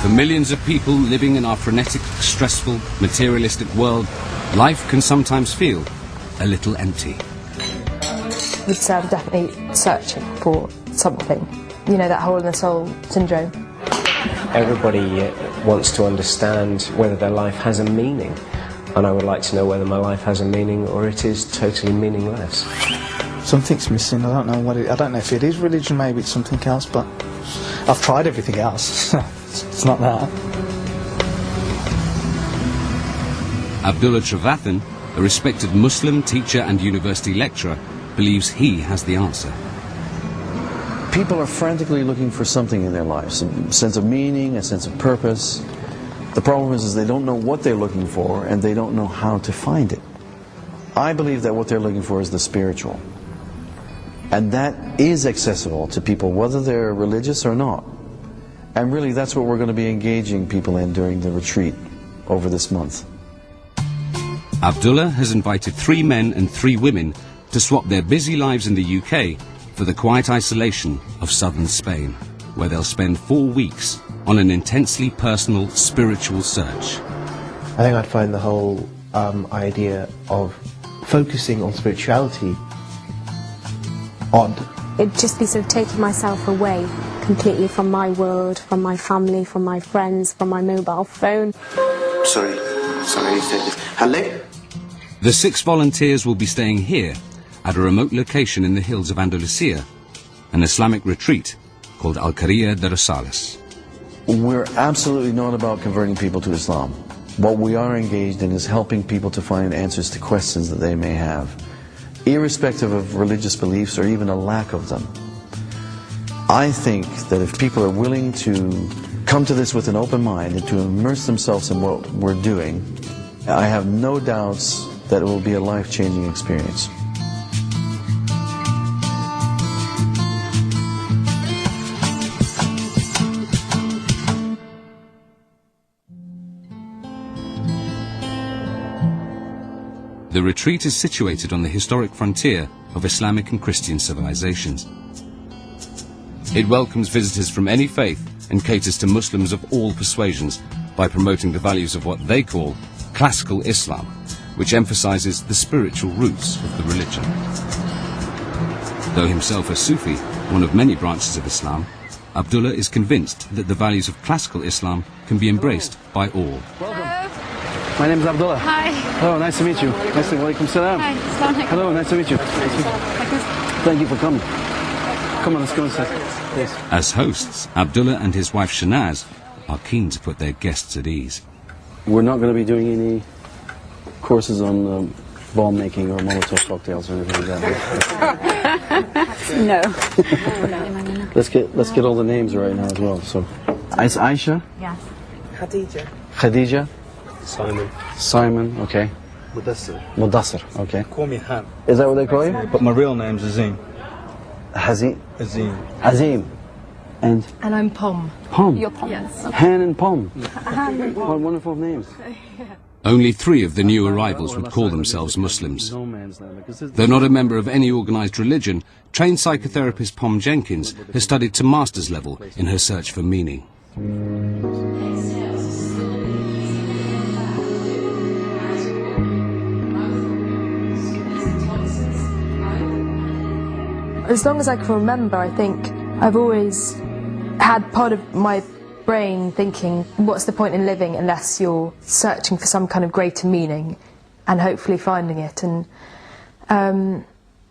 For millions of people living in our frenetic, stressful, materialistic world, life can sometimes feel a little empty. I would say I'm definitely searching for something. You know, that hole in the soul syndrome. Everybody wants to understand whether their life has a meaning, and I would like to know whether my life has a meaning or it is totally meaningless. Something's missing. I don't know what I don't know if it is religion, maybe it's something else, but I've tried everything else. It's not that. Abdullah Trevathan, a respected Muslim teacher and university lecturer, believes he has the answer. People are frantically looking for something in their lives, a sense of meaning, a sense of purpose. The problem is they don't know what they're looking for and they don't know how to find it. I believe that what they're looking for is the spiritual. And that is accessible to people, whether they're religious or not. And really, that's what we're going to be engaging people in during the retreat over this month. Abdullah has invited 3 men and 3 women to swap their busy lives in the UK for the quiet isolation of southern Spain, where they'll spend 4 weeks on an intensely personal spiritual search. I think I'd find the whole idea of focusing on spirituality odd. It'd just be sort of taking myself away completely from my world, from my family, from my friends, from my mobile phone. Sorry, Hello? The 6 volunteers will be staying here at a remote location in the hills of Andalusia, an Islamic retreat called Al-Qaria de Rosales. We're absolutely not about converting people to Islam. What we are engaged in is helping people to find answers to questions that they may have, irrespective of religious beliefs or even a lack of them. I think that if people are willing to come to this with an open mind and to immerse themselves in what we're doing, I have no doubts that it will be a life-changing experience. The retreat is situated on the historic frontier of Islamic and Christian civilizations. It welcomes visitors from any faith and caters to Muslims of all persuasions by promoting the values of what they call classical Islam, which emphasizes the spiritual roots of the religion. Though himself a Sufi, one of many branches of Islam, Abdullah is convinced that the values of classical Islam can be embraced by all. My name is Abdullah. Hi. Hello, nice to meet you. Nice to meet you. Hi. Hello, nice to meet you. Thank you for coming. Come on, let's go inside. Yes. As hosts, Abdullah and his wife Shanaz are keen to put their guests at ease. We're not going to be doing any courses on bomb making or Molotov cocktails or anything like that. No. Let's get all the names right now as well. So, it's Aisha. Yes. Khadija. Simon, okay. Mudassir, okay. Call me Han. Is that what they call you? But my real name's Azim. Azim. And I'm Pom. Pom? You're Pom. Yes. Han and Pom. What wonderful names. Only 3 of the new arrivals would call themselves Muslims. Though not a member of any organized religion, trained psychotherapist Pom Jenkins has studied to master's level in her search for meaning. As long as I can remember, I think I've always had part of my brain thinking, what's the point in living unless you're searching for some kind of greater meaning and hopefully finding it, and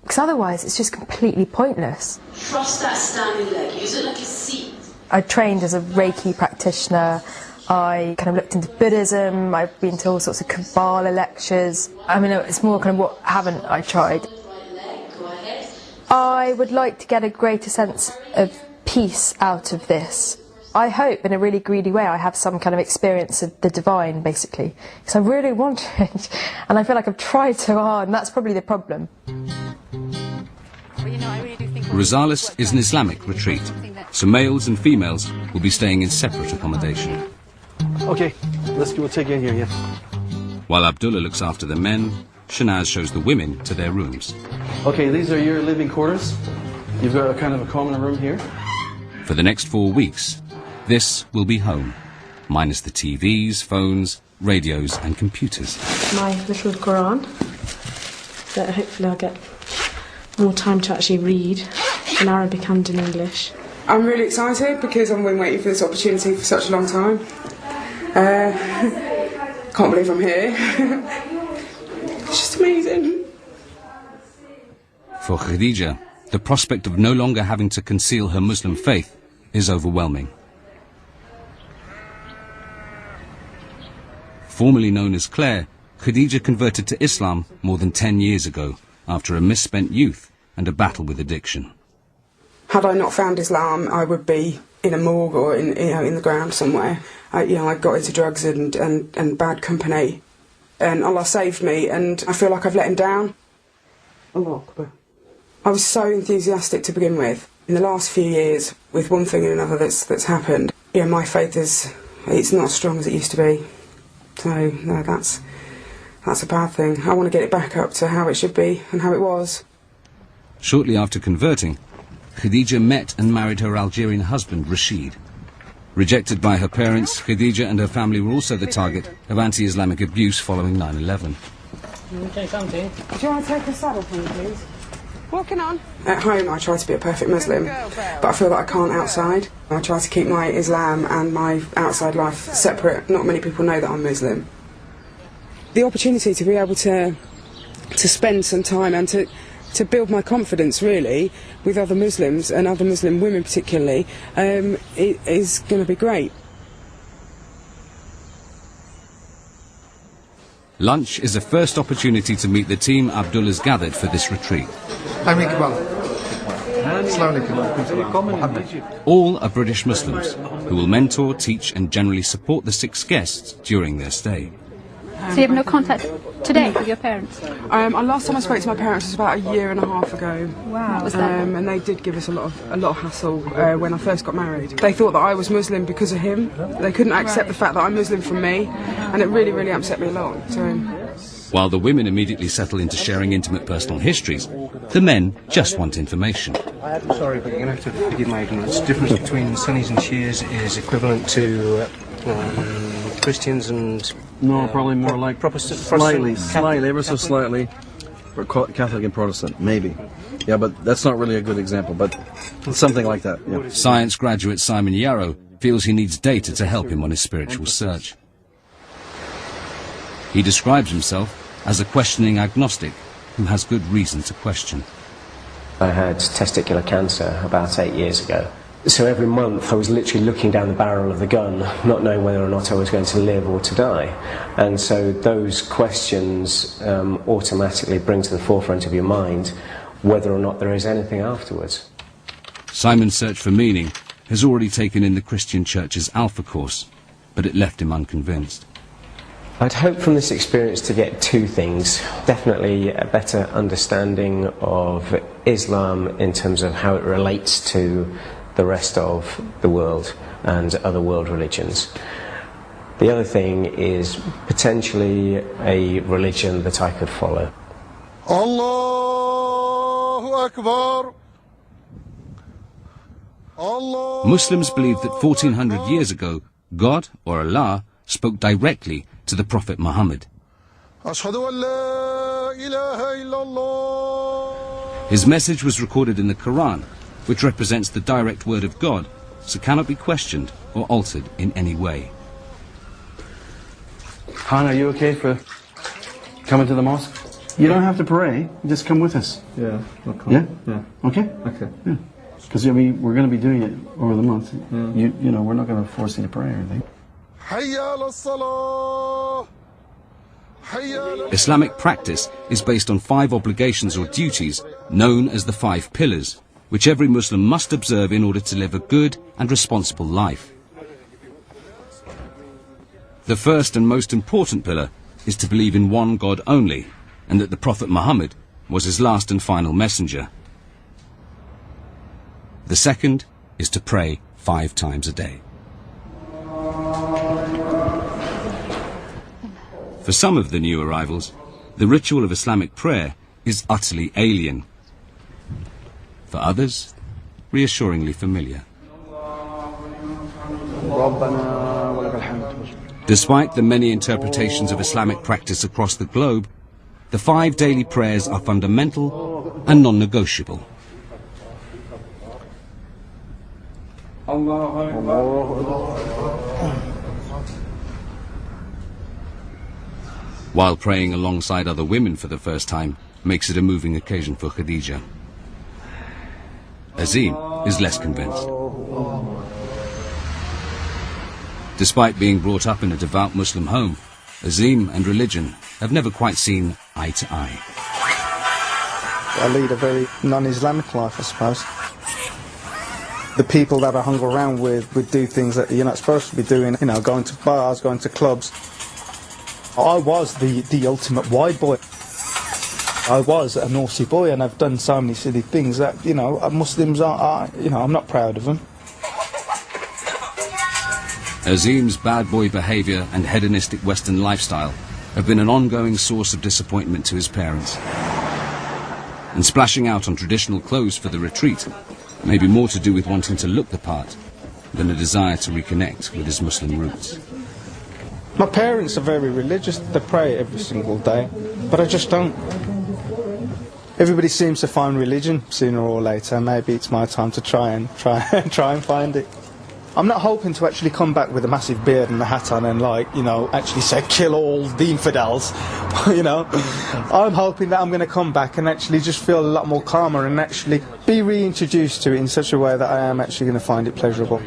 because otherwise it's just completely pointless. Cross that standing leg, use it like a seat. I trained as a Reiki practitioner. I kind of looked into Buddhism. I've been to all sorts of Kabbalah lectures. I mean, it's more kind of what haven't I tried. I would like to get a greater sense of peace out of this. I hope, in a really greedy way, I have some kind of experience of the divine, basically, because I really want it, and I feel like I've tried so hard, and that's probably the problem. Rosales is an Islamic retreat, so males and females will be staying in separate accommodation. Okay, we'll take you in here, yeah. While Abdullah looks after the men, Shanaz shows the women to their rooms. Okay, these are your living quarters. You've got a kind of a common room here. For the next 4 weeks, this will be home. minus the TVs, phones, radios and computers. My little Quran, that hopefully I'll get more time to actually read in Arabic and in English. I'm really excited because I've been waiting for this opportunity for such a long time. Can't believe I'm here. It's just amazing. For Khadija, the prospect of no longer having to conceal her Muslim faith is overwhelming. Formerly known as Claire, Khadija converted to Islam more than 10 years ago after a misspent youth and a battle with addiction. Had I not found Islam, I would be in a morgue or in the ground somewhere. I got into drugs and bad company, and Allah saved me, and I feel like I've let him down. Allah Akbar. I was so enthusiastic to begin with. In the last few years, with one thing and another that's happened, my faith it's not as strong as it used to be. So no, that's a bad thing. I want to get it back up to how it should be and how it was. Shortly after converting, Khadija met and married her Algerian husband, Rashid. Rejected by her parents, Khadija and her family were also the target of anti-Islamic abuse following 9/11. Do you want to take a saddle for me, please? Walking on. At home, I try to be a perfect Muslim, but I feel that I can't outside. I try to keep my Islam and my outside life separate. Not many people know that I'm Muslim. The opportunity to be able to spend some time and to build my confidence, really, with other Muslims and other Muslim women particularly, it is going to be great. Lunch is a first opportunity to meet the team Abdullah's gathered for this retreat. All are British Muslims who will mentor, teach and generally support the 6 guests during their stay. So you have no contact today with your parents? Last time I spoke to my parents was about a year and a half ago. Wow. What was that? And they did give us a lot of hassle when I first got married. They thought that I was Muslim because of him. They couldn't accept the fact that I'm Muslim from me, and it really, really upset me a lot. So. While the women immediately settle into sharing intimate personal histories, the men just want information. I'm sorry, but you're going to have to forgive my ignorance. The difference between Sunnis and Shias is equivalent to Christians and... No, probably more like Protestant. Slightly, ever so slightly. For Catholic and Protestant, maybe. Yeah, but that's not really a good example, but it's something like that. Yeah. Science graduate Simon Yarrow feels he needs data to help him on his spiritual search. He describes himself as a questioning agnostic who has good reason to question. I had testicular cancer about 8 years ago. So every month I was literally looking down the barrel of the gun, not knowing whether or not I was going to live or to die. And so those questions automatically bring to the forefront of your mind whether or not there is anything afterwards. Simon's search for meaning has already taken in the Christian Church's Alpha course, but it left him unconvinced. I'd hope from this experience to get 2 things. Definitely a better understanding of Islam in terms of how it relates to the rest of the world and other world religions. The other thing is potentially a religion that I could follow. Allahu Akbar. Muslims believe that 1400 years ago, God, or Allah, spoke directly to the Prophet Muhammad. His message was recorded in the Quran, which represents the direct word of God, so cannot be questioned or altered in any way. Han, are you okay for coming to the mosque? You don't have to pray, just come with us. Yeah, I'll come. Yeah? Yeah. Okay? Okay. Yeah. Because we're going to be doing it over the month. Yeah. You know, we're not going to force you to pray or anything. Islamic practice is based on 5 obligations or duties known as the 5 pillars, which every Muslim must observe in order to live a good and responsible life. The first and most important pillar is to believe in one God only, and that the Prophet Muhammad was his last and final messenger. The second is to pray 5 times a day. For some of the new arrivals, the ritual of Islamic prayer is utterly alien. For others, reassuringly familiar. ربنا ولك الحمد Despite the many interpretations of Islamic practice across the globe, the 5 daily prayers are fundamental and non-negotiable. While praying alongside other women for the first time makes it a moving occasion for Khadija. Azim is less convinced. Despite being brought up in a devout Muslim home, Azim and religion have never quite seen eye to eye. I lead a very non-Islamic life, I suppose. The people that I hung around with would do things that you're not supposed to be doing, you know, going to bars, going to clubs. I was the ultimate wide boy. I was a naughty boy, and I've done so many silly things that, you know, Muslims are, you know, I'm not proud of them. Azim's bad boy behaviour and hedonistic Western lifestyle have been an ongoing source of disappointment to his parents. And splashing out on traditional clothes for the retreat may be more to do with wanting to look the part than a desire to reconnect with his Muslim roots. My parents are very religious, they pray every single day, but I just don't. Everybody seems to find religion sooner or later. Maybe it's my time to try and find it. I'm not hoping to actually come back with a massive beard and a hat on and, like, you know, actually say kill all the infidels, you know. I'm hoping that I'm going to come back and actually just feel a lot more calmer and actually be reintroduced to it in such a way that I am actually going to find it pleasurable.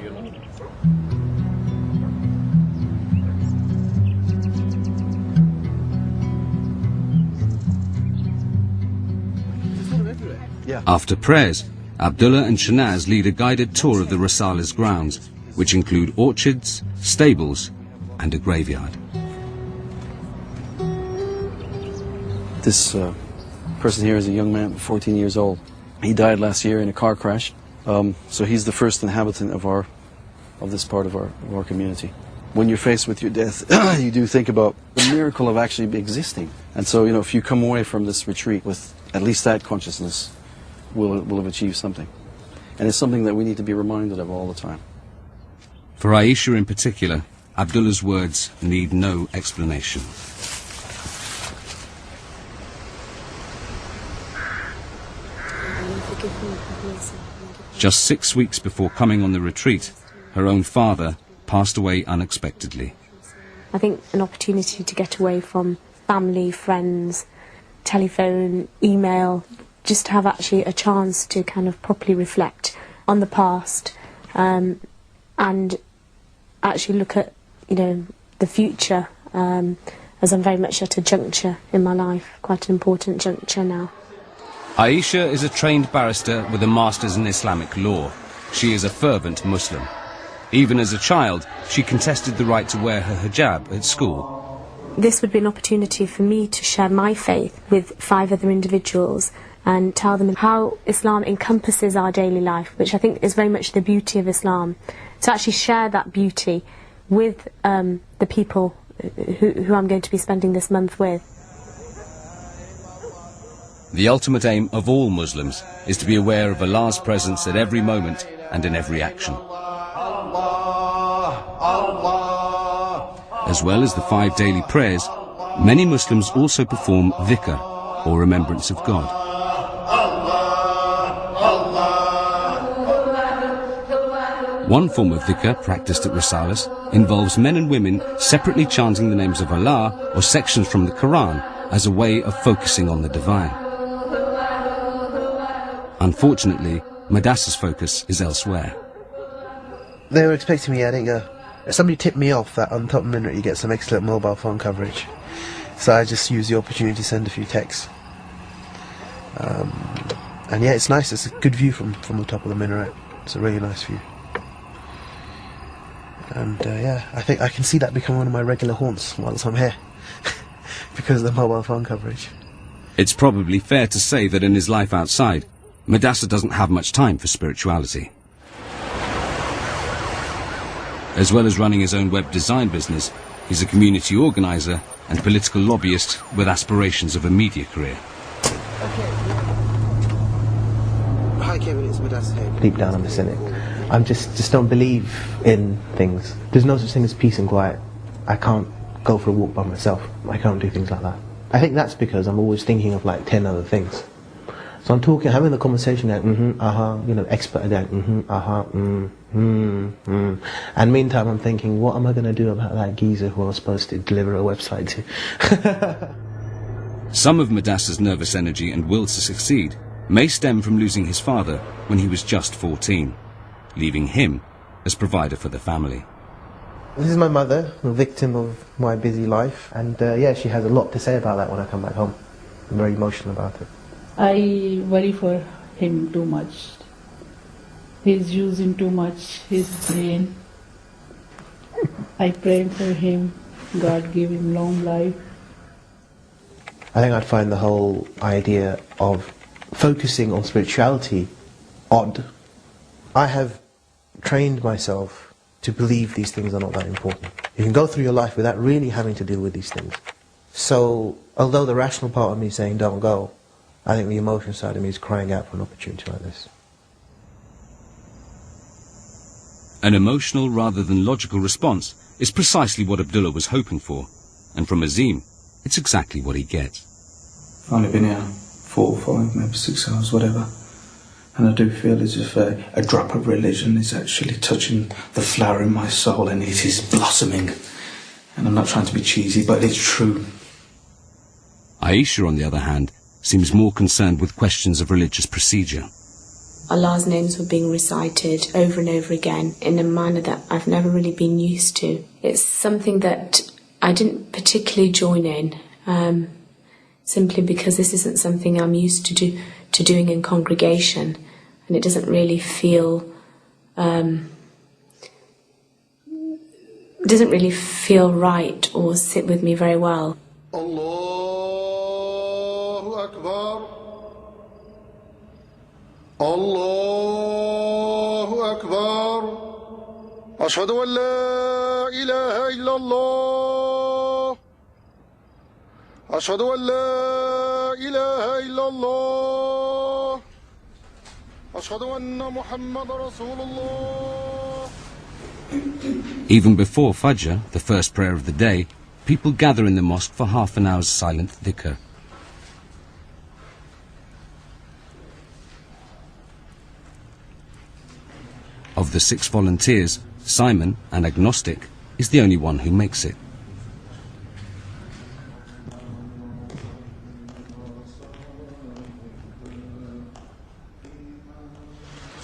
After prayers, Abdullah and Shanaz lead a guided tour of the Risala's grounds, which include orchards, stables, and a graveyard. This person here is a young man, 14 years old. He died last year in a car crash, so he's the first inhabitant of this part of our community. When you're faced with your death, you do think about the miracle of actually existing. And so, you know, if you come away from this retreat with at least that consciousness, we'll have achieved something. And it's something that we need to be reminded of all the time. For Aisha in particular, Abdullah's words need no explanation. Just 6 weeks before coming on the retreat, her own father passed away unexpectedly. I think an opportunity to get away from family, friends, telephone, email, just to have actually a chance to kind of properly reflect on the past and actually look at, you know, the future, as I'm very much at a juncture in my life, quite an important juncture now. Aisha is a trained barrister with a master's in Islamic law. She is a fervent Muslim. Even as a child, she contested the right to wear her hijab at school. This would be an opportunity for me to share my faith with 5 other individuals and tell them how Islam encompasses our daily life, which I think is very much the beauty of Islam. To actually share that beauty with the people who I'm going to be spending this month with. The ultimate aim of all Muslims is to be aware of Allah's presence at every moment and in every action. As well as the 5 daily prayers, many Muslims also perform dhikr, or remembrance of God. One form of dhikr practiced at Risalas involves men and women separately chanting the names of Allah or sections from the Quran as a way of focusing on the divine. Unfortunately, Madassa's focus is elsewhere. They were expecting me, I think, somebody tipped me off that on top of Minute you get some excellent mobile phone coverage. So I just used the opportunity to send a few texts. And yeah, it's nice, it's a good view from the top of the minaret. It's a really nice view. And yeah, I think I can see that become one of my regular haunts whilst I'm here, because of the mobile phone coverage. It's probably fair to say that in his life outside, Madassa doesn't have much time for spirituality. As well as running his own web design business, he's a community organiser and political lobbyist with aspirations of a media career. Hi Kevin, it's Madassa here. Deep down I'm a cynic. I just don't believe in things. There's no such thing as peace and quiet. I can't go for a walk by myself. I can't do things like that. I think that's because I'm always thinking of like 10 other things. So I'm talking, having the conversation like, expert again, And meantime I'm thinking, what am I going to do about that geezer who I was supposed to deliver a website to? Some of Madassa's nervous energy and will to succeed may stem from losing his father when he was just 14, leaving him as provider for the family. This is my mother, a victim of my busy life, and yeah, she has a lot to say about that when I come back home. I'm very emotional about it. I worry for him too much. He's using too much his brain. I pray for him. God give him long life. I think I'd find the whole idea of focusing on spirituality odd. I have trained myself to believe these things are not that important. You can go through your life without really having to deal with these things. So, although the rational part of me is saying don't go, I think the emotional side of me is crying out for an opportunity like this. An emotional rather than logical response is precisely what Abdullah was hoping for, and from Azim, it's exactly what he gets. I've only been here 4, 5, maybe 6 hours, whatever. And I do feel as if a drop of religion is actually touching the flower in my soul, and it is blossoming. And I'm not trying to be cheesy, but it's true. Aisha, on the other hand, seems more concerned with questions of religious procedure. Allah's names were being recited over and over again in a manner that I've never really been used to. It's something that I didn't particularly join in, simply because this isn't something I'm used to doing in congregation, and it doesn't really feel right or sit with me very well. Allahu Akbar. Allahu Akbar. Ashhadu an la ilaha illallah. Ashhadu an la ilaha illallah. Ashhadu anna Muhammad Rasulullah. Even before Fajr, the first prayer of the day, people gather in the mosque for half an hour's silent dhikr. Of the 6 volunteers, Simon, an agnostic, is the only one who makes it.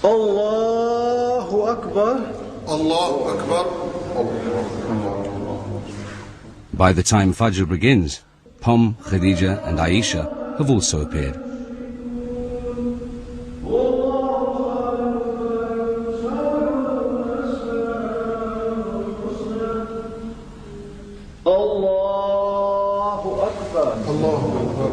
Allahu Akbar. Allahu Akbar. By the time Fajr begins, Pom, Khadija and Aisha have also appeared. Allahu Akbar. Allahu Akbar.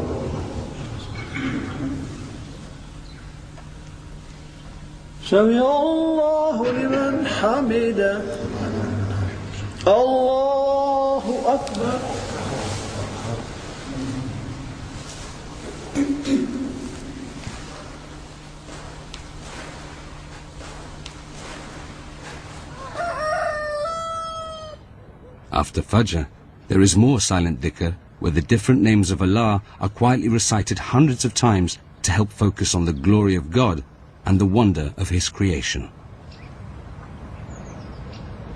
سمع الله لمن حمده الله أكبر. After Fajr, there is more silent dhikr where the different names of Allah are quietly recited hundreds of times to help focus on the glory of God and the wonder of His creation.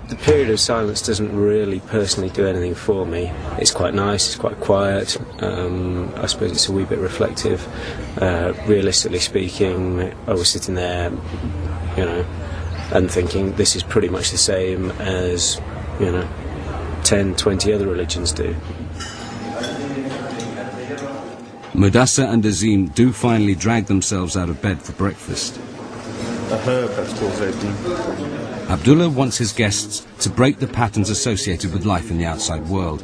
The period of silence doesn't really personally do anything for me. It's quite nice, it's quite quiet, I suppose it's a wee bit reflective. Realistically speaking, I was sitting there, and thinking this is pretty much the same as, 10, 20 other religions do. Madassa and Azim do finally drag themselves out of bed for breakfast. A herb that's called zaytun. Abdullah wants his guests to break the patterns associated with life in the outside world.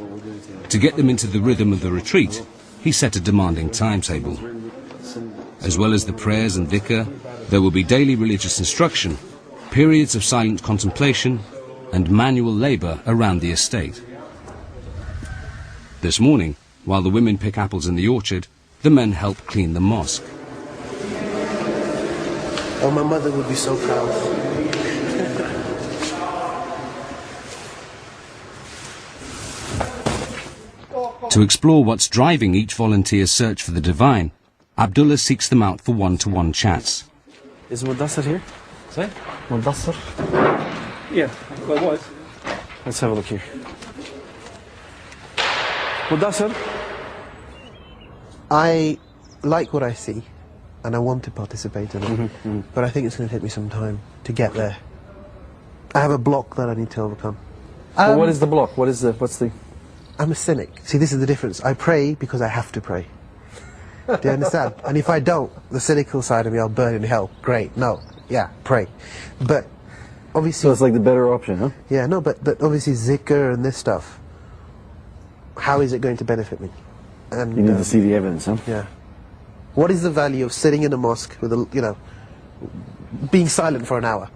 To get them into the rhythm of the retreat, he set a demanding timetable. As well as the prayers and dhikr, there will be daily religious instruction, periods of silent contemplation, and manual labour around the estate. This morning, while the women pick apples in the orchard, the men help clean the mosque. Oh, my mother would be so proud. To explore what's driving each volunteer's search for the divine, Abdullah seeks them out for one-to-one chats. Is Mudassar here? Sorry? Mudassar? Yeah, well, it was. Let's have a look here. Mudassar? I like what I see, and I want to participate in it, but I think it's going to take me some time to get there. I have a block that I need to overcome. Well, what is the block? What's the... I'm a cynic. See, this is the difference. I pray because I have to pray. Do you understand? And if I don't, the cynical side of me, I'll burn in hell. Great. No. Yeah, pray. But obviously... So it's like the better option, huh? Yeah, no, but obviously zikr and this stuff, how is it going to benefit me? And you need to see the evidence, huh? Yeah. What is the value of sitting in a mosque with a, being silent for an hour?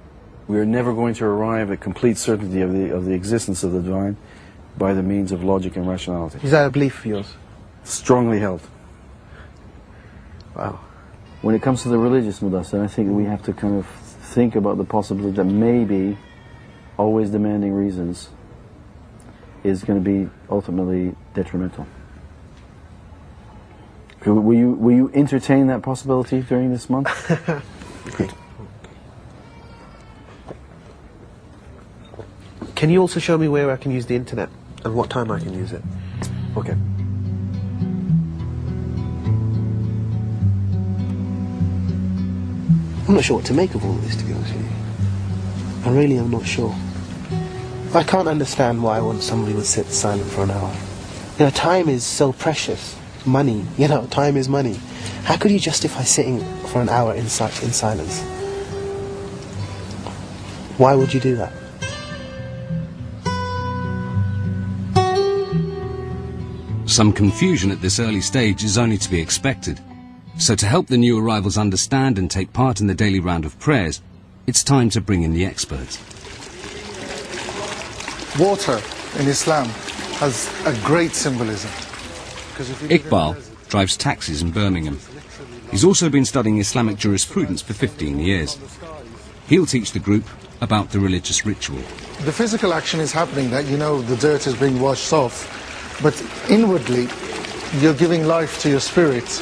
We are never going to arrive at complete certainty of the existence of the divine by the means of logic and rationality. Is that a belief of yours? Strongly held. Wow. When it comes to the religious Mudassar, I think we have to kind of think about the possibility that maybe always demanding reasons is going to be ultimately detrimental. Will you entertain that possibility during this month? Okay. Can you also show me where I can use the internet and what time I can use it? Okay. I'm not sure what to make of all of this, to be honest with you. I really am not sure. I can't understand why somebody would sit silent for an hour. Time is so precious. Money, time is money. How could you justify sitting for an hour in silence? Why would you do that? Some confusion at this early stage is only to be expected. So to help the new arrivals understand and take part in the daily round of prayers, it's time to bring in the experts. Water in Islam has a great symbolism. Iqbal drives taxis in Birmingham. He's also been studying Islamic jurisprudence for 15 years. He'll teach the group about the religious ritual. The physical action is happening, that the dirt is being washed off, but inwardly you're giving life to your spirit.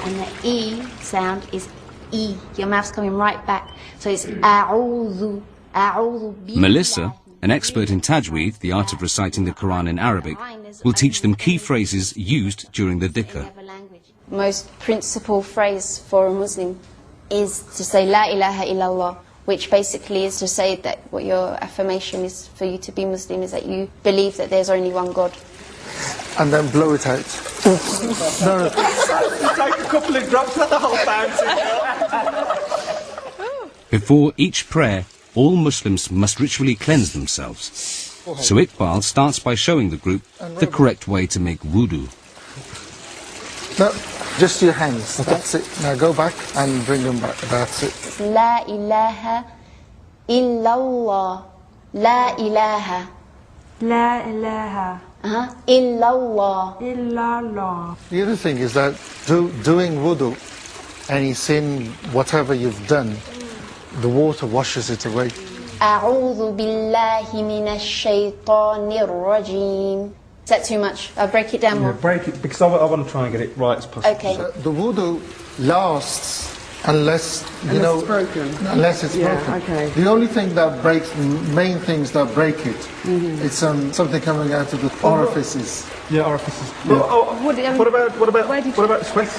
And the E sound is E. Your mouth's coming right back. So it's a'udhu, a'udhu billah. Melissa, an expert in tajweed, the art of reciting the Quran in Arabic, will teach them key phrases used during the dhikr. Most principal phrase for a Muslim is to say La ilaha illallah, which basically is to say that what your affirmation is for you to be Muslim is that you believe that there's only one God. And then blow it out. No. Take a couple of drops of the whole fountain. Before each prayer, all Muslims must ritually cleanse themselves. So Iqbal starts by showing the group the correct way to make wudu. No, just your hands. That's it. Now go back and bring them back. That's it. La ilaha illallah. La ilaha. La ilaha. Illallah. Illallah. The other thing is that doing wudu, any sin, whatever you've done, the water washes it away. A'udhu billahi minash shaitanir rajim. Is that too much? I'll break it down more. Break it, because I want to try and get it right as possible. Okay. The wudu lasts unless it's broken. Unless it's broken. Okay. The only thing that breaks, main things that break it, it's something coming out of the orifices. Yeah, orifices. Yeah. What about sweat?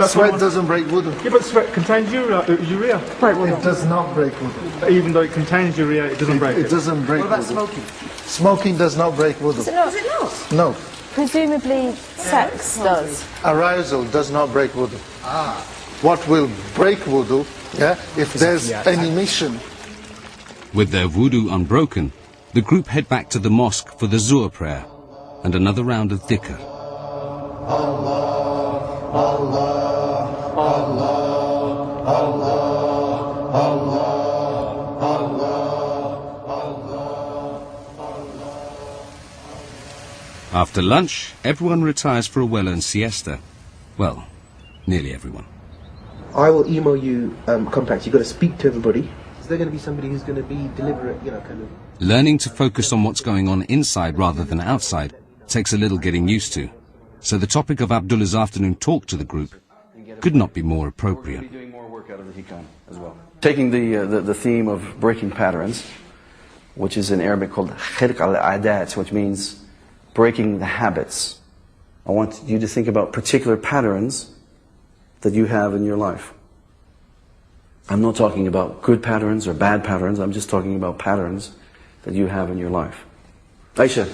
Sweat doesn't break wudu. Yeah, but sweat contains urea. It does not break wudu. Even though it contains urea, it doesn't break it. It doesn't break wudu. What about smoking? Smoking does not break wudu. Is it not? No. Presumably sex does. Arousal does not break wudu. What will break wudu, if there's an emission. With their wudu unbroken, the group head back to the mosque for the Zuhr prayer and another round of dhikr. Allah, Allah, Allah, Allah, Allah, Allah. After lunch, everyone retires for a well-earned siesta. Well, nearly everyone. I will email you contacts. You've got to speak to everybody. Is there going to be somebody who's going to be deliberate, kind of... Learning to focus on what's going on inside rather than outside takes a little getting used to. so the topic of Abdullah's afternoon talk to the group could not be more appropriate. We're going to be doing more work out of the Hikam as well. Taking the theme of breaking patterns, which is in Arabic called khirq al-adat, which means breaking the habits. I want you to think about particular patterns that you have in your life. I'm not talking about good patterns or bad patterns, I'm just talking about patterns that you have in your life. Aisha.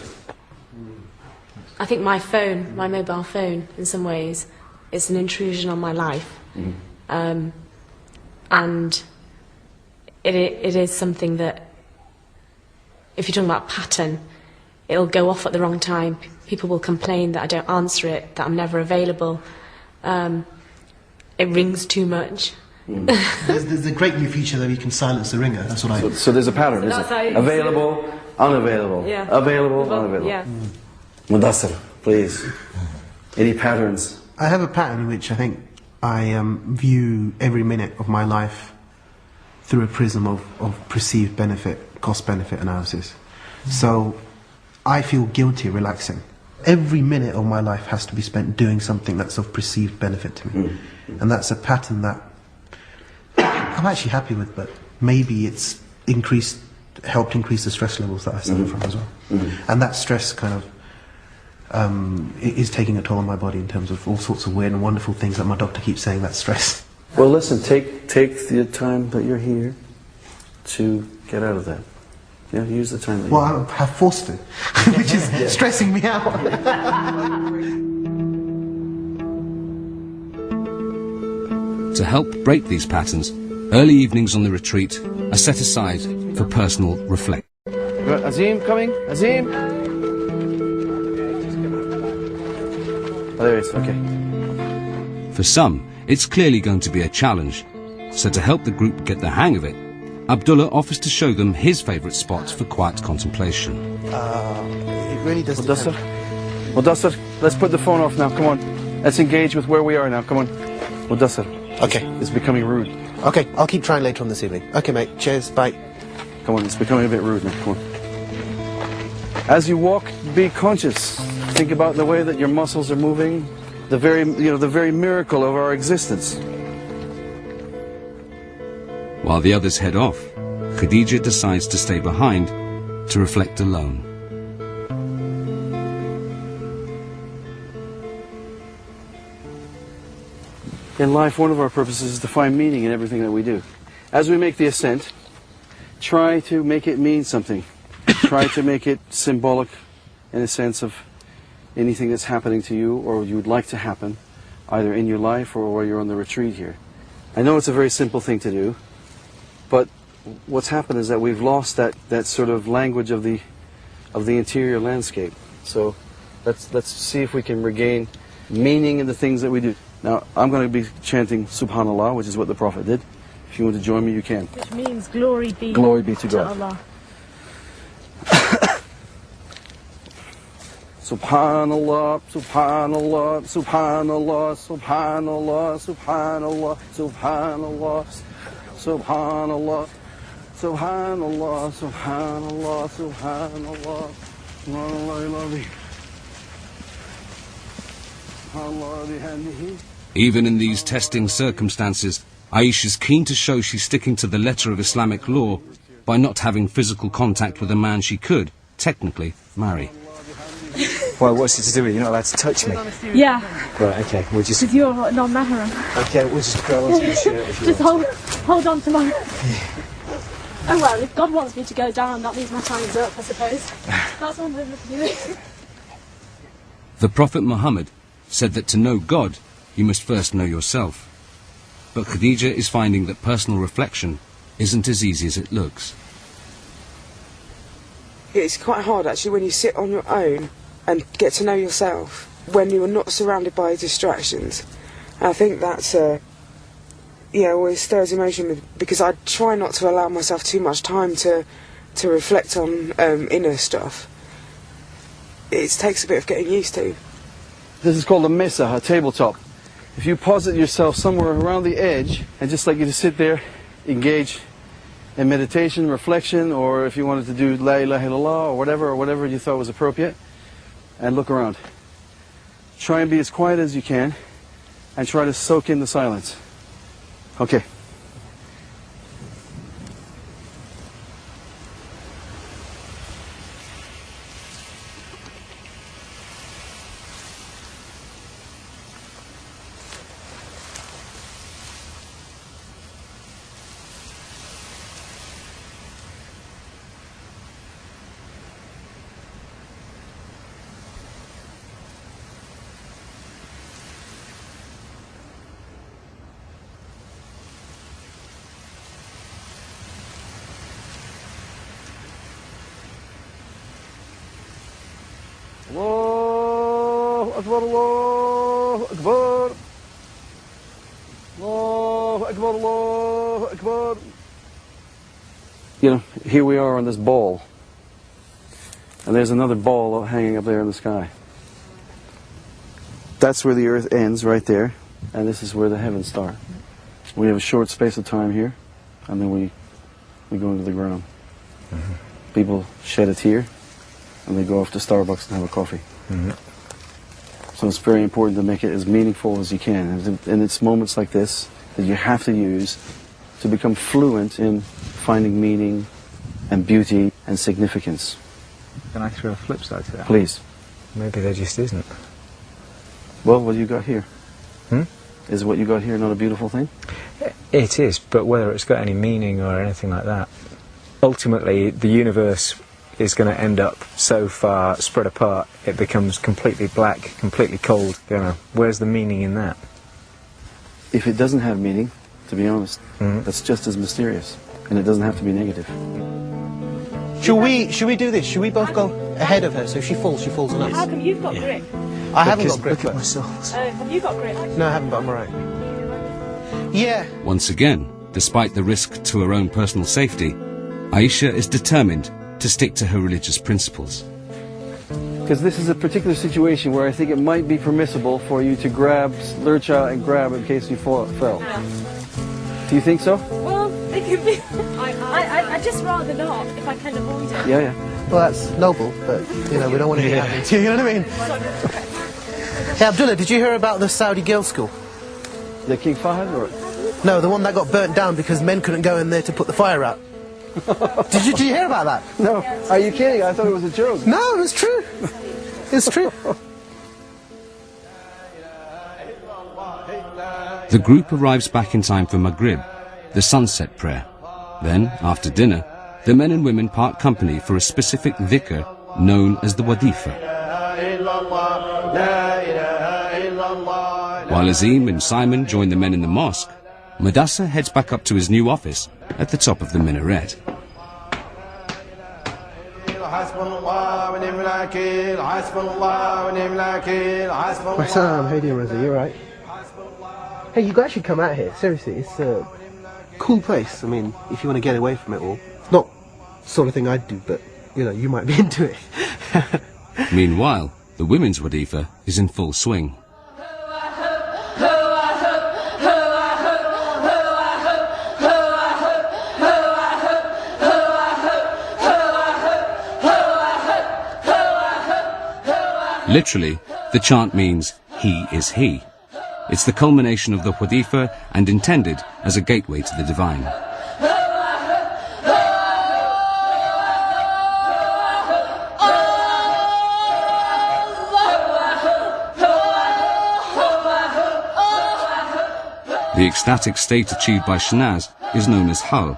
I think my phone, my mobile phone, in some ways, is an intrusion on my life. And it is something that, if you're talking about pattern, it'll go off at the wrong time. People will complain that I don't answer it, that I'm never available. It rings too much. There's a great new feature that you can silence the ringer. That's what I. So there's a pattern, isn't it? Available, unavailable. Yeah. Available, unavailable. Yeah. Mudassir, please. Any patterns? I have a pattern in which I think I view every minute of my life through a prism of perceived benefit, cost-benefit analysis. So I feel guilty relaxing. Every minute of my life has to be spent doing something that's of perceived benefit to me. And that's a pattern that I'm actually happy with, but maybe it's helped increase the stress levels that I suffer from as well. And that stress kind of is taking a toll on my body in terms of all sorts of weird and wonderful things that my doctor keeps saying that's stress. Well, listen, take the time that you're here to get out of that. Yeah, use the time that Well, I have forced to, which is stressing me out. To help break these patterns, early evenings on the retreat are set aside for personal reflection. Azim coming? Azim? Oh, there he is, okay. For some, it's clearly going to be a challenge, so to help the group get the hang of it, Abdullah offers to show them his favourite spots for quiet contemplation. It really does depend. Mudassir, let's put the phone off now, come on. Let's engage with where we are now, come on. Mudassir. Okay. It's becoming rude. Okay, I'll keep trying later on this evening. Okay, mate. Cheers. Bye. Come on, it's becoming a bit rude now, come on. As you walk, be conscious. Think about the way that your muscles are moving, the very miracle of our existence. While the others head off, Khadija decides to stay behind to reflect alone. In life, one of our purposes is to find meaning in everything that we do. As we make the ascent, try to make it mean something. Try to make it symbolic in a sense of anything that's happening to you or you would like to happen, either in your life or while you're on the retreat here. I know it's a very simple thing to do, but what's happened is that we've lost that sort of language of the interior landscape. So let's see if we can regain meaning in the things that we do. Now, I'm going to be chanting Subhanallah, which is what the Prophet did. If you want to join me, you can. Which means glory be to God. Allah. Subhanallah, Subhanallah, Subhanallah, Subhanallah, Subhanallah, Subhanallah, Subhanallah, Subhanallah, Subhanallah, Subhanallah, Subhanallah. Even in these testing circumstances, Aisha's keen to show she's sticking to the letter of Islamic law by not having physical contact with a man she could, technically, marry. Well, what's it to do with? You're not allowed to touch me. Yeah, Right, okay, we'll just... because you're non-mahram. Okay, we'll just go on to your shirt if you Just want. hold on to my... Oh well, if God wants me to go down, that means my time's up, I suppose. That's one way of doing it. The Prophet Muhammad said that to know God, you must first know yourself. But Khadija is finding that personal reflection isn't as easy as it looks. It's quite hard actually when you sit on your own and get to know yourself when you are not surrounded by distractions. And I think that's always stirs emotion because I try not to allow myself too much time to reflect on inner stuff. It takes a bit of getting used to. This is called a mesa, a tabletop. If you posit yourself somewhere around the edge and just like you to sit there, engage in meditation, reflection, or if you wanted to do La ilaha illallah or whatever you thought was appropriate, and look around. try and be as quiet as you can and try to soak in the silence. Okay. Allahu Akbar, Allahu Akbar. Allahu Akbar, Allahu Akbar. You know, here we are on this ball. And there's another ball hanging up there in the sky. That's where the earth ends, right there. And this is where the heavens start. We have a short space of time here, and then we go into the ground. Mm-hmm. People shed a tear, and they go off to Starbucks and have a coffee. Mm-hmm. So it's very important to make it as meaningful as you can. And it's moments like this that you have to use to become fluent in finding meaning and beauty and significance. Can I throw a flip side to that? Please. Maybe there just isn't. Well, what you got here? Hmm? Is what you got here not a beautiful thing? It is, but whether it's got any meaning or anything like that, ultimately the universe is going to end up so far spread apart it becomes completely black, completely cold. You know, where's the meaning in that? If it doesn't have meaning, to be honest, that's just as mysterious, and it doesn't have to be negative. Should we do this? Should we both go ahead of her so she falls on us? How come you've got grip? I haven't got grip. Look at myself. Have you got grip? No, I haven't, but I'm alright. Yeah. Once again, despite the risk to her own personal safety, Aisha is determined to stick to her religious principles. Because this is a particular situation where I think it might be permissible for you to lurch out and grab in case you fell. Do you think so? Well, it could be. I just rather not, if I can avoid it. Yeah. Well, that's noble, but, you know, we don't want to be happening to you, you know what I mean? Hey, Abdullah, did you hear about the Saudi girls' school? The King Fahd, or? No, the one that got burnt down because men couldn't go in there to put the fire out. Did you hear about that? No. Are you kidding? I thought it was a joke. No, it's true. It's true. The group arrives back in time for Maghrib, the sunset prayer. Then, after dinner, the men and women part company for a specific dhikr known as the wadifa. While Azim and Simon join the men in the mosque, Mudassir heads back up to his new office at the top of the minaret. Sam, how you doing, Rosa? You alright? Hey, you guys should come out here. Seriously, it's a cool place. I mean, if you want to get away from it all. It's not the sort of thing I'd do, but, you know, you might be into it. Meanwhile, the women's wadifa is in full swing. Literally, the chant means, he is he. It's the culmination of the wadifa and intended as a gateway to the divine. The ecstatic state achieved by Shanaz is known as hal.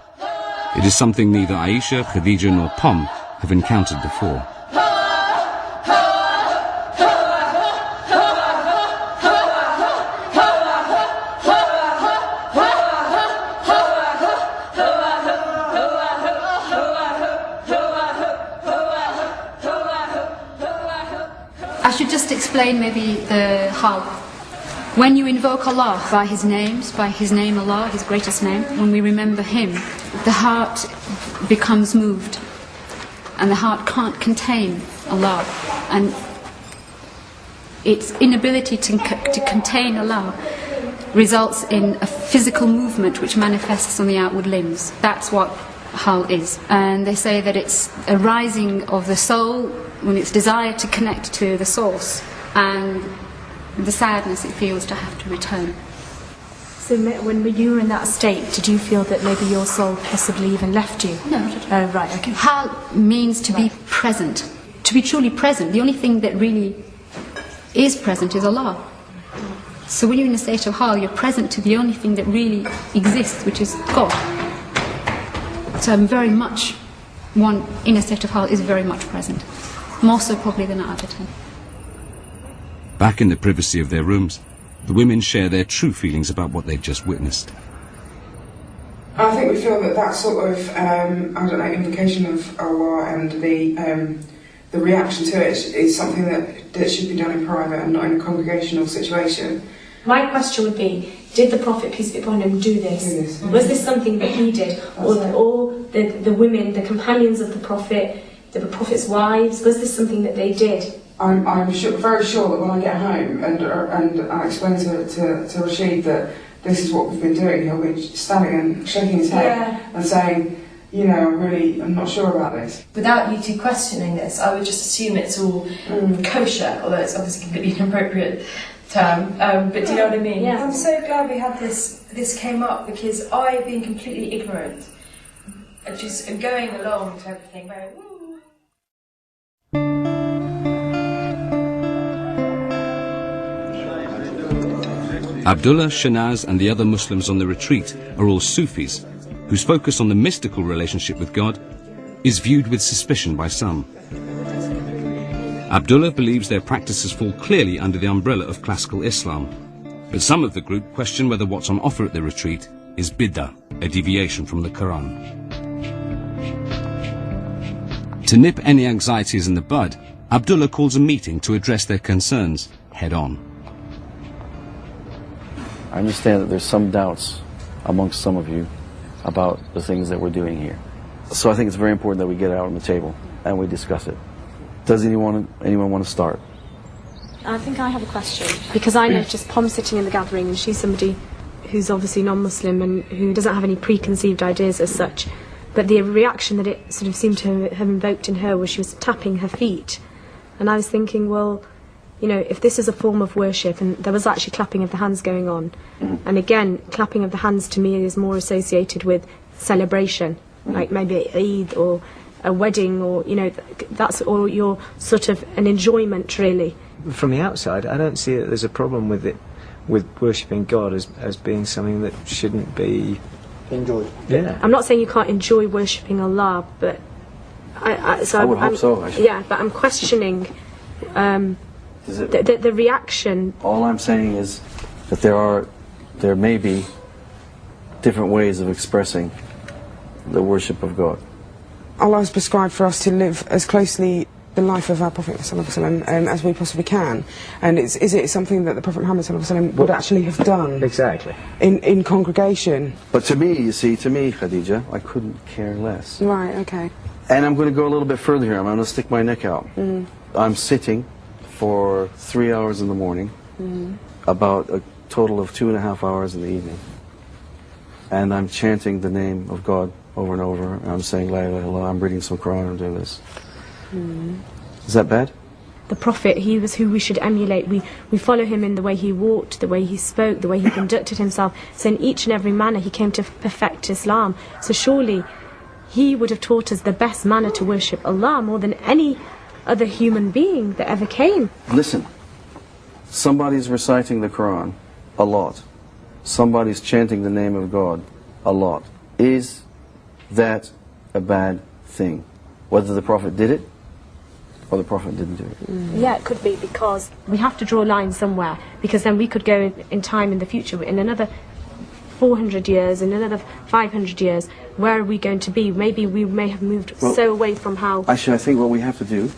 It is something neither Aisha, Khadija nor Pom have encountered before. I should just explain maybe the hal. When you invoke Allah by His names, by His name Allah, His greatest name, when we remember Him, the heart becomes moved. And the heart can't contain Allah. And its inability to contain Allah results in a physical movement which manifests on the outward limbs. That's what hal is. And they say that it's a rising of the soul when its desire to connect to the source, and the sadness it feels to have to return. So when you were in that state, did you feel that maybe your soul possibly even left you? No. Oh, right, okay. Hal means to be present, to be truly present. The only thing that really is present is Allah. So when you're in a state of hal, you're present to the only thing that really exists, which is God. So I'm very much, one in a state of hal is very much present. More so probably than at other time. Back in the privacy of their rooms, the women share their true feelings about what they've just witnessed. I think we feel that sort of, invocation of Allah and the reaction to it is something that should be done in private and not in a congregational situation. My question would be, did the Prophet, peace be upon him, do this? Was this something that he did? Or the women, the companions of the Prophet, the Prophet's wives, was this something that they did? I'm very sure that when I get home and I explain to Rashid that this is what we've been doing, he'll be standing and shaking his head and saying, you know, I'm not sure about this. Without you two questioning this, I would just assume it's all kosher, although it's obviously completely inappropriate term, but do you know what I mean? Yeah. I'm so glad we had this came up, because I've been completely ignorant, just going along to everything very woo. Abdullah, Shanaz and the other Muslims on the retreat are all Sufis, whose focus on the mystical relationship with God is viewed with suspicion by some. Abdullah believes their practices fall clearly under the umbrella of classical Islam, but some of the group question whether what's on offer at the retreat is bid'ah, a deviation from the Quran. To nip any anxieties in the bud, Abdullah calls a meeting to address their concerns head on. I understand that there's some doubts amongst some of you about the things that we're doing here. So I think it's very important that we get it out on the table and we discuss it. Does anyone want to start? I think I have a question, because I noticed Pom sitting in the gathering, and she's somebody who's obviously non-Muslim and who doesn't have any preconceived ideas as such, but the reaction that it sort of seemed to have invoked in her was she was tapping her feet, and I was thinking, well, you know, if this is a form of worship, and there was actually clapping of the hands going on, and again, clapping of the hands to me is more associated with celebration, like maybe Eid or a wedding, or, you know, that's all your sort of an enjoyment, really. From the outside, I don't see that there's a problem with it, with worshipping God as being something that shouldn't be enjoyed. Yeah. I'm not saying you can't enjoy worshipping Allah, but I would hope so, actually. Yeah, but I'm questioning the reaction. All I'm saying is that there may be different ways of expressing the worship of God. Allah has prescribed for us to live as closely the life of our Prophet ﷺ, as we possibly can. And is it something that the Prophet Muhammad ﷺ would actually have done? Exactly. In congregation? But to me, you see, Khadija, I couldn't care less. Right, okay. And I'm going to go a little bit further here. I'm going to stick my neck out. I'm sitting for 3 hours in the morning, about a total of 2.5 hours in the evening. And I'm chanting the name of God over and over. I'm saying La ilaha illallah, I'm reading some Quran, I'm doing this. Is that bad? The Prophet, he was who we should emulate. We follow him in the way he walked, the way he spoke, the way he conducted himself. So in each and every manner he came to perfect Islam. So surely he would have taught us the best manner to worship Allah more than any other human being that ever came. Listen, somebody's reciting the Quran a lot. Somebody's chanting the name of God a lot. Is that a bad thing? Whether the Prophet did it or the Prophet didn't do it. Yeah, it could be, because we have to draw a line somewhere, because then we could go in time in the future, in another 400 years, in another 500 years, where are we going to be? Maybe we may have moved so away from how... Actually, I think what we have to do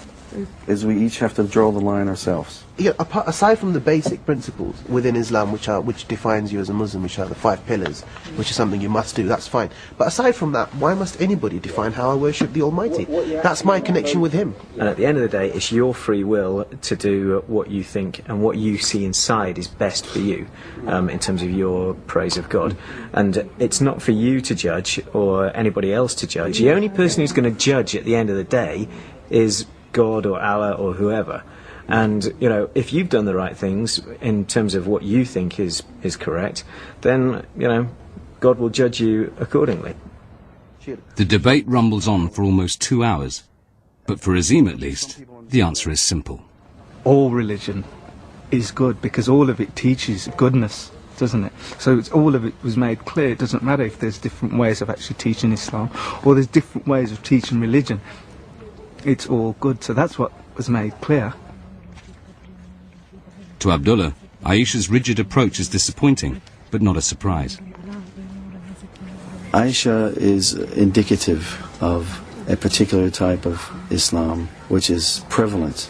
is we each have to draw the line ourselves. Yeah, aside from the basic principles within Islam, which defines you as a Muslim, which are the 5 pillars, which is something you must do, that's fine. But aside from that, why must anybody define how I worship the Almighty? That's my connection with Him. And at the end of the day, it's your free will to do what you think and what you see inside is best for you, in terms of your praise of God. And it's not for you to judge or anybody else to judge. The only person who's going to judge at the end of the day is God or Allah or whoever. And, you know, if you've done the right things in terms of what you think is correct, then, you know, God will judge you accordingly. The debate rumbles on for almost 2 hours, but for Azim at least, the answer is simple. All religion is good because all of it teaches goodness, doesn't it? So all of it was made clear. It doesn't matter if there's different ways of actually teaching Islam or there's different ways of teaching religion. It's all good. So that's what was made clear. To Abdullah, Aisha's rigid approach is disappointing, but not a surprise. Aisha is indicative of a particular type of Islam which is prevalent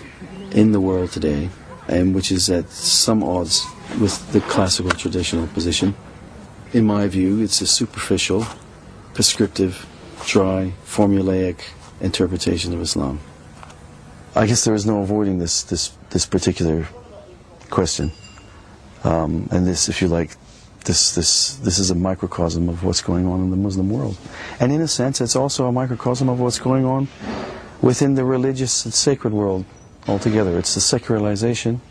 in the world today and which is at some odds with the classical traditional position. In my view, it's a superficial, prescriptive, dry, formulaic interpretation of Islam. I guess there is no avoiding this particular question, and this, if you like, this is a microcosm of what's going on in the Muslim world, and in a sense, it's also a microcosm of what's going on within the religious and sacred world altogether. It's the secularization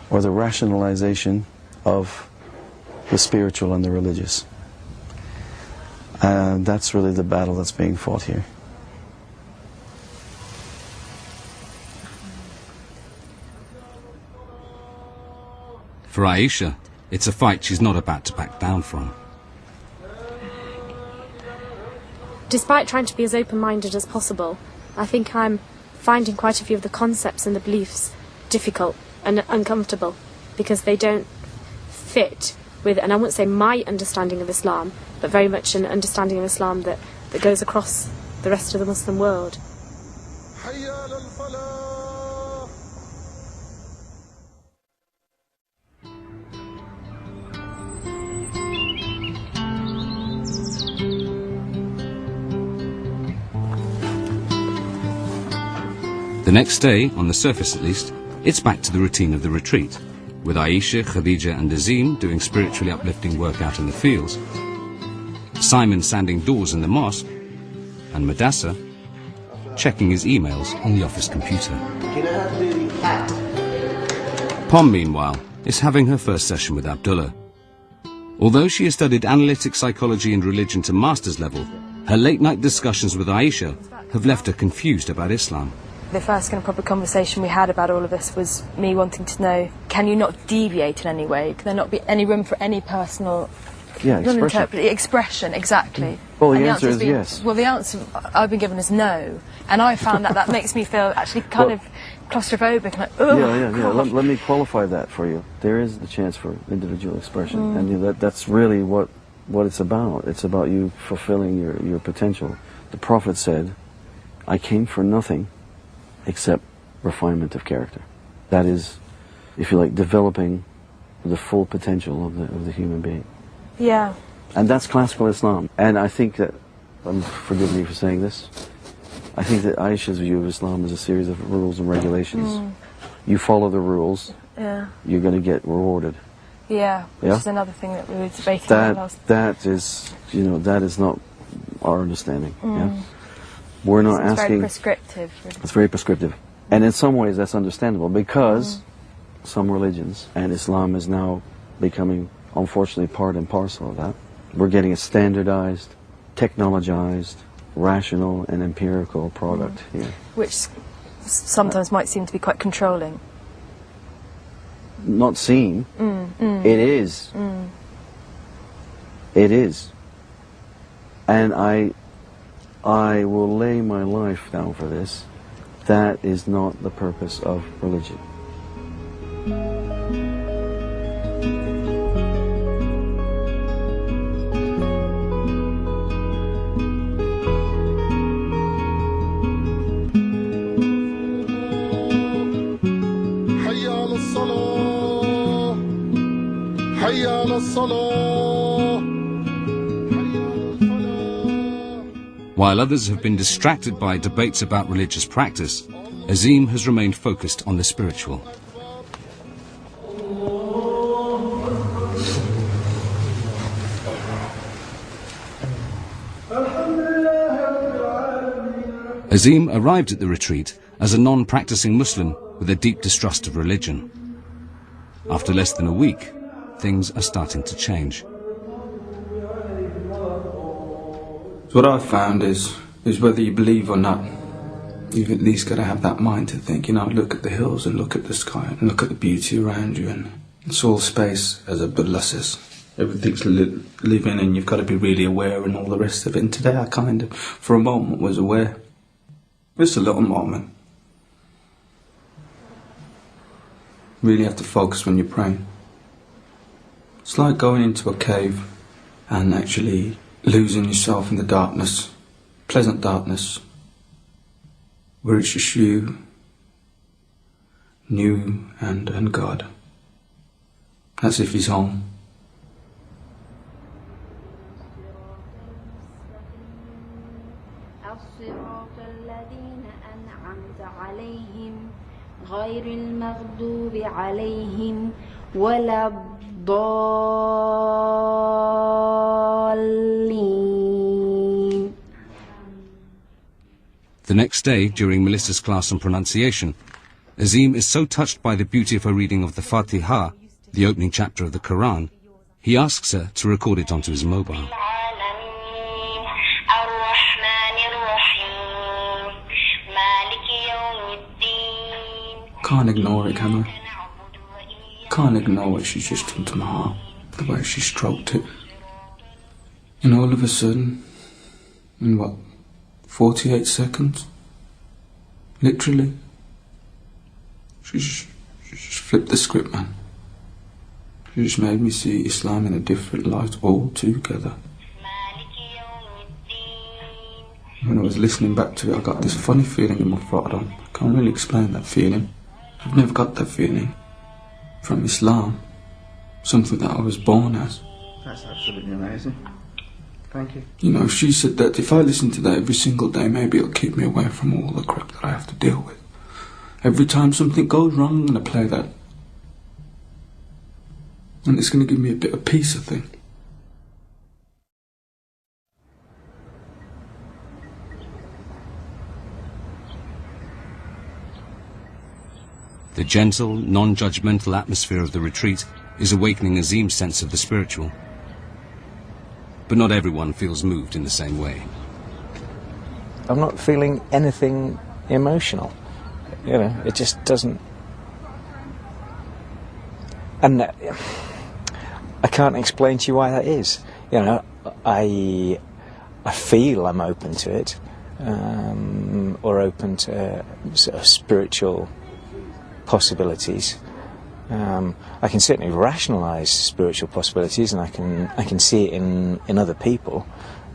or the rationalization of the spiritual and the religious, and that's really the battle that's being fought here. For Aisha, it's a fight she's not about to back down from. Despite trying to be as open-minded as possible, I think I'm finding quite a few of the concepts and the beliefs difficult and uncomfortable because they don't fit with, and I won't say my understanding of Islam, but very much an understanding of Islam that goes across the rest of the Muslim world. The next day, on the surface at least, it's back to the routine of the retreat, with Aisha, Khadija and Azim doing spiritually uplifting work out in the fields, Simon sanding doors in the mosque, and Madassa checking his emails on the office computer. Pom, meanwhile, is having her first session with Abdullah. Although she has studied analytic psychology and religion to master's level, her late-night discussions with Aisha have left her confused about Islam. The first kind of proper conversation we had about all of this was me wanting to know, can you not deviate in any way? Can there not be any room for any personal expression? Exactly. Well, the answer is yes. Well, the answer I've been given is no. And I found that makes me feel actually kind of claustrophobic. Like, yeah. Let me qualify that for you. There is the chance for individual expression. And that's really what it's about. It's about you fulfilling your potential. The Prophet said, I came for nothing except refinement of character. That is, if you like, developing the full potential of the human being. Yeah. And that's classical Islam. And I think that, forgive me for saying this, I think that Aisha's view of Islam is a series of rules and regulations. You follow the rules, you're going to get rewarded. Yeah, which is another thing that we were debating about last. That is not our understanding. Yeah? We're not asking. It's very prescriptive. It's very prescriptive, and in some ways that's understandable because some religions, and Islam is now becoming, unfortunately, part and parcel of that. We're getting a standardized, technologized, rational, and empirical product here, which sometimes might seem to be quite controlling. Not seen. It is. It is, and I will lay my life down for this. That is not the purpose of religion. Hayya ala salah. Hayya ala salah. While others have been distracted by debates about religious practice, Azim has remained focused on the spiritual. Azim arrived at the retreat as a non-practicing Muslim with a deep distrust of religion. After less than a week, things are starting to change. So what I've found is whether you believe or not, you've at least got to have that mind to think, look at the hills and look at the sky and look at the beauty around you, and it's all space, as Abdullah says. Everything's living, and you've got to be really aware and all the rest of it. And today I kind of, for a moment, was aware. Just a little moment. Really have to focus when you're praying. It's like going into a cave and actually losing yourself in the darkness, pleasant darkness, where it's just you and God. As if He's home. غير المغضوب عليهم ولا الضالين. The next day, during Melissa's class on pronunciation, Azim is so touched by the beauty of her reading of the Fatiha, the opening chapter of the Quran, he asks her to record it onto his mobile. Can't ignore it, can I? Can't ignore what she's just done to my heart, the way she stroked it. And all of a sudden, in 48 seconds? Literally. She just flipped the script, man. She just made me see Islam in a different light altogether. When I was listening back to it, I got this funny feeling in my throat. I can't really explain that feeling. I've never got that feeling from Islam, something that I was born as. That's absolutely amazing. Thank you. She said that if I listen to that every single day, maybe it'll keep me away from all the crap that I have to deal with. Every time something goes wrong, I'm going to play that. And it's going to give me a bit of peace, I think. The gentle, non-judgmental atmosphere of the retreat is awakening Azim's sense of the spiritual. But not everyone feels moved in the same way. I'm not feeling anything emotional. It just doesn't... And I can't explain to you why that is. I feel I'm open to it, or open to sort of spiritual possibilities. I can certainly rationalise spiritual possibilities, and I can see it in other people,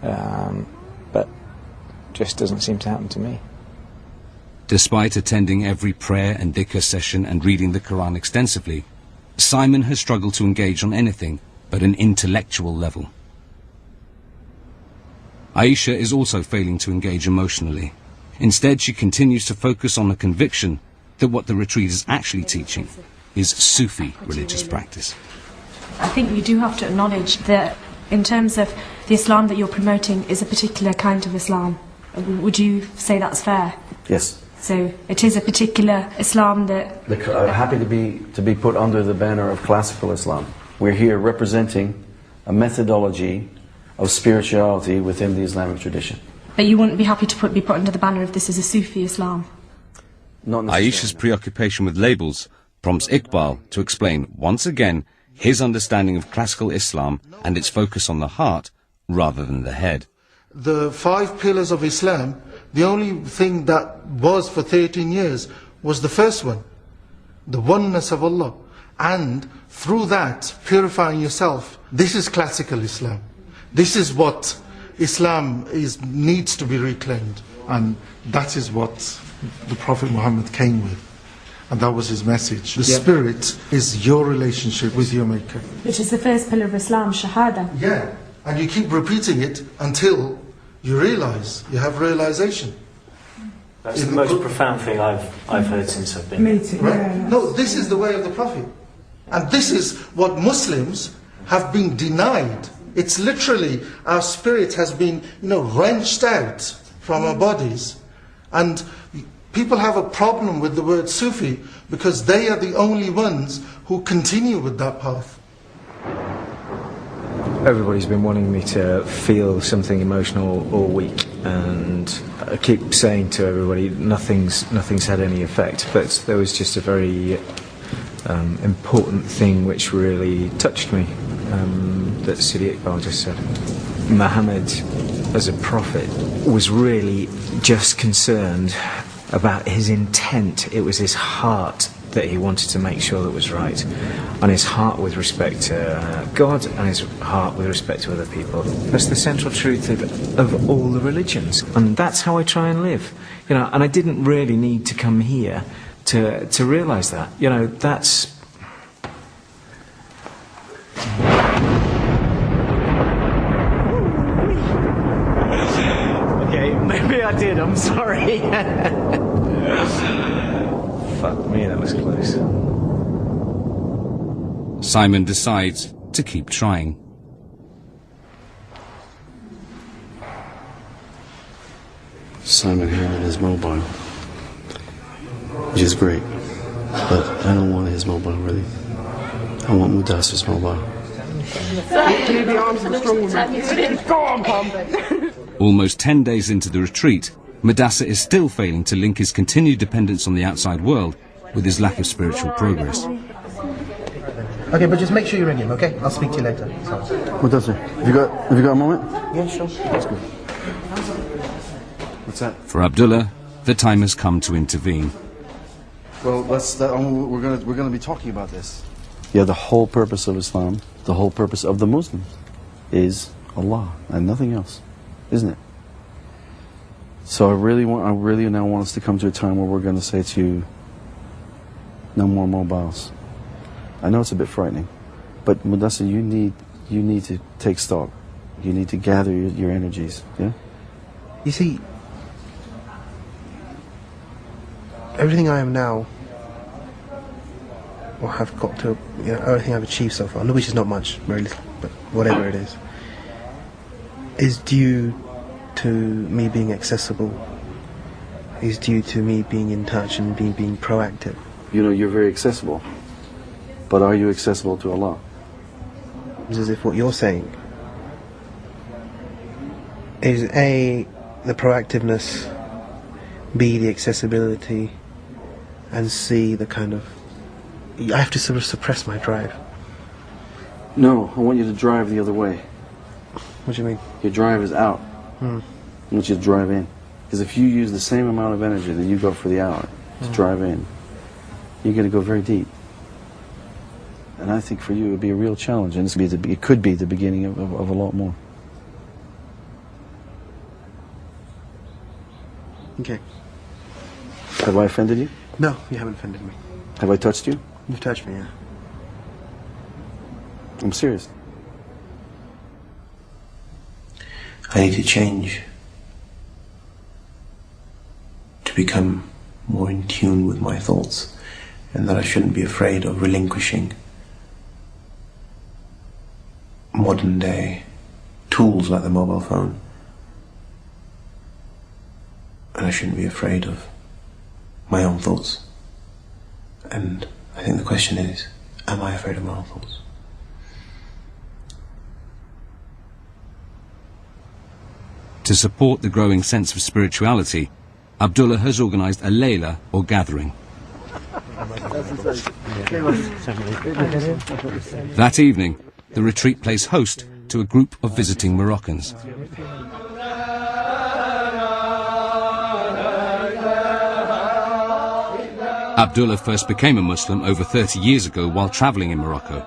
but just doesn't seem to happen to me. Despite attending every prayer and dhikr session and reading the Quran extensively, Simon has struggled to engage on anything but an intellectual level. Aisha is also failing to engage emotionally. Instead, she continues to focus on the conviction that what the retreat is actually teaching is Sufi religious practice. I think you do have to acknowledge that in terms of the Islam that you're promoting is a particular kind of Islam. Would you say that's fair? Yes. So it is a particular Islam that... I'm happy to be put under the banner of classical Islam. We're here representing a methodology of spirituality within the Islamic tradition. But you wouldn't be happy to be put under the banner if this is a Sufi Islam? Aisha's preoccupation with labels prompts Iqbal to explain once again his understanding of classical Islam and its focus on the heart rather than the head. The 5 pillars of Islam, the only thing that was for 13 years was the first one, the oneness of Allah, and through that purifying yourself. This is classical Islam. This is what Islam needs to be reclaimed, and that is what the Prophet Muhammad came with, and that was his message. The spirit is your relationship with your Maker, which is the first pillar of Islam, Shahada. Yeah, and you keep repeating it until you realize, you have realization. That's the most profound thing I've heard since I've been here. Right? No, this is the way of the Prophet, and this is what Muslims have been denied. It's literally our spirit has been, wrenched out from our bodies, and People have a problem with the word Sufi because they are the only ones who continue with that path. Everybody's been wanting me to feel something emotional all week, and I keep saying to everybody nothing's had any effect, but there was just a very important thing which really touched me, that Sidi Iqbal just said. Muhammad, as a prophet, was really just concerned about his intent. It was his heart that he wanted to make sure that was right, and his heart with respect to God, and his heart with respect to other people. That's the central truth of all the religions, and that's how I try and live. You know, and I didn't really need to come here to realise that. You know, that's. Okay, maybe I did. I'm sorry. Fuck me, that was close. Simon decides to keep trying. Simon handed his mobile, which is great, but I don't want his mobile really. I want Mudassir's mobile. Almost 10 days into the retreat, Mudassir is still failing to link his continued dependence on the outside world with his lack of spiritual progress. Okay, but just make sure you ring him, okay? I'll speak to you later. Mudassir, have you got a moment? Yeah, sure. That's good. What's that? For Abdullah, the time has come to intervene. Well, we're gonna be talking about this. Yeah, the whole purpose of Islam, the whole purpose of the Muslims, is Allah and nothing else, isn't it? So I really now want us to come to a time where we're going to say to you, no more mobiles. I know it's a bit frightening, but Mudassir, you need to take stock. You need to gather your energies. Yeah. You see, everything I am now, or have got to, you know, everything I've achieved so far, which is not much, very little, but whatever it is due to me being accessible, is due to me being in touch and being proactive. You know, you're very accessible, but are you accessible to Allah? It's as if what you're saying is A, the proactiveness, B, the accessibility, and C, the kind of, I have to sort of suppress my drive. No, I want you to drive the other way. What do you mean? Your drive is out. I want you to drive in. Because if you use the same amount of energy that you go for the hour to drive in, you're going to go very deep. And I think for you it would be a real challenge, and it could be the beginning of a lot more. Okay. Have I offended you? No, you haven't offended me. Have I touched you? You've touched me, yeah. I'm serious. I need to change to become more in tune with my thoughts, and that I shouldn't be afraid of relinquishing modern day tools like the mobile phone, and I shouldn't be afraid of my own thoughts. And I think the question is, am I afraid of my own thoughts? To support the growing sense of spirituality, Abdullah has organised a Layla, or gathering. That evening, the retreat plays host to a group of visiting Moroccans. Abdullah first became a Muslim over 30 years ago while travelling in Morocco,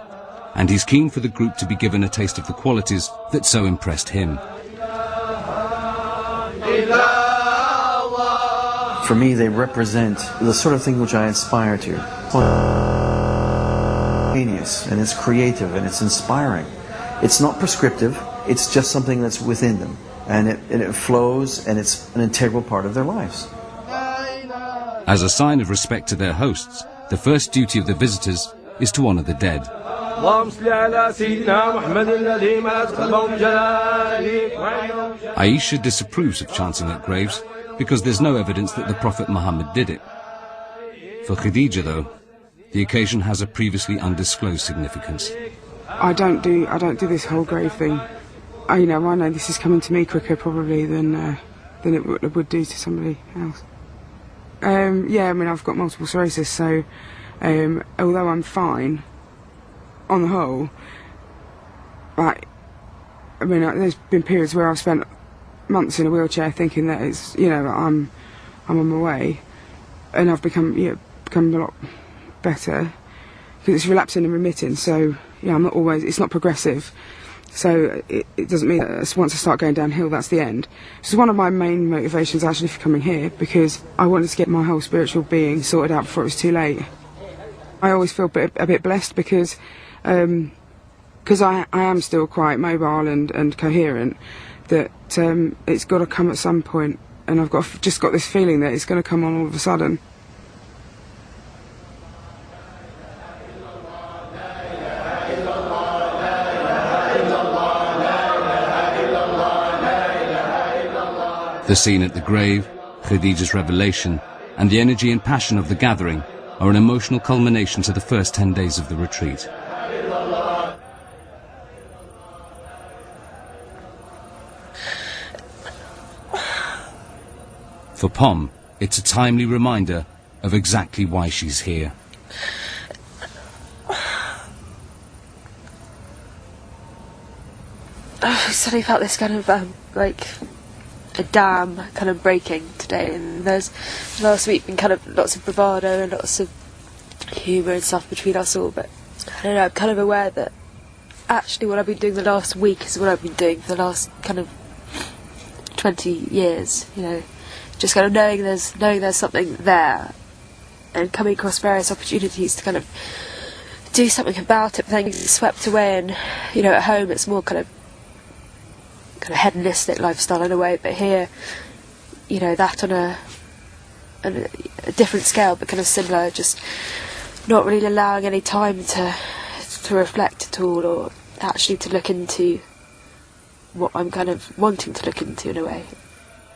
and he's keen for the group to be given a taste of the qualities that so impressed him. For me, they represent the sort of thing which I aspire to. Genius, and it's creative, and it's inspiring. It's not prescriptive, it's just something that's within them. And it flows, and it's an integral part of their lives. As a sign of respect to their hosts, the first duty of the visitors is to honour the dead. Aisha disapproves of chanting at graves, because there's no evidence that the Prophet Muhammad did it. For Khadija, though, the occasion has a previously undisclosed significance. I don't do this whole grave thing. I know this is coming to me quicker probably than it would do to somebody else. Yeah, I mean, I've got multiple sclerosis, so although I'm fine on the whole, there's been periods where I've spent months in a wheelchair thinking that it's, I'm on my way, and I've become a lot better because it's relapsing and remitting. So I'm not always. It's not progressive. So it doesn't mean that once I start going downhill, that's the end. Which is one of my main motivations actually for coming here, because I wanted to get my whole spiritual being sorted out before it was too late. I always feel a bit blessed because I am still quite mobile and coherent, that it's got to come at some point, and I've just got this feeling that it's going to come on all of a sudden. The scene at the grave, Khadija's revelation, and the energy and passion of the gathering are an emotional culmination to the first 10 days of the retreat. For Pom, it's a timely reminder of exactly why she's here. I suddenly felt this kind of like a dam kind of breaking today, and there's last week been kind of lots of bravado and lots of humour and stuff between us all, but I don't know, I'm kind of aware that actually what I've been doing the last week is what I've been doing for the last kind of 20 years, just kind of knowing there's something there and coming across various opportunities to kind of do something about it, but then getting swept away. And at home it's more kind of hedonistic lifestyle in a way, but here that on a different scale, but kind of similar, just not really allowing any time to reflect at all, or actually to look into what I'm kind of wanting to look into in a way.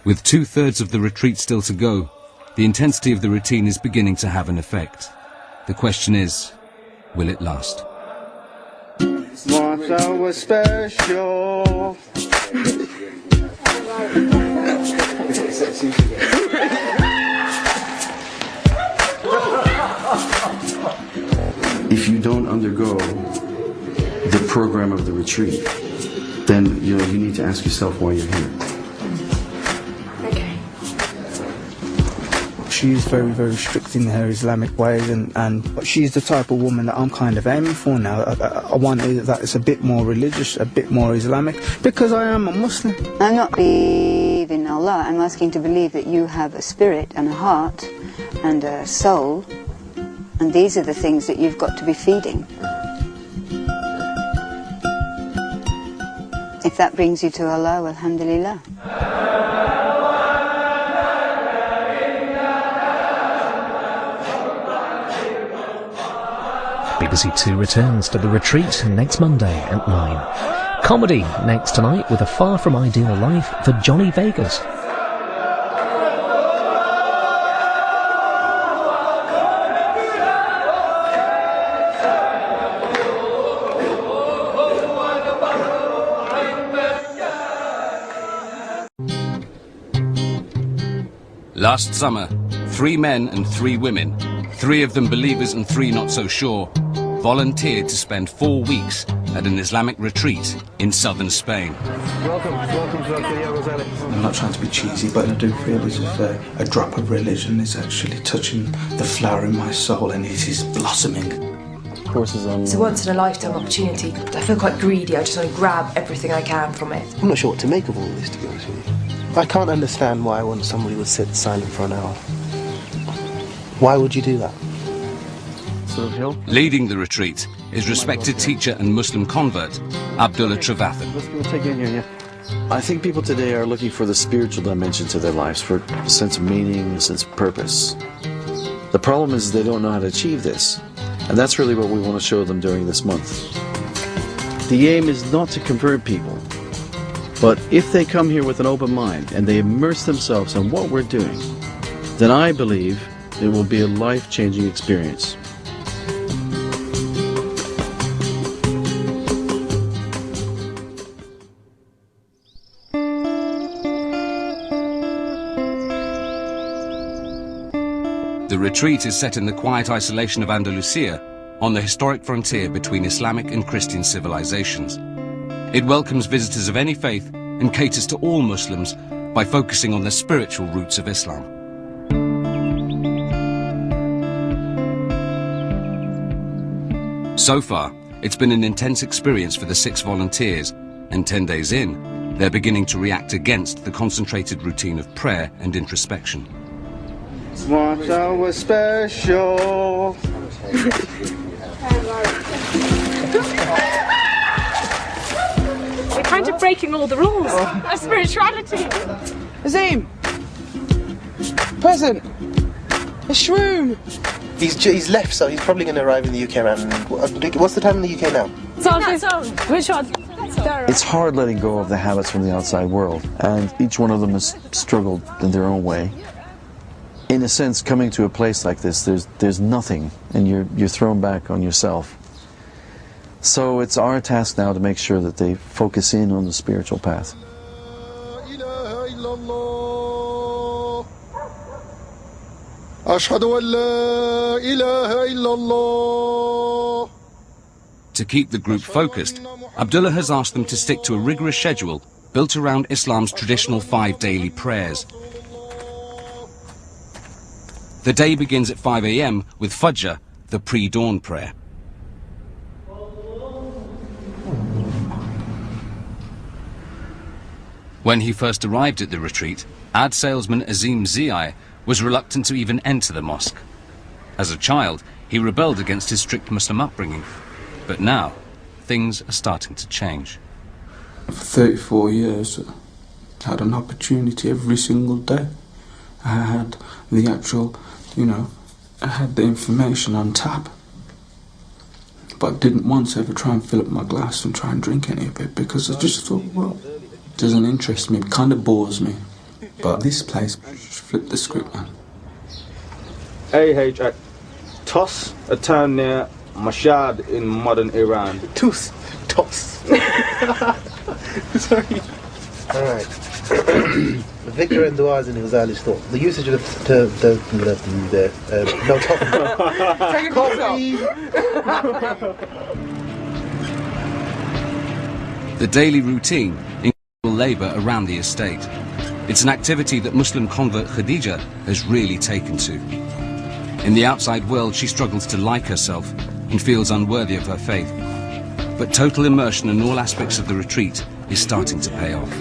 With 2/3 of the retreat still to go, the intensity of the routine is beginning to have an effect. The question is, will it last? What's so special? If you don't undergo the program of the retreat, then you need to ask yourself why you're here. Okay. She's very, very strict in her Islamic ways, but she's the type of woman that I'm kind of aiming for now. I want that it's a bit more religious, a bit more Islamic, because I am a Muslim. I'm not believing in Allah. I'm asking to believe that you have a spirit and a heart and a soul, and these are the things that you've got to be feeding. If that brings you to Allah, alhamdulillah. BBC Two returns to the retreat next Monday at 9. Comedy next tonight with A Far From Ideal Life for Johnny Vegas. Last summer, 3 men and 3 women, 3 of them believers and 3 not so sure, volunteered to spend 4 weeks at an Islamic retreat in southern Spain. Welcome to Rosales. I'm not trying to be cheesy, but I do feel as if a drop of religion is actually touching the flower in my soul, and it is blossoming. Courses on. It's a once-in-a-lifetime opportunity. I feel quite greedy. I just want to grab everything I can from it. I'm not sure what to make of all this, to be honest with you. I can't understand why somebody would sit silent for an hour. Why would you do that? Leading the retreat is respected teacher and Muslim convert, Abdullah Trevathan. I think people today are looking for the spiritual dimension to their lives, for a sense of meaning, a sense of purpose. The problem is they don't know how to achieve this, and that's really what we want to show them during this month. The aim is not to convert people. But if they come here with an open mind and they immerse themselves in what we're doing, then I believe it will be a life-changing experience. The retreat is set in the quiet isolation of Andalusia, on the historic frontier between Islamic and Christian civilizations. It welcomes visitors of any faith and caters to all Muslims by focusing on the spiritual roots of Islam. So far, it's been an intense experience for the 6 volunteers, and 10 days in, they're beginning to react against the concentrated routine of prayer and introspection. Smart hour special. We're kind of breaking all the rules of spirituality. Azim! Present! A shroom! He's left, so he's probably going to arrive in the UK around... What's the time in the UK now? Which one? It's hard letting go of the habits from the outside world, and each one of them has struggled in their own way. In a sense, coming to a place like this, there's nothing, and you're thrown back on yourself. So it's our task now to make sure that they focus in on the spiritual path. To keep the group focused, Abdullah has asked them to stick to a rigorous schedule built around Islam's traditional 5 daily prayers. The day begins at 5 a.m. with Fajr, the pre-dawn prayer. When he first arrived at the retreat, ad salesman Azim Ziai was reluctant to even enter the mosque. As a child, he rebelled against his strict Muslim upbringing. But now, things are starting to change. For 34 years, I had an opportunity every single day. I had the actual, I had the information on tap. But I didn't once ever try and fill up my glass and try and drink any of it because I just thought, well, it doesn't interest me, it kind of bores me. But this place, just flip the script, man. AH, Tos, a town near Mashhad in modern Iran. Tos. Sorry. Alright. Victor and Duaz in Ghazali store. The usage of The daily routine includes labour around the estate. It's an activity that Muslim convert Khadija has really taken to. In the outside world, she struggles to like herself and feels unworthy of her faith. But total immersion in all aspects of the retreat is starting to pay off.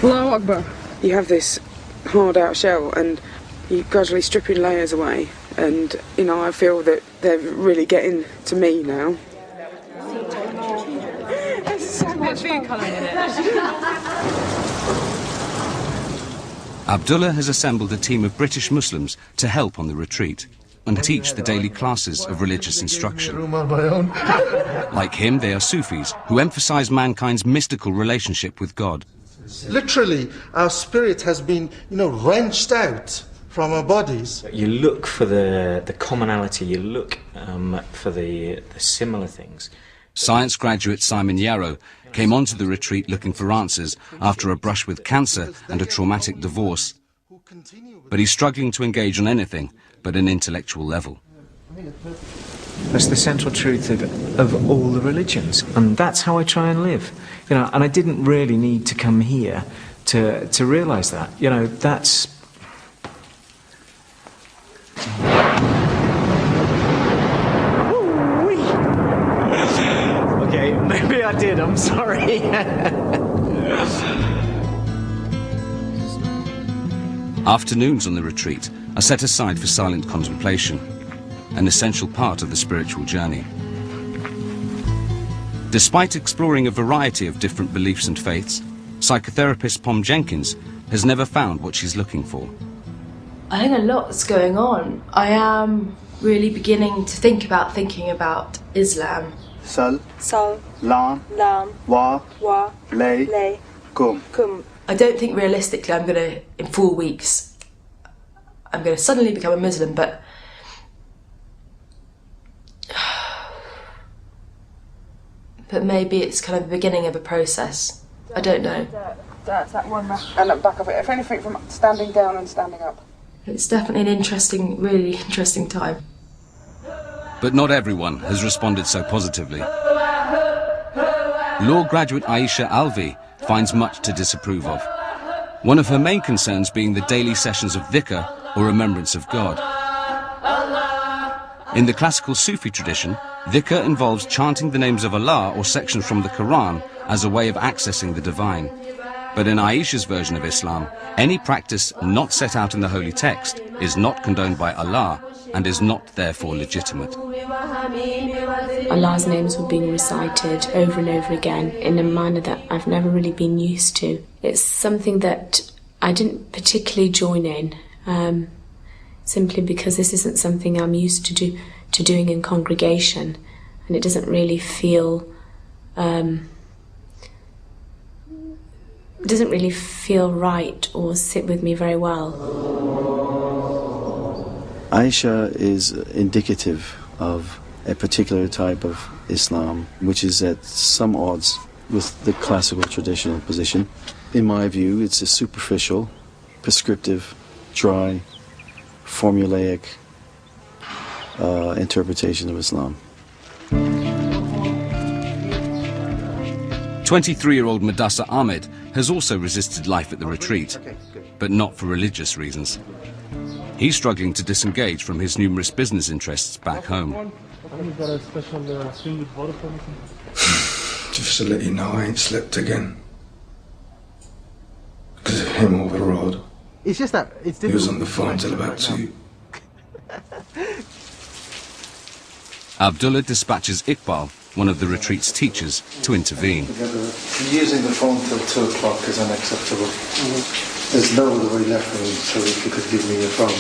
Allahu Akbar. You have this hard out shell and you gradually stripping layers away, and I feel that they're really getting to me now. There's so much food colouring in it. Abdullah has assembled a team of British Muslims to help on the retreat and teach the daily classes of religious instruction. Like him, they are Sufis who emphasize mankind's mystical relationship with God. Literally, our spirit has been, wrenched out from our bodies. You look for the commonality, you look for the similar things. Science graduate Simon Yarrow came onto the retreat looking for answers after a brush with cancer and a traumatic divorce. But he's struggling to engage on anything but an intellectual level. That's the central truth of all the religions, and that's how I try and live. And I didn't really need to come here to realise that. That's... Okay, maybe I did, I'm sorry. Afternoons on the retreat are set aside for silent contemplation, an essential part of the spiritual journey. Despite exploring a variety of different beliefs and faiths, psychotherapist Pom Jenkins has never found what she's looking for. I think a lot's going on. I am really beginning to thinking about Islam Sal. Sal. Lam. Lam. Wa. Wa. Lay. Lay. Kum. Kum. I don't think realistically I'm going to, in 4 weeks, I'm going to suddenly become a Muslim, but maybe it's kind of the beginning of a process. I don't know. That's that one. And back of it. If anything, from standing down and standing up. It's definitely an interesting, really interesting time. But not everyone has responded so positively. Law graduate Aisha Alvi finds much to disapprove of. One of her main concerns being the daily sessions of dhikr, or remembrance of God. In the classical Sufi tradition, dhikr involves chanting the names of Allah or sections from the Quran as a way of accessing the divine. But in Aisha's version of Islam, any practice not set out in the holy text is not condoned by Allah and is not therefore legitimate. Allah's names were being recited over and over again in a manner that I've never really been used to. It's something that I didn't particularly join in, simply because this isn't something I'm used to doing in congregation, and it doesn't really feel right or sit with me very well. Aisha is indicative of a particular type of Islam which is at some odds with the classical traditional position. In my view, it's a superficial, prescriptive, dry, formulaic interpretation of Islam. 23-year-old Madassa Ahmed has also resisted life at the retreat, but not for religious reasons. He's struggling to disengage from his numerous business interests back home. Just to let you know, I ain't slept again. Because of him over the road. It's just that it's difficult. He was on the phone till about 2. Abdullah dispatches Iqbal, one of the retreat's teachers, to intervene. Using the phone till 2 o'clock is unacceptable. There's no other way left for me, so if you could give me your phone.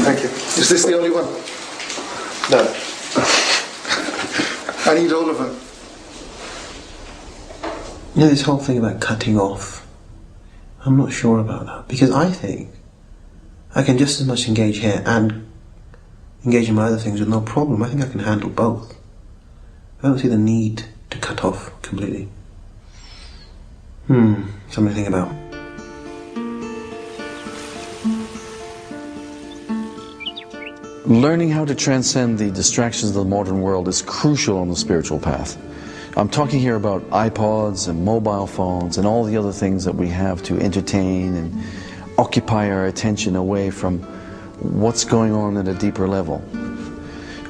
Thank you. Is this the only one? No. I need all of them. You know, this whole thing about cutting off, I'm not sure about that, because I think I can just as much engage here and engage in my other things with no problem. I think I can handle both. I don't see the need to cut off completely. Something to think about. Learning how to transcend the distractions of the modern world is crucial on the spiritual path. I'm talking here about iPods and mobile phones and all the other things that we have to entertain and occupy our attention away from what's going on at a deeper level.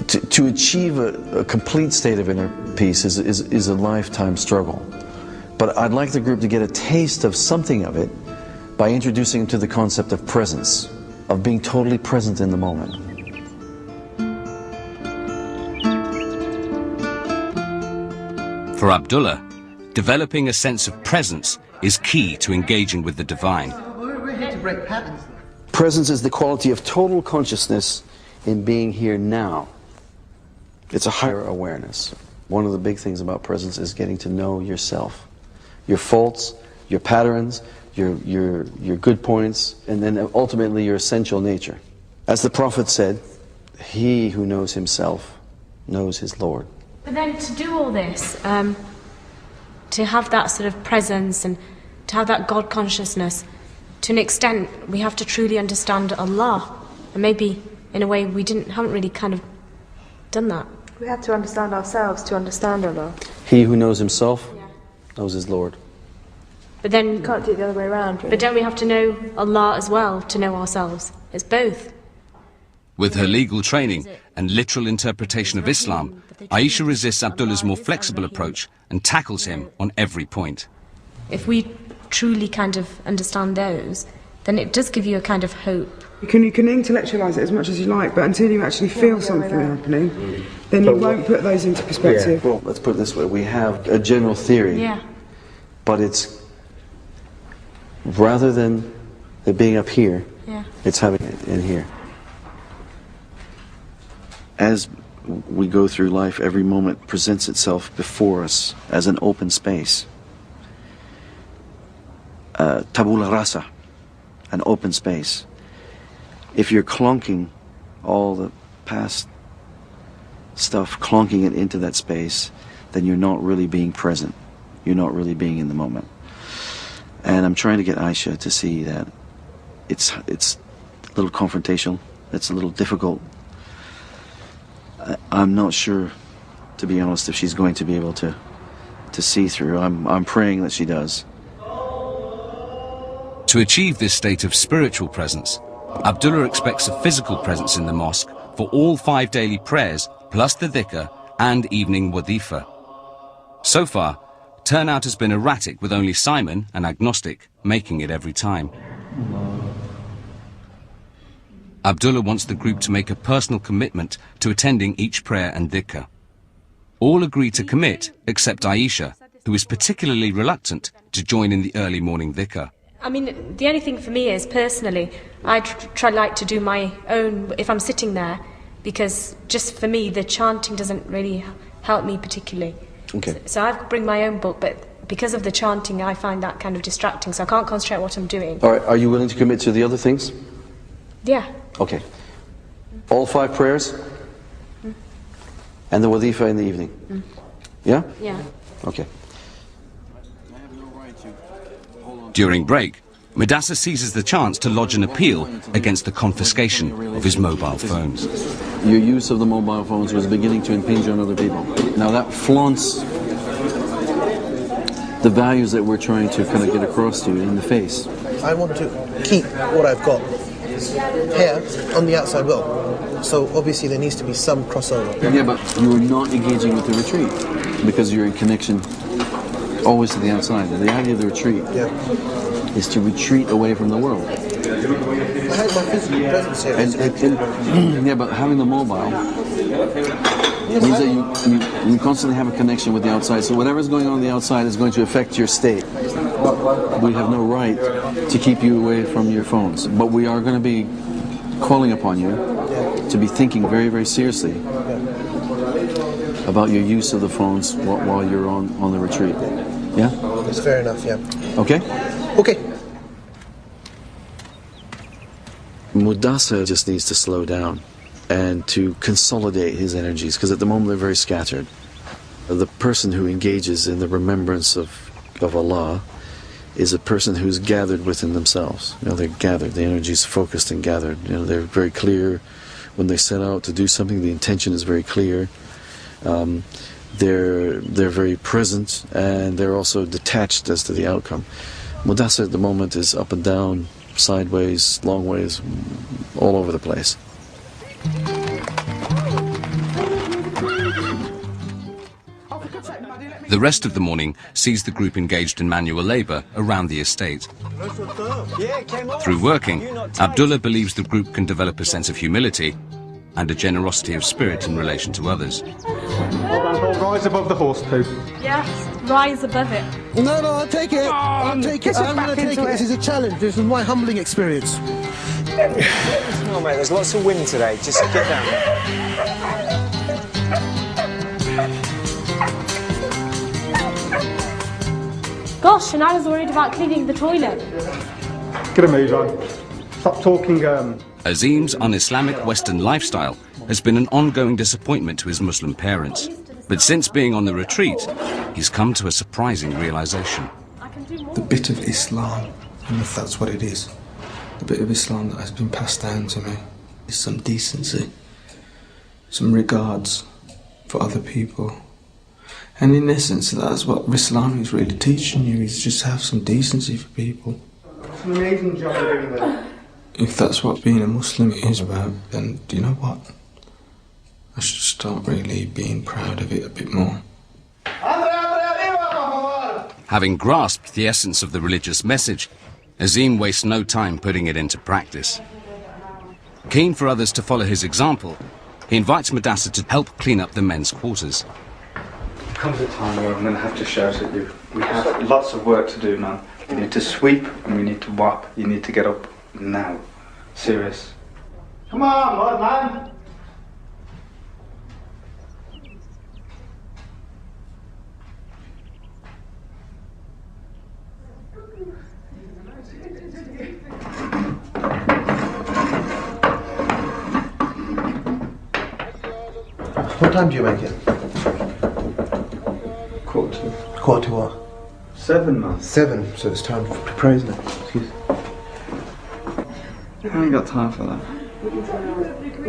To achieve a complete state of inner peace is a lifetime struggle. But I'd like the group to get a taste of something of it by introducing them to the concept of presence, of being totally present in the moment. For Abdullah, developing a sense of presence is key to engaging with the divine. We're here to break patterns. Presence is the quality of total consciousness in being here now. It's a higher awareness. One of the big things about presence is getting to know yourself. Your faults, your patterns, your good points, and then ultimately your essential nature. As the Prophet said, he who knows himself knows his Lord. But then to do all this, to have that sort of presence and to have that God consciousness, to an extent we have to truly understand Allah. And maybe in a way we haven't really kind of done that. We have to understand ourselves to understand Allah. He who knows himself knows his Lord. But then you can't do it the other way around, really. But don't we have to know Allah as well to know ourselves? It's both. With her legal training and literal interpretation of Islam, Aisha resists Abdullah's more flexible approach and tackles him on every point. If we truly kind of understand those, then it does give you a kind of hope. You can intellectualise it as much as you like, but until you actually feel something happening, then you won't put those into perspective. Yeah. Well, let's put it this way. We have a general theory, but it's rather than it being up here, it's having it in here. As we go through life, every moment presents itself before us as an open space. Tabula rasa, an open space. If you're clunking all the past stuff, clunking it into that space, then you're not really being present. You're not really being in the moment. And I'm trying to get Aisha to see that it's a little confrontational, it's a little difficult. I'm not sure, to be honest, if she's going to be able to see through. I'm praying that she does. To achieve this state of spiritual presence, Abdullah expects a physical presence in the mosque for all 5 daily prayers, plus the dhikr and evening wadhifa. So far, turnout has been erratic, with only Simon, an agnostic, making it every time. Abdullah wants the group to make a personal commitment to attending each prayer and dhikr. All agree to commit except Aisha, who is particularly reluctant to join in the early morning dhikr. I mean, the only thing for me is, personally, I try like to do my own if I'm sitting there, because just for me, the chanting doesn't really help me particularly. Okay. So I bring my own book, but because of the chanting, I find that kind of distracting, so I can't concentrate on what I'm doing. All right, are you willing to commit to the other things? Yeah. Okay. All 5 prayers? And the wadhifa in the evening? Yeah? Yeah. Okay. During break, Mudassir seizes the chance to lodge an appeal against the confiscation of his mobile phones. Your use of the mobile phones was beginning to impinge on other people. Now that flaunts the values that we're trying to kind of get across to you in the face. I want to keep what I've got here on the outside world. So obviously there needs to be some crossover. Yeah, but you're not engaging with the retreat because you're in connection always to the outside. The idea of the retreat is to retreat away from the world. I have my physical presence here. And yeah, but having the mobile means that you constantly have a connection with the outside. So whatever's going on the outside is going to affect your state. We have no right to keep you away from your phones. But we are going to be calling upon you to be thinking very, very seriously about your use of the phones while you're on the retreat. Yeah? That's fair enough, yeah. Okay? Okay. Mudassir just needs to slow down and to consolidate his energies, because at the moment they're very scattered. The person who engages in the remembrance of Allah is a person who's gathered within themselves. You know, they're gathered, the energy is focused and gathered. You know, they're very clear when they set out to do something. The intention is very clear. They're very present, and they're also detached as to the outcome. Mudassir at the moment is up and down, sideways, long ways, all over the place. The rest of the morning sees the group engaged in manual labour around the estate. Through working, Abdullah believes the group can develop a sense of humility and a generosity of spirit in relation to others. Rise above the horse poop. Yes, rise above it. No, I'll take it. I'll take it. I'm going to take it. This is a challenge. This is my humbling experience. No, mate, there's lots of wind today. Just get down. Gosh, and I was worried about cleaning the toilet. Get a move on. Stop talking. Azim's un-Islamic Western lifestyle has been an ongoing disappointment to his Muslim parents. But since being on the retreat, he's come to a surprising realization. The bit of Islam, and if that's what it is, the bit of Islam that has been passed down to me is some decency, some regards for other people. And in essence, that's what Islam is really teaching you, is just have some decency for people. It's an amazing job you're doing there. If that's what being a Muslim is about, then do you know what? I should start really being proud of it a bit more. Having grasped the essence of the religious message, Azim wastes no time putting it into practice. Keen for others to follow his example, he invites Mudassir to help clean up the men's quarters. There comes a time where I'm going to have to shout at you. We have lots of work to do, man. We need to sweep and we need to mop. You need to get up now. Serious. Come on, lad, man. What time do you make it? Quarter to. Quarter to what? 7, man. 7, so it's time to pray, isn't it? Excuse me. I ain't got time for that.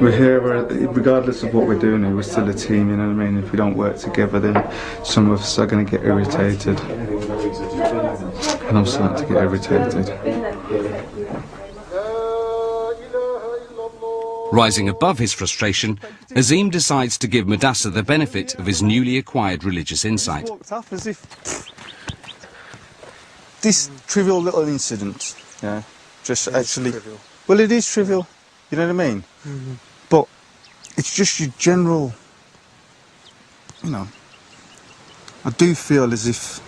We're here, regardless of what we're doing here, we're still a team, you know what I mean? If we don't work together, then some of us are going to get irritated. And I'm starting to get irritated. Rising above his frustration, Azim decides to give Mudassir the benefit of his newly acquired religious insight. Walked up as if this trivial little incident, yeah, just actually. Well, it is trivial, you know what I mean? Mm-hmm. But it's just your general, you know. I do feel as if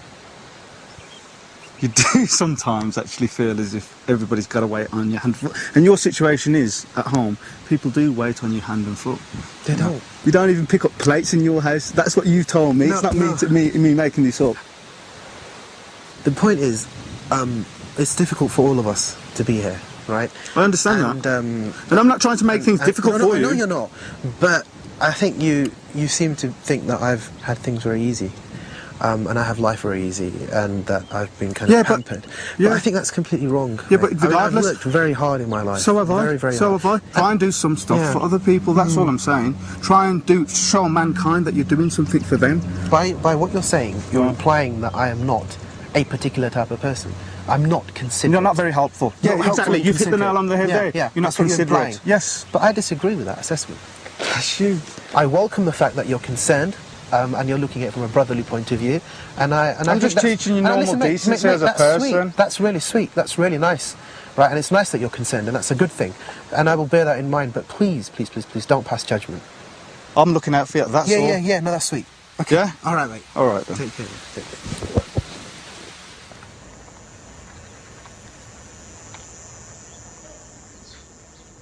you do sometimes actually feel as if everybody's got to wait on your hand. And your situation is, at home, people do wait on your hand and foot. They don't. You don't even pick up plates in your house. That's what you've told me. No, it's not no. me making this up. The point is, it's difficult for all of us to be here, right? I understand that. And I'm not trying to make things difficult for you. No, you're not. But I think you seem to think that I've had things very easy. And I have life very easy, and that I've been kind of pampered. But I think that's completely wrong. Yeah, but regardless, I've worked very hard in my life. So have I. Very, very so hard. have I. Try and do some stuff for other people. That's all I'm saying. Try and show mankind that you're doing something for them. By what you're saying, you're implying that I am not a particular type of person. I'm not considerate. You're not very helpful. Yeah, exactly. You've hit the nail on the head there. Yeah, you're not considerate. Yes. But I disagree with that assessment. That's you. I welcome the fact that you're concerned. And you're looking at it from a brotherly point of view, I'm just teaching you normal decency as a person. Sweet. That's really sweet. That's really nice, right? And it's nice that you're concerned, and that's a good thing. And I will bear that in mind. But please, please, please, please, don't pass judgment. I'm looking out for you. That's all. Yeah. No, that's sweet. Okay. Yeah. All right, mate. All right then. Take care.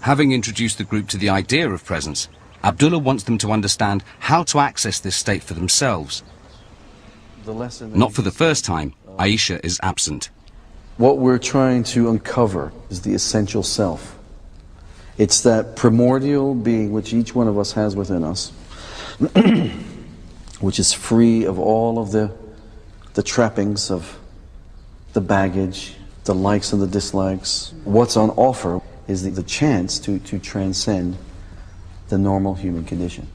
Having introduced the group to the idea of presence, Abdullah wants them to understand how to access this state for themselves. Not for the first time, Aisha is absent. What we're trying to uncover is the essential self. It's that primordial being which each one of us has within us, which is free of all of the trappings of the baggage, the likes and the dislikes. What's on offer is the chance to transcend the normal human condition.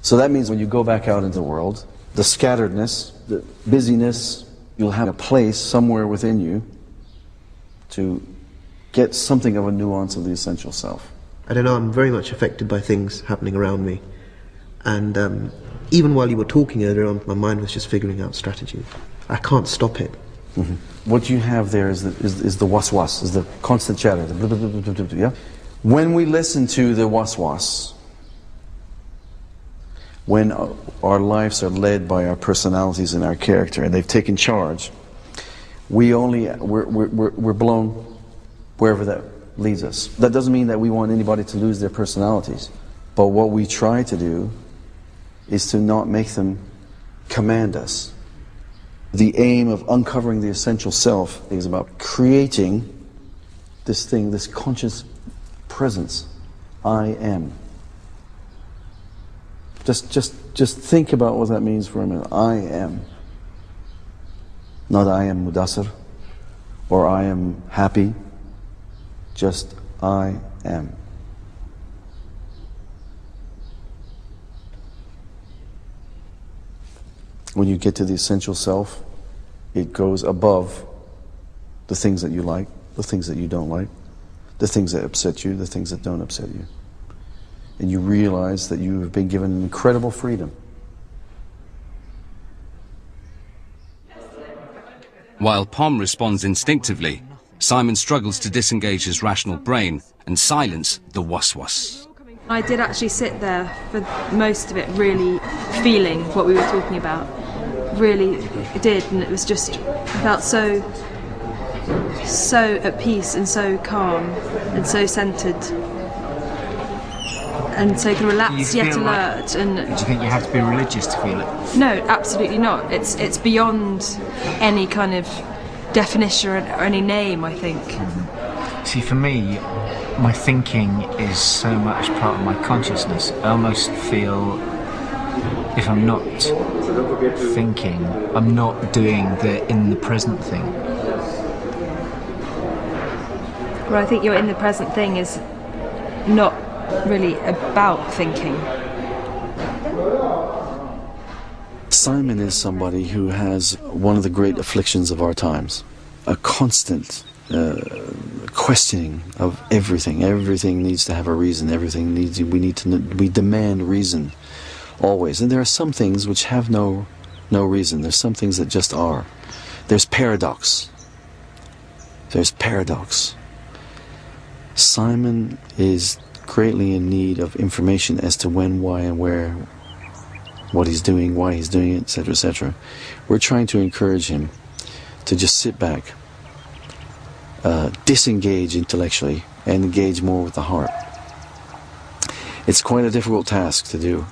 So that means when you go back out into the world, the scatteredness, the busyness, you'll have a place somewhere within you to get something of a nuance of the essential self. I don't know, I'm very much affected by things happening around me. And even while you were talking earlier on, my mind was just figuring out strategies. I can't stop it. Mm-hmm. What you have there is the waswas, is the constant chatter, the blah, blah, blah, blah, blah, blah, yeah? When we listen to the waswas, when our lives are led by our personalities and our character, and they've taken charge, we're blown wherever that leads us. That doesn't mean that we want anybody to lose their personalities, but what we try to do is to not make them command us. The aim of uncovering the essential self is about creating this thing, this conscious presence. I am. Just think about what that means for a minute. I am. Not I am Mudassir or I am happy. Just I am. When you get to the essential self, it goes above the things that you like, the things that you don't like, the things that upset you, the things that don't upset you. And you realize that you have been given incredible freedom. While Pom responds instinctively, Simon struggles to disengage his rational brain and silence the waswas. I did actually sit there for most of it really feeling what we were talking about. Really, it did, and it was just, I felt so at peace and so calm and so centred and so relaxed yet alert. And do you think you have to be religious to feel it? No, absolutely not. It's beyond any kind of definition or any name, I think. See, for me, my thinking is so much part of my consciousness. I almost feel if I'm not thinking, I'm not doing the in the present thing. Well, I think your in the present thing is not really about thinking. Simon is somebody who has one of the great afflictions of our times, a constant questioning of everything. Everything needs to have a reason. We demand reason always. And there are some things which have no reason. There's some things that just are. There's paradox. There's paradox. Simon is greatly in need of information as to when, why, and where, what he's doing, why he's doing it, etc., etc. We're trying to encourage him to just sit back, disengage intellectually, and engage more with the heart. It's quite a difficult task to do,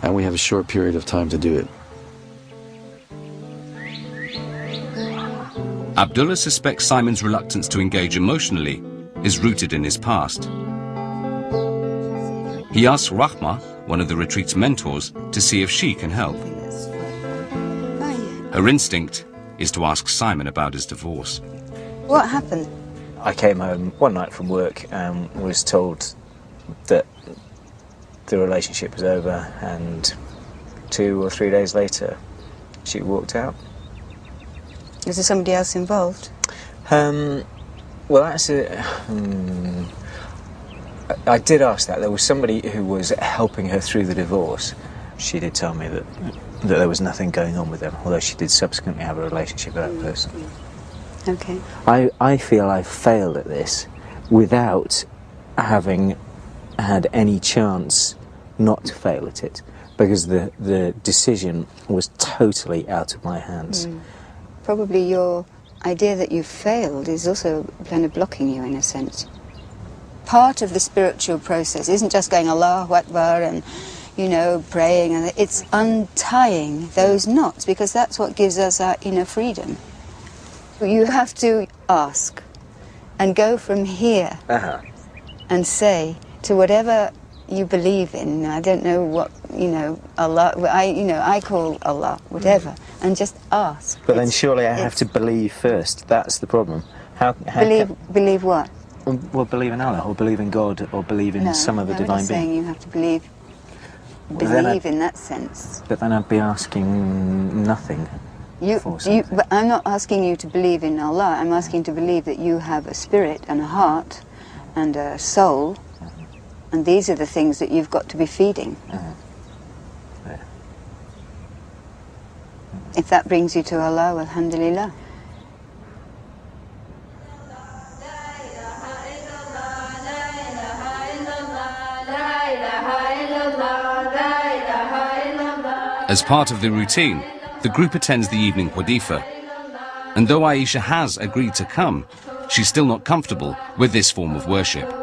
and we have a short period of time to do it. Abdullah suspects Simon's reluctance to engage emotionally is rooted in his past. He asks Rahma, one of the retreat's mentors, to see if she can help. Her instinct is to ask Simon about his divorce. What happened? I came home one night from work and was told that the relationship was over, and 2 or 3 days later she walked out. Was there somebody else involved? Well, that's I did ask that. There was somebody who was helping her through the divorce. She did tell me that there was nothing going on with them, although she did subsequently have a relationship with that person. Okay. I feel I've failed at this without having had any chance not to fail at it, because the decision was totally out of my hands. Probably your idea that you've failed is also kind of blocking you in a sense. Part of the spiritual process isn't just going Allahu Akbar and, you know, praying, and it's untying those knots, because that's what gives us our inner freedom. You have to ask and go from here and say to whatever you believe in. I don't know what, you know, Allah, I call Allah, whatever, and just ask. But then surely I have to believe first. That's the problem. How believe what? Well, believe in Allah, or believe in God, or believe in some other divine being. Saying you have to believe in that sense. But then I'd be asking nothing. But I'm not asking you to believe in Allah. I'm asking to believe that you have a spirit and a heart and a soul, and these are the things that you've got to be feeding. If that brings you to Allah, alhamdulillah. As part of the routine, the group attends the evening wadifa. And though Aisha has agreed to come, she's still not comfortable with this form of worship.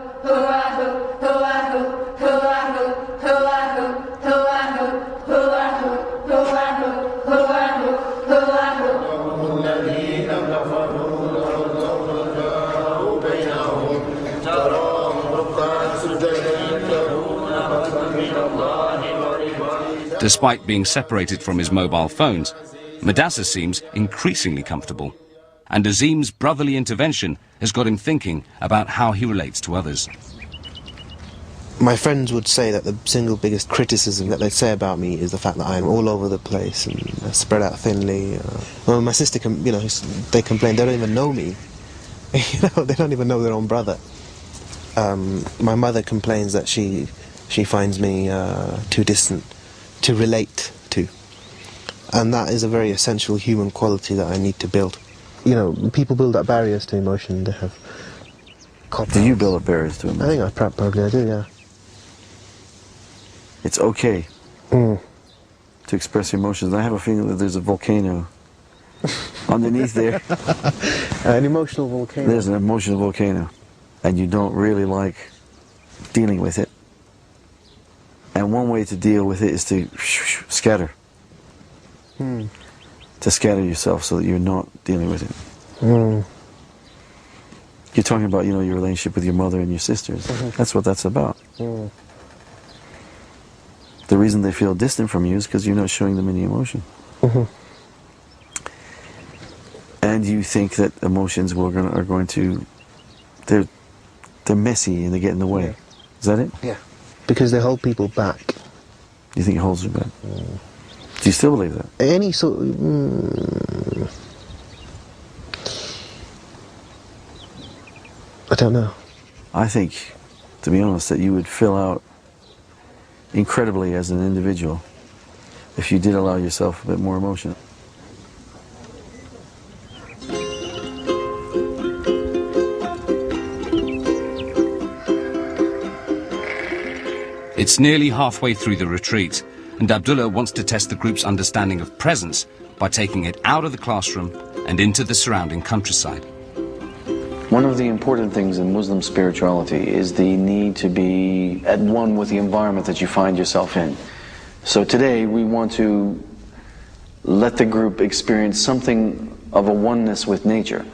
Despite being separated from his mobile phones, Madasseh seems increasingly comfortable, and Azim's brotherly intervention has got him thinking about how he relates to others. My friends would say that the single biggest criticism that they'd say about me is the fact that I'm all over the place and spread out thinly. Well, my sister, they complain they don't even know me. They don't even know their own brother. My mother complains that she finds me too distant to relate to, and that is a very essential human quality that I need to build. You know, people build up barriers to emotion. They have. Do you build up barriers to emotion? I think probably I do. Yeah. It's okay to express emotions. I have a feeling that there's a volcano underneath there. An emotional volcano. There's an emotional volcano, and you don't really like dealing with it. And one way to deal with it is to scatter. To scatter yourself so that you're not dealing with it. You're talking about, you know, your relationship with your mother and your sisters. That's what that's about. The reason they feel distant from you is because you're not showing them any emotion. And you think that emotions are going to, they're messy and they get in the way. Is that it? Yeah. Because they hold people back. You think it holds you back? Do you still believe that? Any sort of... I don't know. I think, to be honest, that you would fill out incredibly as an individual if you did allow yourself a bit more emotion. It's nearly halfway through the retreat, and Abdullah wants to test the group's understanding of presence by taking it out of the classroom and into the surrounding countryside. One of the important things in Muslim spirituality is the need to be at one with the environment that you find yourself in. So today we want to let the group experience something of a oneness with nature.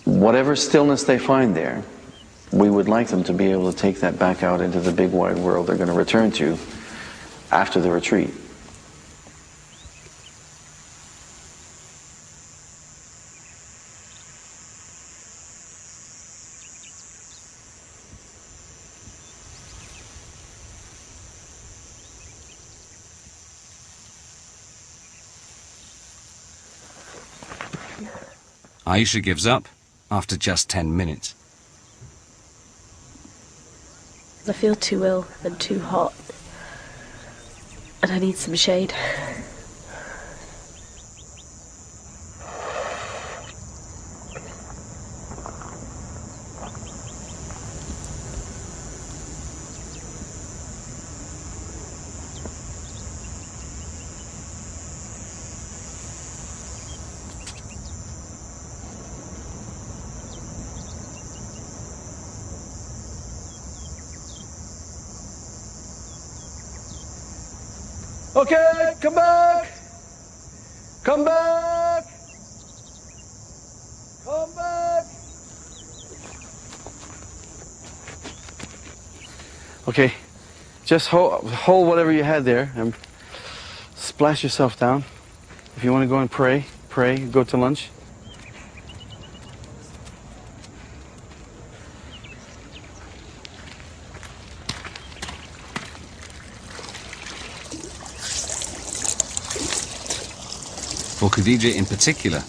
Whatever stillness they find there, we would like them to be able to take that back out into the big wide world they're going to return to after the retreat. Aisha gives up after just 10 minutes. I feel too ill and too hot, and I need some shade. Okay, come back! Come back! Come back! Okay, just hold whatever you had there and splash yourself down. If you want to go and pray, go to lunch. For Khadija in particular,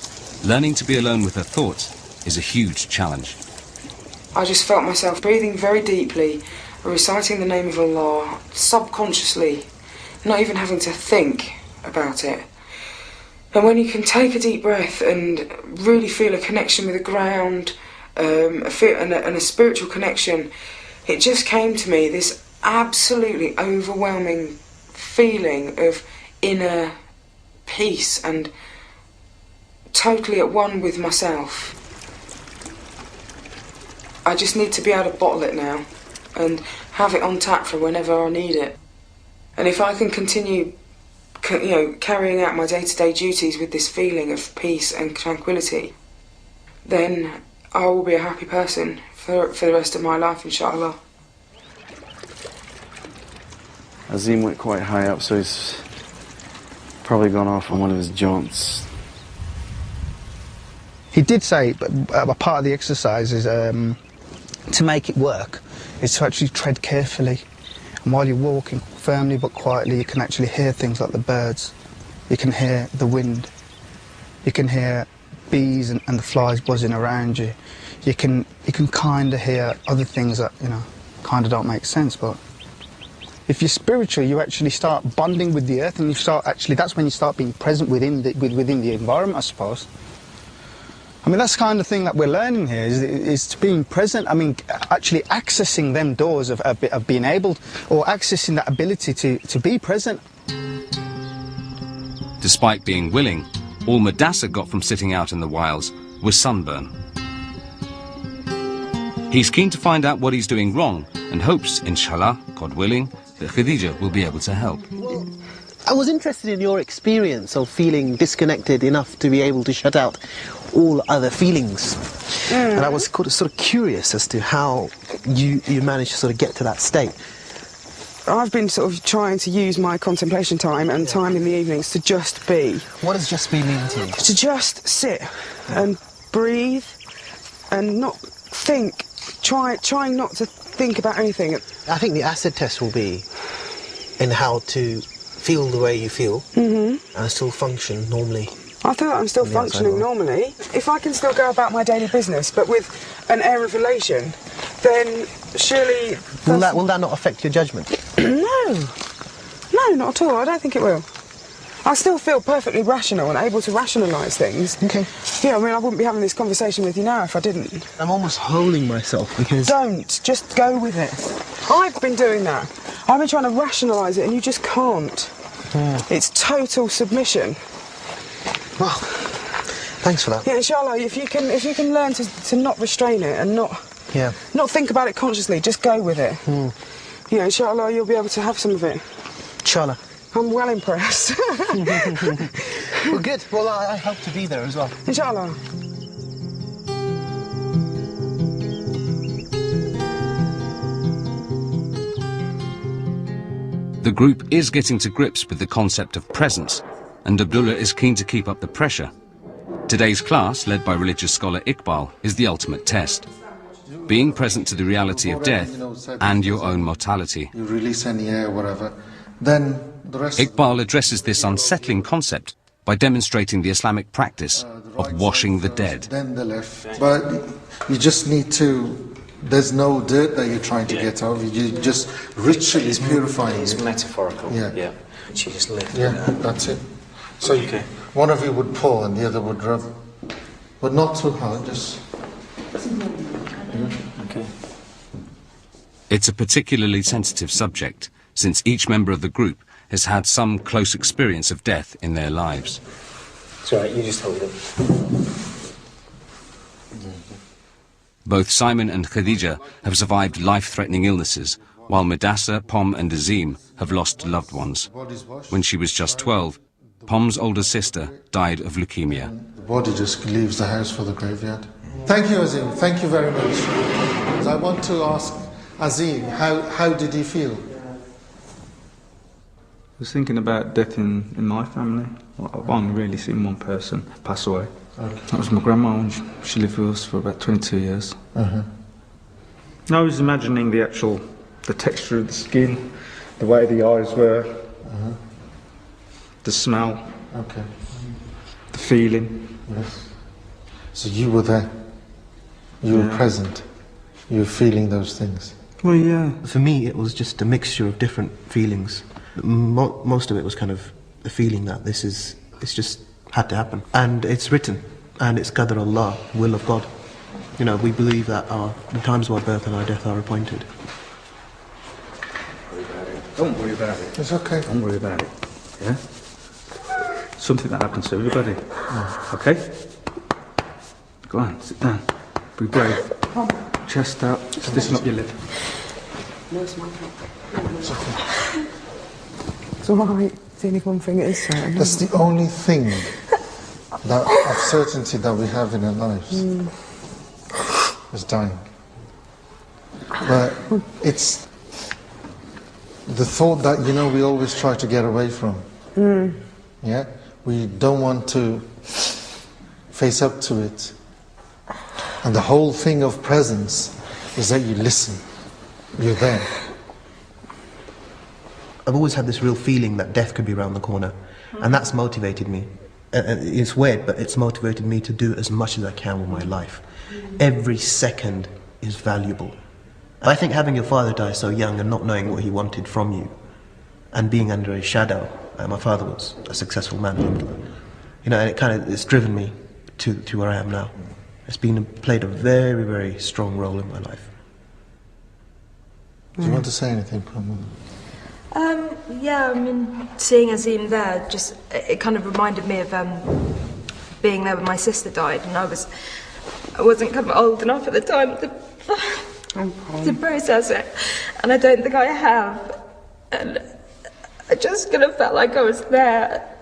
learning to be alone with her thoughts is a huge challenge. I just felt myself breathing very deeply, reciting the name of Allah subconsciously, not even having to think about it. And when you can take a deep breath and really feel a connection with the ground, and a spiritual connection, it just came to me, this absolutely overwhelming feeling of inner peace and totally at one with myself. I just need to be able to bottle it now and have it on tap for whenever I need it. And if I can continue, carrying out my day-to-day duties with this feeling of peace and tranquility, then I will be a happy person for the rest of my life, inshallah. Azim went quite high up, so he's probably gone off on one of his jaunts. He did say a part of the exercise is to make it work is to actually tread carefully, and while you're walking firmly but quietly, you can actually hear things like the birds, you can hear the wind, you can hear bees and the flies buzzing around you. You can kind of hear other things that kind of don't make sense, but if you're spiritual, you actually start bonding with the earth, and that's when you start being present within the environment, I suppose. I mean, that's the kind of thing that we're learning here, is to being present. I mean, actually accessing them doors of being able, or accessing that ability to be present. Despite being willing, all Madassa got from sitting out in the wilds was sunburn. He's keen to find out what he's doing wrong and hopes, inshallah, God willing, that Khadija will be able to help. I was interested in your experience of feeling disconnected enough to be able to shut out all other feelings. And I was sort of curious as to how you managed to sort of get to that state. I've been sort of trying to use my contemplation time and time in the evenings to just be. What does just be mean to you? To just sit and breathe and not think. Trying not to think about anything. I think the acid test will be in how to feel the way you feel and still function normally. I feel like I'm still functioning normally. If I can still go about my daily business, but with an air of elation, then surely... Will that not affect your judgment? No, not at all. I don't think it will. I still feel perfectly rational and able to rationalise things. Okay. Yeah, I mean, I wouldn't be having this conversation with you now if I didn't. I'm almost holding myself because... Don't. Just go with it. I've been doing that. I've been trying to rationalise it and you just can't. It's total submission. Well, thanks for that. Yeah, inshallah, if you can learn to not restrain it and not think about it consciously, just go with it. Yeah, inshallah, you'll be able to have some of it. Inshallah. I'm well impressed. Well, good. Well, I hope to be there as well. Inshallah. The group is getting to grips with the concept of presence, and Abdullah is keen to keep up the pressure. Today's class, led by religious scholar Iqbal, is the ultimate test. Being present to the reality of death and your own mortality. You release any air, whatever, then the rest... Iqbal addresses this unsettling concept by demonstrating the Islamic practice of washing the dead. Then the left. But you just need to... There's no dirt that you're trying to get out of. You just ritually purifying it. It's metaphorical. Yeah. She just lift. Yeah, that's it. So one of you would pull and the other would rub. But not too hard, just... Okay. It's a particularly sensitive subject, since each member of the group has had some close experience of death in their lives. It's all right, you just hold it. Both Simon and Khadija have survived life-threatening illnesses, while Midassa, Pom and Azim have lost loved ones. When she was just 12, Pom's older sister died of leukemia. The body just leaves the house for the graveyard. Thank you, Azim. Thank you very much. I want to ask Azim, how did he feel? I was thinking about death in my family. I've only really seen one person pass away. Okay. That was my grandma, and she lived with us for about 22 years. Uh-huh. I was imagining the texture of the skin, the way the eyes were, the smell, the feeling. Yes. So you were there. You were present. You were feeling those things. Well, yeah. For me, it was just a mixture of different feelings. Most of it was kind of the feeling that it's just had to happen. And it's written, and it's Qadr Allah, will of God. You know, we believe that the times of our birth and our death are appointed. Don't worry about it. It's okay. Don't worry about it. Yeah? Something that happens to everybody. Okay? Go on, sit down. Be brave. Chest out. Stiffen up your lip. No, it's my fault. It's alright. It's the only one thing it is certain. That's the only thing of certainty that we have in our lives is dying. But it's the thought that, we always try to get away from. Yeah? We don't want to face up to it. And the whole thing of presence is that you listen. You're there. I've always had this real feeling that death could be around the corner, and that's motivated me. And it's weird, but it's motivated me to do as much as I can with my life. Every second is valuable. I think having your father die so young and not knowing what he wanted from you, and being under his shadow, my father was a successful man, and it's driven me to where I am now. It's played a very, very strong role in my life. Do you want to say anything, Pam? Yeah, I mean, seeing Azim there, it kind of reminded me of being there when my sister died, and I wasn't kind of old enough at the time to process it, and I don't think I have. And I just kind of felt like I was there.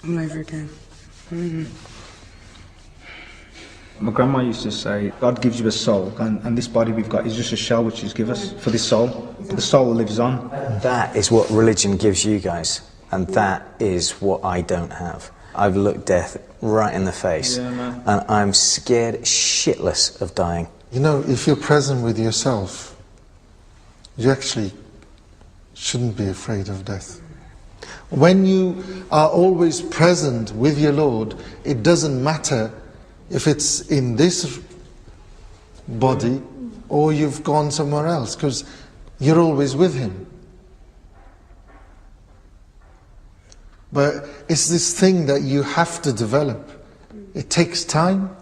All over again. Mm. My grandma used to say, God gives you a soul, and this body we've got is just a shell which He's given us for this soul. The soul lives on. That is what religion gives you guys, and that is what I don't have. I've looked death right in the face, and I'm scared shitless of dying. You know, if you're present with yourself, you actually shouldn't be afraid of death. When you are always present with your Lord, it doesn't matter if it's in this body or you've gone somewhere else, because you're always with Him. But it's this thing that you have to develop. It takes time.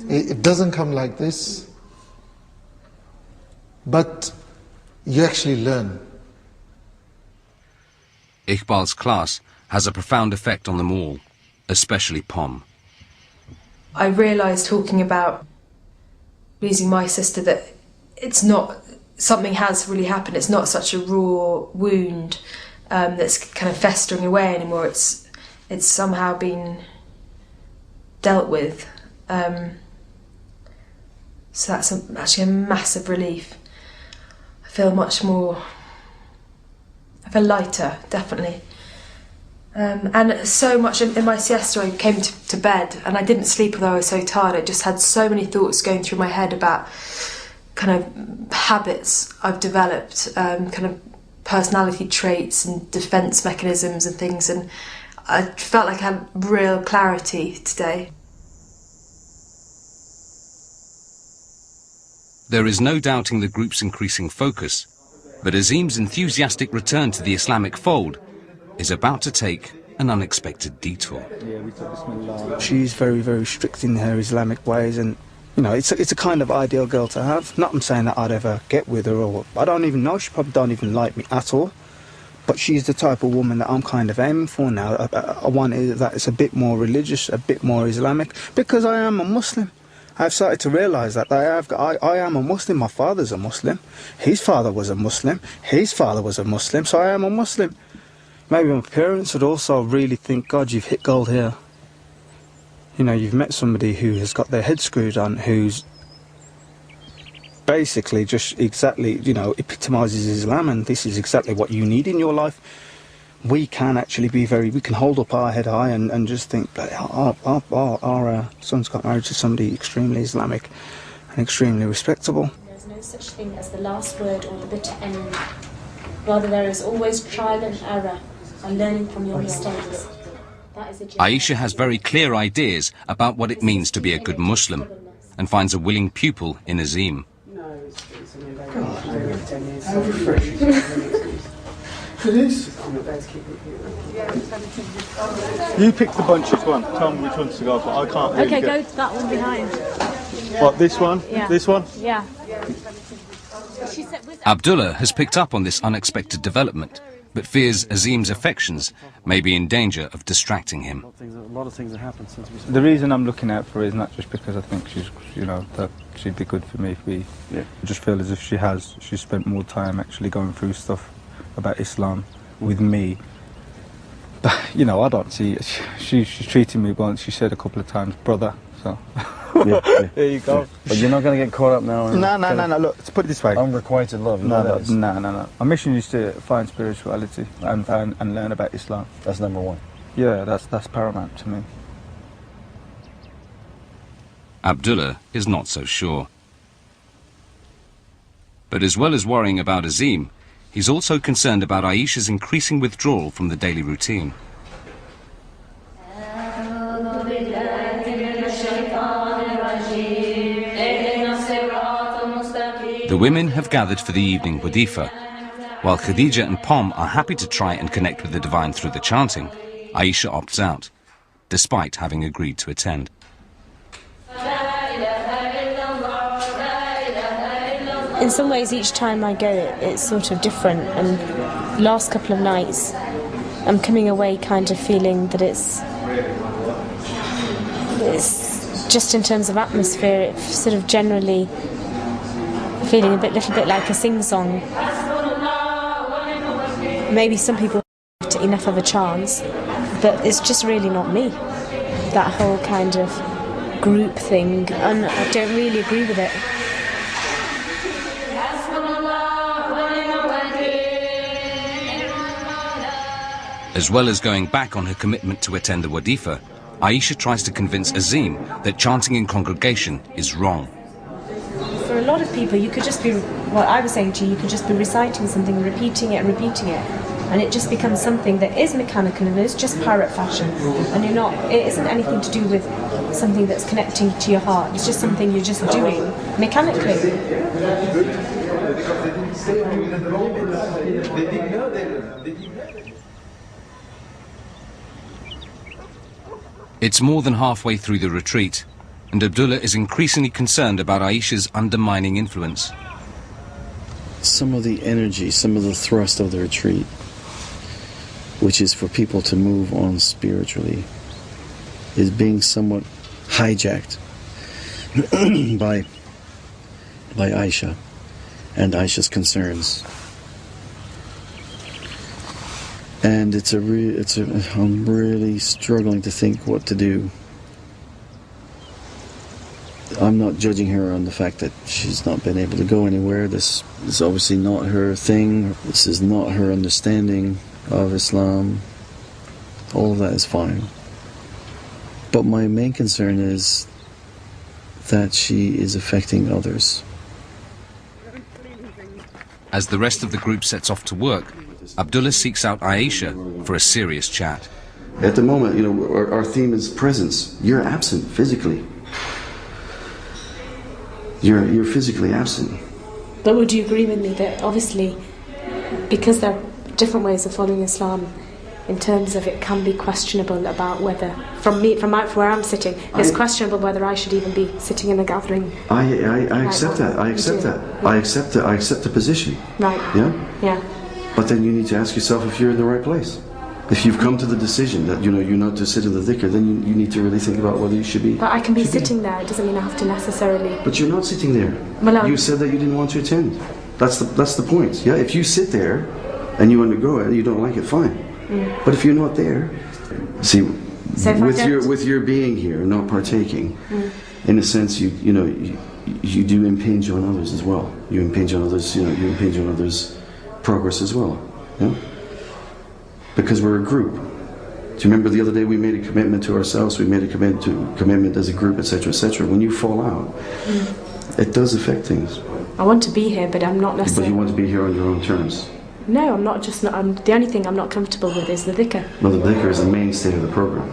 It doesn't come like this. But you actually learn. Iqbal's class has a profound effect on them all, especially Pom. I realised talking about losing my sister that it's not, something has really happened. It's not such a raw wound that's kind of festering away anymore. It's somehow been dealt with. So that's actually a massive relief. I feel much more, I feel lighter, definitely. And so much in my siesta, I came to bed and I didn't sleep although I was so tired. I just had so many thoughts going through my head about kind of habits I've developed, kind of personality traits and defence mechanisms and things, and I felt like I had real clarity today. There is no doubting the group's increasing focus, but Azim's enthusiastic return to the Islamic fold is about to take an unexpected detour. She's very, very strict in her Islamic ways, and you know, it's a kind of ideal girl to have. Not I'm saying that I'd ever get with her, or I don't even know. She probably don't even like me at all. But she's the type of woman that I'm kind of aiming for now. I want that it's a bit more religious, a bit more Islamic, because I am a Muslim. I've started to realise that I am a Muslim. My father's a Muslim. His father was a Muslim. His father was a Muslim. So I am a Muslim. Maybe my parents would also really think, God, you've hit gold here. You know, you've met somebody who has got their head screwed on, who's basically just exactly, you know, epitomises Islam, and this is exactly what you need in your life. We can actually be we can hold up our head high and just think, our son's got married to somebody extremely Islamic and extremely respectable. There's no such thing as the last word or the bitter end. Rather, there is always trial and error and learning from your mistakes. Aisha has very clear ideas about what it means to be a good Muslim and finds a willing pupil in Azim. It is. You pick the bunchiest one. Tell me which ones to go for. I can't really Okay, go to that one behind. What, this one? Yeah. This one? Yeah. Abdullah has picked up on this unexpected development, but fears Azim's affections may be in danger of distracting him. A lot of things have happened since we spoke. The reason I'm looking out for her is not just because I think she's, you know, that she'd be good for me if we just feel as if she's spent more time actually going through stuff about Islam with me. But, you know, I don't see it. She's treating me once, she said a couple of times, brother, so. There you go. But you're not going to get caught up now. No, look, let's put it this way. Unrequited love. No. Our mission is to find spirituality and learn about Islam. That's number one. Yeah, that's paramount to me. Abdullah is not so sure. But as well as worrying about Azim, he's also concerned about Aisha's increasing withdrawal from the daily routine. The women have gathered for the evening wadifa. While Khadija and Pom are happy to try and connect with the divine through the chanting, Aisha opts out, despite having agreed to attend. In some ways, each time I go, it's sort of different. And the last couple of nights, I'm coming away kind of feeling that it's just in terms of atmosphere, it's sort of generally feeling little bit like a sing-song. maybe some people have enough of a chance, but it's just really not me. That whole kind of group thing, and I don't really agree with it. As well as going back on her commitment to attend the Wadifa, Aisha tries to convince Azim that chanting in congregation is wrong. For a lot of people, you could just be, what I was saying to you, you could just be reciting something, repeating it, and it just becomes something that is mechanical and is just pirate fashion, and you're not, it isn't anything to do with something that's connecting to your heart. It's just something you're just doing mechanically. It's more than halfway through the retreat, and Abdullah is increasingly concerned about Aisha's undermining influence. Some of the energy, some of the thrust of the retreat, which is for people to move on spiritually, is being somewhat hijacked by Aisha and Aisha's concerns. And I'm really struggling to think what to do. I'm not judging her on the fact that she's not been able to go anywhere. This is obviously not her thing. This is not her understanding of Islam. All of that is fine. But my main concern is that she is affecting others. As the rest of the group sets off to work, Abdullah seeks out Aisha for a serious chat. At the moment, you know, our theme is presence. You're absent physically. You're physically absent. But would you agree with me that obviously, because there are different ways of following Islam, in terms of it can be questionable about whether, from where I'm sitting, it's questionable whether I should even be sitting in a gathering. I accept that. I accept that. I accept the position. Right. Yeah? Yeah. But then you need to ask yourself if you're in the right place. If you've come to the decision that you're not to sit in the dhikr, then you need to really think about whether you should be. But I can be sitting there. It doesn't mean I have to necessarily. But you're not sitting there. Well, you said that you didn't want to attend. That's the point. Yeah. If you sit there and you undergo it and you don't like it, fine. Mm. But if you're not there, see, so with your being here, not partaking, in a sense, you do impinge on others as well. You impinge on others. You impinge on others' progress as well. Yeah. Because we're a group. Do you remember the other day we made a commitment to ourselves, we made a commitment as a group, etc., etc. When you fall out, it does affect things. I want to be here, but I'm not necessarily. But you want to be here on your own terms. No, I'm not. The only thing I'm not comfortable with is the dhikr. Well, the dhikr is the mainstay of the program.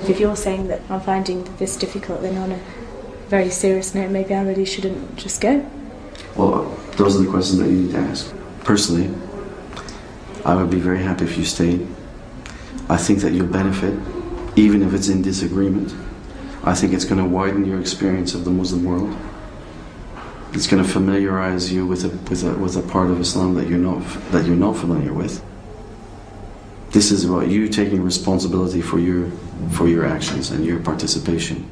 If you're saying that I'm finding this difficult, then on a very serious note, maybe I really shouldn't just go. Well, those are the questions that you need to ask. Personally, I would be very happy if you stayed. I think that you'll benefit, even if it's in disagreement. I think it's going to widen your experience of the Muslim world. It's going to familiarize you with a part of Islam that you're not familiar with. This is about you taking responsibility for your actions and your participation.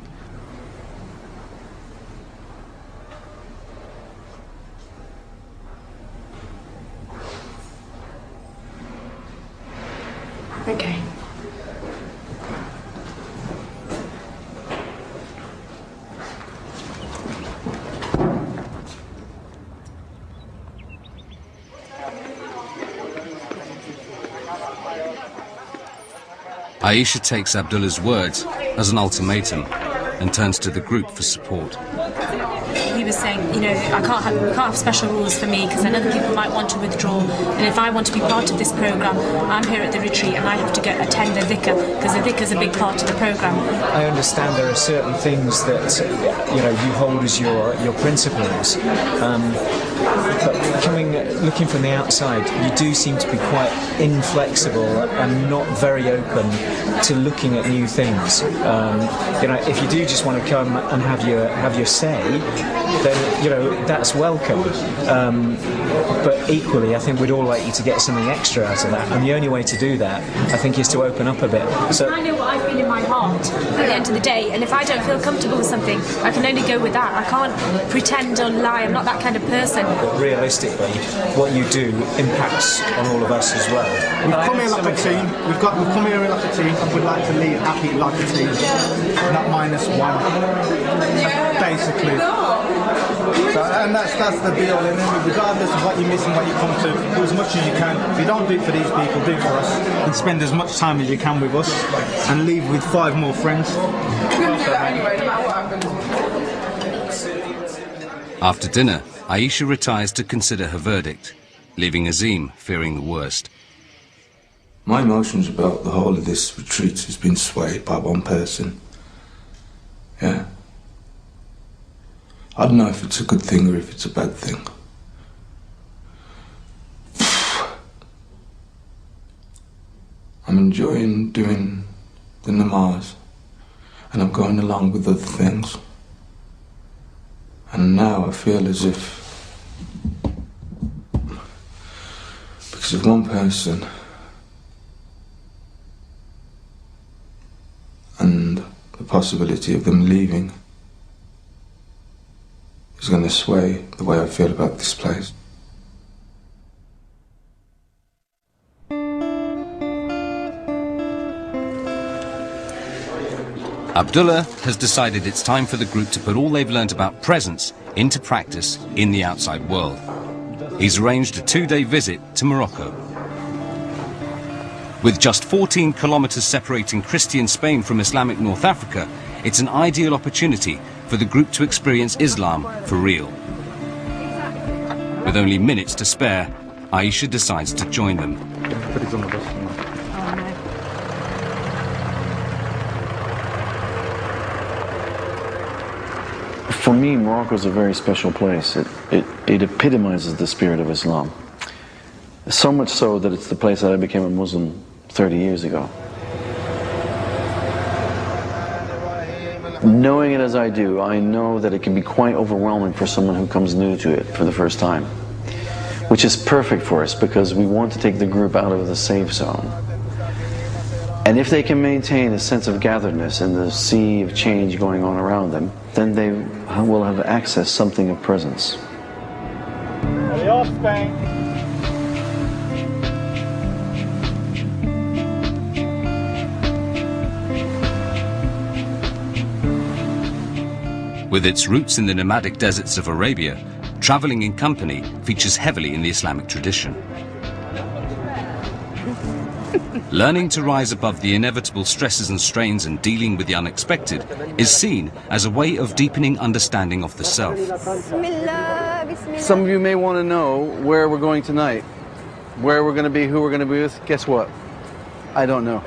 Okay. Aisha takes Abdullah's words as an ultimatum and turns to the group for support. He was saying, you can't have special rules for me because then other people might want to withdraw, and if I want to be part of this programme, I'm here at the retreat and I have to attend the dhikr because the dhikr is a big part of the programme. I understand there are certain things that you hold as your principles, but looking from the outside, you do seem to be quite inflexible and not very open to looking at new things. If you do just want to come and have your say, then, you know, that's welcome. But equally, I think we'd all like you to get something extra out of that, and the only way to do that, I think, is to open up a bit. So I know what I feel in my heart at the end of the day, and if I don't feel comfortable with something, I can only go with that. I can't pretend or lie. I'm not that kind of person. But realistically, what you do impacts on all of us as well. We've come here like a team. We've come here like a team, and we'd like to leave happy like a team, not -1, basically. So, and that's the be all in it. Regardless of what you miss and what you come to, do as much as you can. If you don't do it for these people, do it for us. And spend as much time as you can with us, and leave with 5 more friends. After dinner, Aisha retires to consider her verdict, leaving Azim fearing the worst. My emotions about the whole of this retreat has been swayed by one person. Yeah. I don't know if it's a good thing or if it's a bad thing. I'm enjoying doing the namaz, and I'm going along with other things. And now I feel as if, because of one person and the possibility of them leaving, is going to sway the way I feel about this place. Abdullah has decided it's time for the group to put all they've learnt about presence into practice in the outside world. He's arranged a 2-day visit to Morocco. With just 14 kilometers separating Christian Spain from Islamic North Africa, it's an ideal opportunity for the group to experience Islam for real. With only minutes to spare, Aisha decides to join them. For me, Morocco is a very special place. It epitomizes the spirit of Islam. So much so that it's the place that I became a Muslim 30 years ago. Knowing it as I do, I know that it can be quite overwhelming for someone who comes new to it for the first time. Which is perfect for us because we want to take the group out of the safe zone. And if they can maintain a sense of gatheredness in the sea of change going on around them, then they will have access to something of presence. With its roots in the nomadic deserts of Arabia, travelling in company features heavily in the Islamic tradition. Learning to rise above the inevitable stresses and strains and dealing with the unexpected is seen as a way of deepening understanding of the self. Some of you may want to know where we're going tonight, where we're going to be, who we're going to be with. Guess what? I don't know.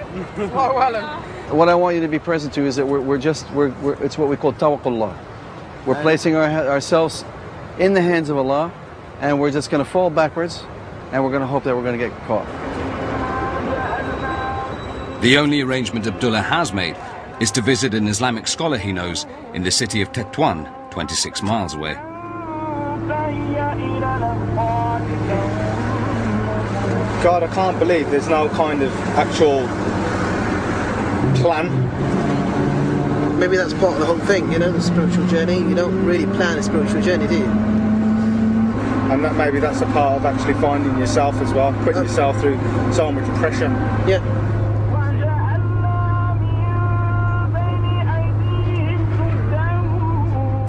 What I want you to be present to is that it's what we call tawakkullah. We're placing ourselves in the hands of Allah, and we're just going to fall backwards, and we're going to hope that we're going to get caught. The only arrangement Abdullah has made is to visit an Islamic scholar he knows in the city of Tetuan, 26 miles away. God, I can't believe there's no kind of actual plan. Maybe that's part of the whole thing, you know, the spiritual journey. You don't really plan a spiritual journey, do you? And that maybe that's a part of actually finding yourself as well, putting yourself through so much pressure. Yeah.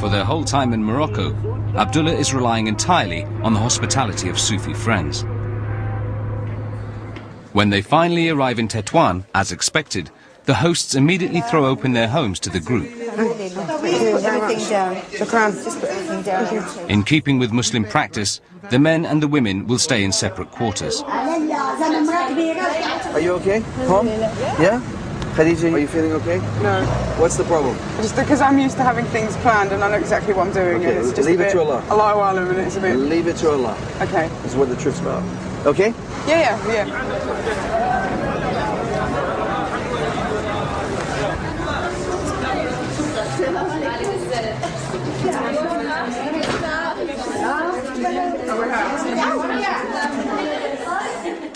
For their whole time in Morocco, Abdullah is relying entirely on the hospitality of Sufi friends. When they finally arrive in Tetuan, as expected, the hosts immediately throw open their homes to the group. In keeping with Muslim practice, the men and the women will stay in separate quarters. Are you okay? Home? Yeah? Khadija, are you feeling okay? No. What's the problem? Just because I'm used to having things planned and I know exactly what I'm doing. Okay, and it's just leave it to Allah. Allahu Alam, and it's a bit... Leave it to Allah. Okay. This is what the trip's about. Okay? Yeah.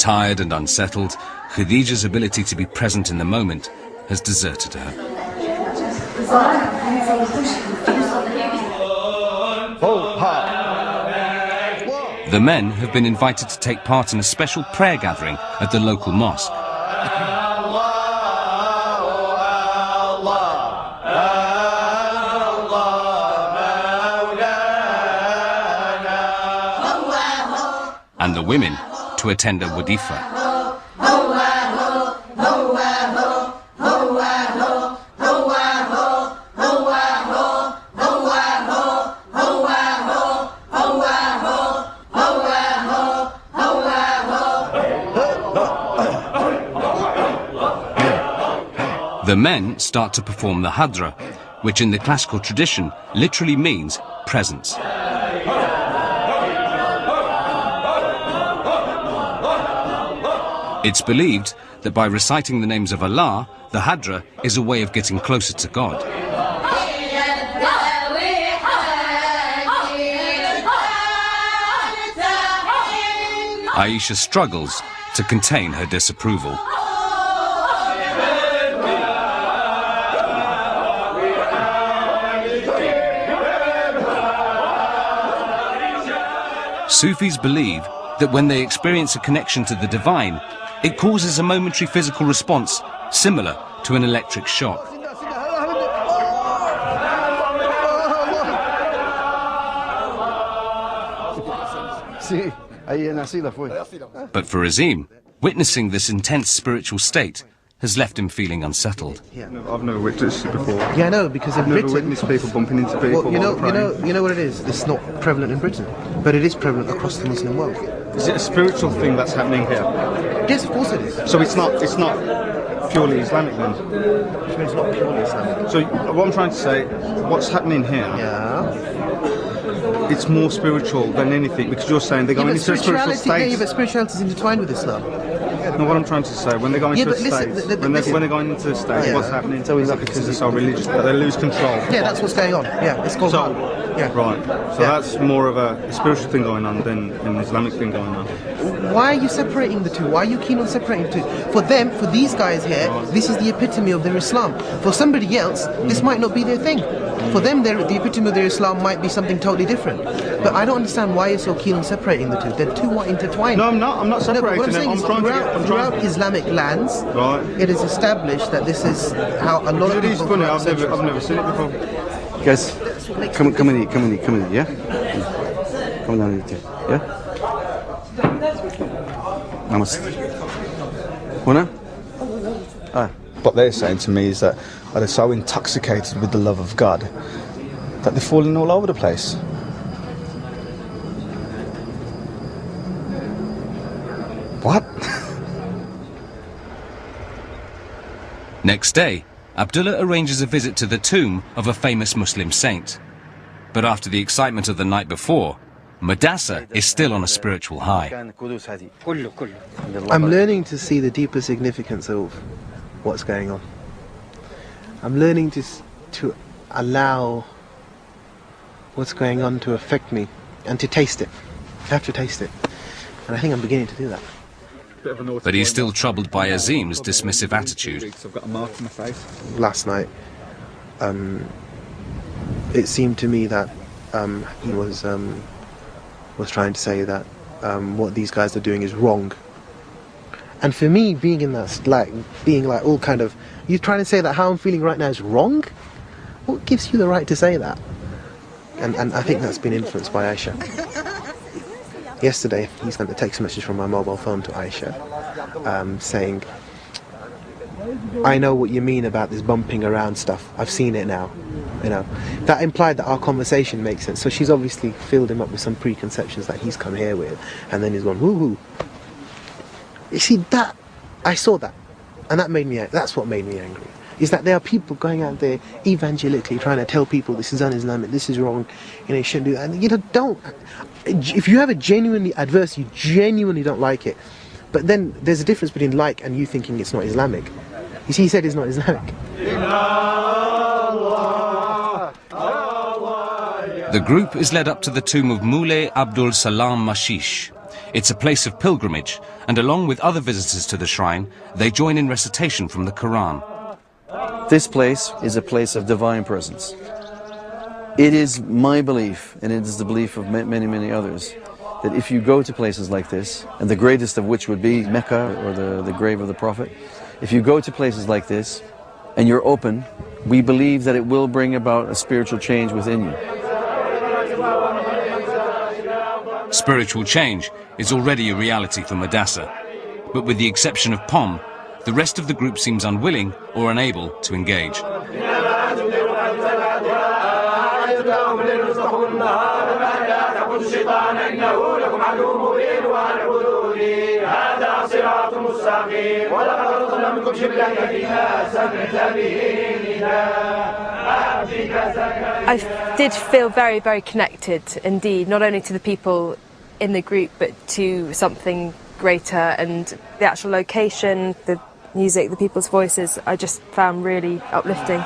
Tired and unsettled, Khadija's ability to be present in the moment has deserted her. The men have been invited to take part in a special prayer gathering at the local mosque. And the women to attend a wadifa. The men start to perform the hadra, which in the classical tradition literally means presence. It's believed that by reciting the names of Allah, the hadra is a way of getting closer to God. Aisha struggles to contain her disapproval. Sufis believe that when they experience a connection to the divine, it causes a momentary physical response similar to an electric shock. But for Azim, witnessing this intense spiritual state has left him feeling unsettled. Yeah. I've never witnessed it before. Yeah, I know, because in I've never Britain, witnessed people bumping into people. Well, you know what it is. It's not prevalent in Britain, but it is prevalent across the Muslim world. Is it a spiritual thing that's happening here? Yes, of course it is. So it's not purely Islamic then? It's not purely Islamic. So what I'm trying to say, what's happening here? Yeah. It's more spiritual than anything, because you're saying they're going into a spiritual state. Yeah, but spirituality is intertwined with Islam. No, what I'm trying to say, when they go into a state, when they're going into a state, what's happening? So is that because they're so religious that they lose control? Yeah, that's what's going on. Yeah, it's called. Yeah. Right. So that's more of a spiritual thing going on than an Islamic thing going on. Why are you separating the two? Why are you keen on separating the two? For them, for these guys here, this is the epitome of their Islam. For somebody else, this might not be their thing. For them, the epitome of their Islam might be something totally different. But I don't understand why you're so keen on separating the two. They're too intertwined. No, I'm not. I'm not separating them. I'm trying throughout Islamic lands, right, it is established that this is how a lot of people. It is funny. I've never seen it before. Guys, come in here, yeah? Come down here, yeah? Namaste. Wanna? What they're saying to me is that they're so intoxicated with the love of God that they're falling all over the place. What? Next day, Abdullah arranges a visit to the tomb of a famous Muslim saint. But after the excitement of the night before, Madassa is still on a spiritual high. I'm learning to see the deeper significance of what's going on. I'm learning to allow what's going on to affect me and to taste it. I have to taste it. And I think I'm beginning to do that. But he's still troubled by Azim's dismissive attitude. I've got a mark on my face. Last night, it seemed to me that he was trying to say that what these guys are doing is wrong. And for me, being in that, being all kind of, you're trying to say that how I'm feeling right now is wrong? What gives you the right to say that? And I think that's been influenced by Aisha. Yesterday, he sent a text message from my mobile phone to Aisha, saying, I know what you mean about this bumping around stuff. I've seen it now. You know, that implied that our conversation makes sense. So she's obviously filled him up with some preconceptions that he's come here with, and then he's gone, woo-hoo. You see, that, I saw that, and that's what made me angry. Is that there are people going out there evangelically trying to tell people this is un-Islamic, this is wrong, you shouldn't do that. And, don't. If you have a genuinely adverse, you genuinely don't like it. But then there's a difference between like and you thinking it's not Islamic. You see, he said it's not Islamic. The group is led up to the tomb of Moulay Abdul Salam Mashish. It's a place of pilgrimage, and along with other visitors to the shrine, they join in recitation from the Quran. This place is a place of divine presence. It is my belief, and it is the belief of many, many others, that if you go to places like this, and the greatest of which would be Mecca or the grave of the Prophet, if you go to places like this and you're open, we believe that it will bring about a spiritual change within you. Spiritual change is already a reality for Madassa, but with the exception of Pom, the rest of the group seems unwilling or unable to engage. I did feel very, very connected indeed, not only to the people in the group but to something greater, and the actual location, the music, the people's voices, I just found really uplifting.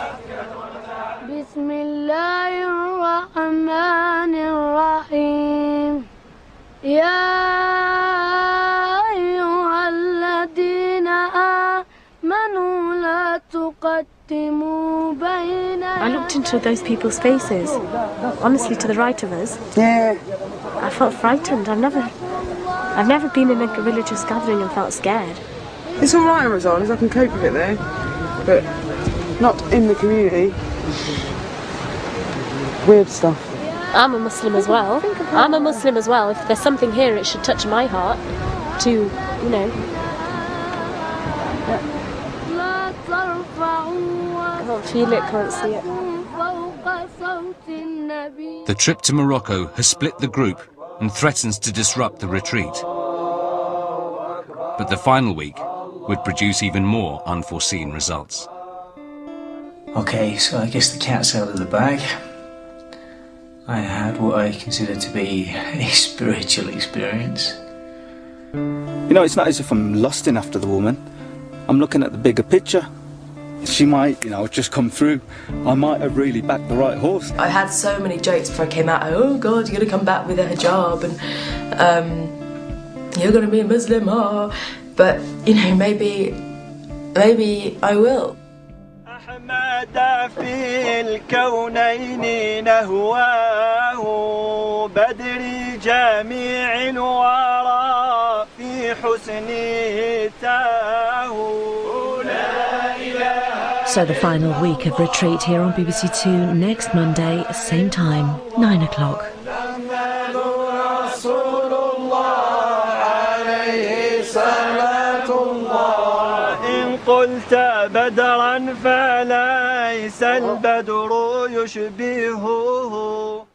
I looked into those people's faces, honestly, to the right of us. Yeah. I felt frightened. I've never been in a religious gathering and felt scared. It's all right, as long as I can cope with it there, but not in the community. Weird stuff. I'm a Muslim as well. If there's something here, it should touch my heart to, you know. Can't feel it, can't see it. The trip to Morocco has split the group and threatens to disrupt the retreat. But the final week would produce even more unforeseen results. Okay, so I guess the cat's out of the bag. I had what I consider to be a spiritual experience. You know, it's not as if I'm lusting after the woman. I'm looking at the bigger picture. She might, you know, just come through. I might have really backed the right horse. I had so many jokes before I came out. Oh God, you're going to come back with a hijab and you're going to be a Muslim. Oh. But, you know, maybe I will. في الكونين نهواه بدر جميع الورى في حسنه تاه. So the final week of retreat here on BBC Two next Monday, same time, 9 o'clock. قلت بدرا فليس البدر يشبهه.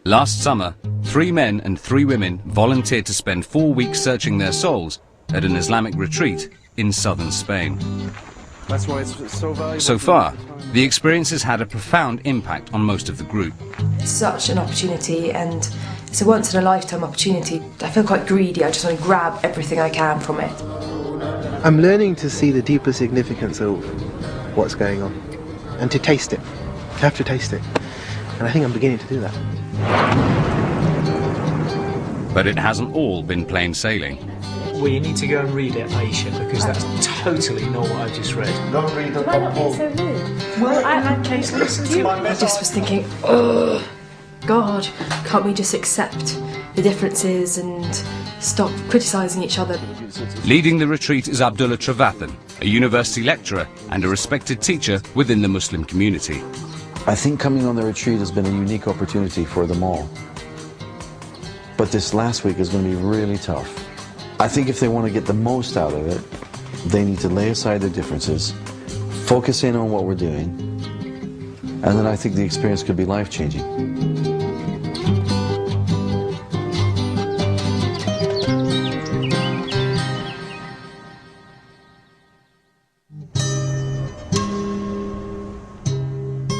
Last summer, 3 men and 3 women volunteered to spend 4 weeks searching their souls at an Islamic retreat in southern Spain. That's why it's so valuable. So far, the experience has had a profound impact on most of the group. It's such an opportunity, and it's a once-in-a-lifetime opportunity. I feel quite greedy. I just want to grab everything I can from it. I'm learning to see the deeper significance of what's going on and to taste it. I have to taste it. And I think I'm beginning to do that. But it hasn't all been plain sailing. Well, you need to go and read it, Aisha, because that's totally not what I just read. Don't read the book. So rude? Well, I just was thinking, oh, God, can't we just accept the differences and stop criticising each other? Leading the retreat is Abdullah Trevathan, a university lecturer and a respected teacher within the Muslim community. I think coming on the retreat has been a unique opportunity for them all. But this last week is going to be really tough. I think if they want to get the most out of it, they need to lay aside their differences, focus in on what we're doing, and then I think the experience could be life-changing.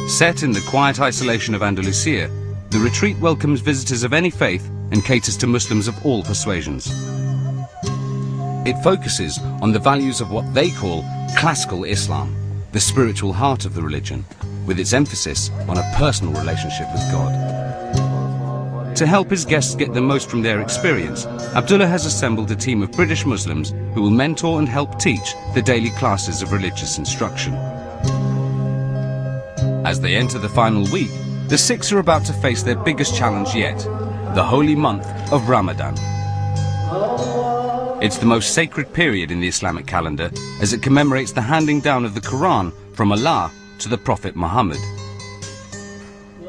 Set in the quiet isolation of Andalusia, the retreat welcomes visitors of any faith and caters to Muslims of all persuasions. It focuses on the values of what they call classical Islam, the spiritual heart of the religion, with its emphasis on a personal relationship with God. To help his guests get the most from their experience, Abdullah has assembled a team of British Muslims who will mentor and help teach the daily classes of religious instruction. As they enter the final week, the Sikhs are about to face their biggest challenge yet, the holy month of Ramadan. It's the most sacred period in the Islamic calendar as it commemorates the handing down of the Quran from Allah to the Prophet Muhammad.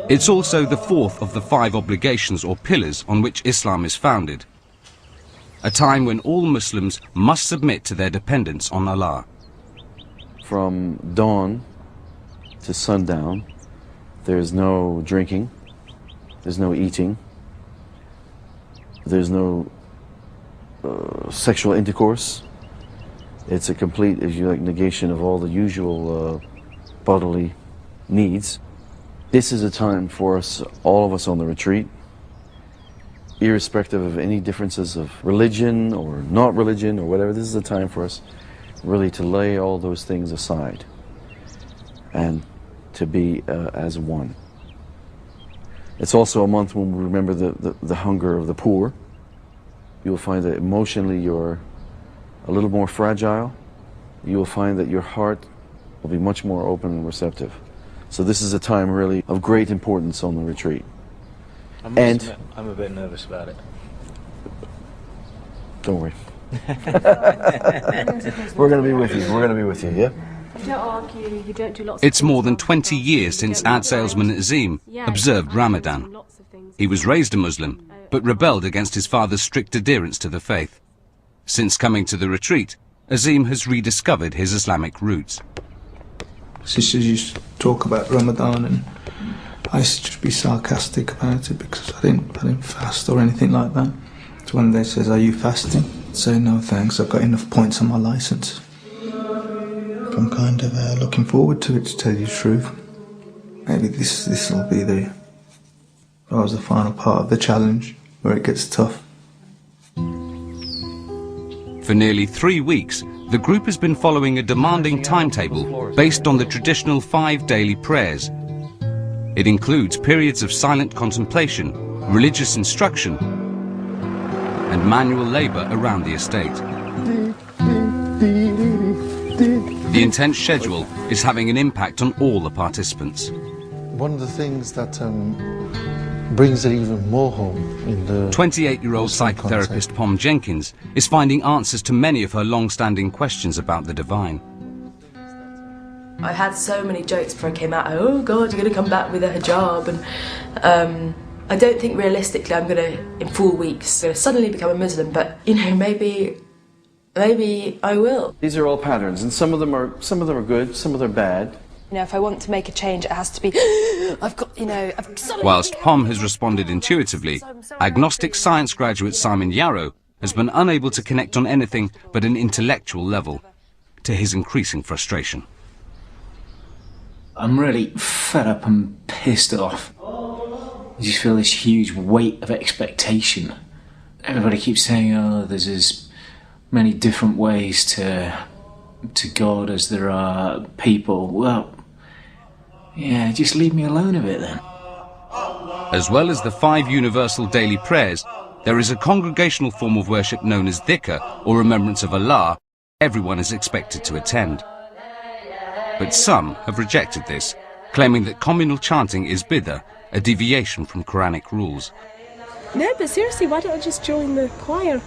It's also the fourth of the 5 obligations or pillars on which Islam is founded, a time when all Muslims must submit to their dependence on Allah. From dawn to sundown, there's no drinking, there's no eating, there's no sexual intercourse. It's a complete, if you like, negation of all the usual bodily needs. This is a time for us, all of us on the retreat, irrespective of any differences of religion or not religion or whatever. This is a time for us really to lay all those things aside and to be as one. It's also a month when we remember the hunger of the poor. You'll find that emotionally you're a little more fragile. You'll find that your heart will be much more open and receptive. So this is a time really of great importance on the retreat. I'm a bit nervous about it. Don't worry. We're going to be with you. We're going to be with you, yeah? You don't argue, you don't do lots It's more than 20 years since ad salesman Azim observed Ramadan. He was raised a Muslim, but rebelled against his father's strict adherence to the faith. Since coming to the retreat, Azim has rediscovered his Islamic roots. Sisters used to talk about Ramadan, and I used to just be sarcastic about it because I didn't fast or anything like that. So when they says, "Are you fasting?" I'd say, "No thanks, I've got enough points on my licence." I'm kind of looking forward to it, to tell you the truth. Maybe this will be the final part of the challenge where it gets tough. For nearly 3 weeks, the group has been following a demanding timetable based on the traditional 5 daily prayers. It includes periods of silent contemplation, religious instruction, and manual labour around the estate. The intense schedule is having an impact on all the participants. One of the things that brings it even more home in the 28-year-old psychotherapist Pom Jenkins is finding answers to many of her long-standing questions about the divine. I had so many jokes before I came out. Oh God, you're going to come back with a hijab, and I don't think realistically I'm going to, in 4 weeks, suddenly become a Muslim. But you know, maybe I will. These are all patterns, and some of them are good, some of them are bad. You know, if I want to make a change, it has to be. Whilst Pom has responded intuitively, agnostic science graduate Simon Yarrow has been unable to connect on anything but an intellectual level, to his increasing frustration. I'm really fed up and pissed off. I just feel this huge weight of expectation. Everybody keeps saying, "Oh, there's as many different ways to God as there are people." Well, yeah, just leave me alone a bit then. As well as the 5 universal daily prayers, there is a congregational form of worship known as dhikr, or remembrance of Allah. Everyone is expected to attend. But some have rejected this, claiming that communal chanting is bid'ah, a deviation from Quranic rules. No, but seriously, why don't I just join the choir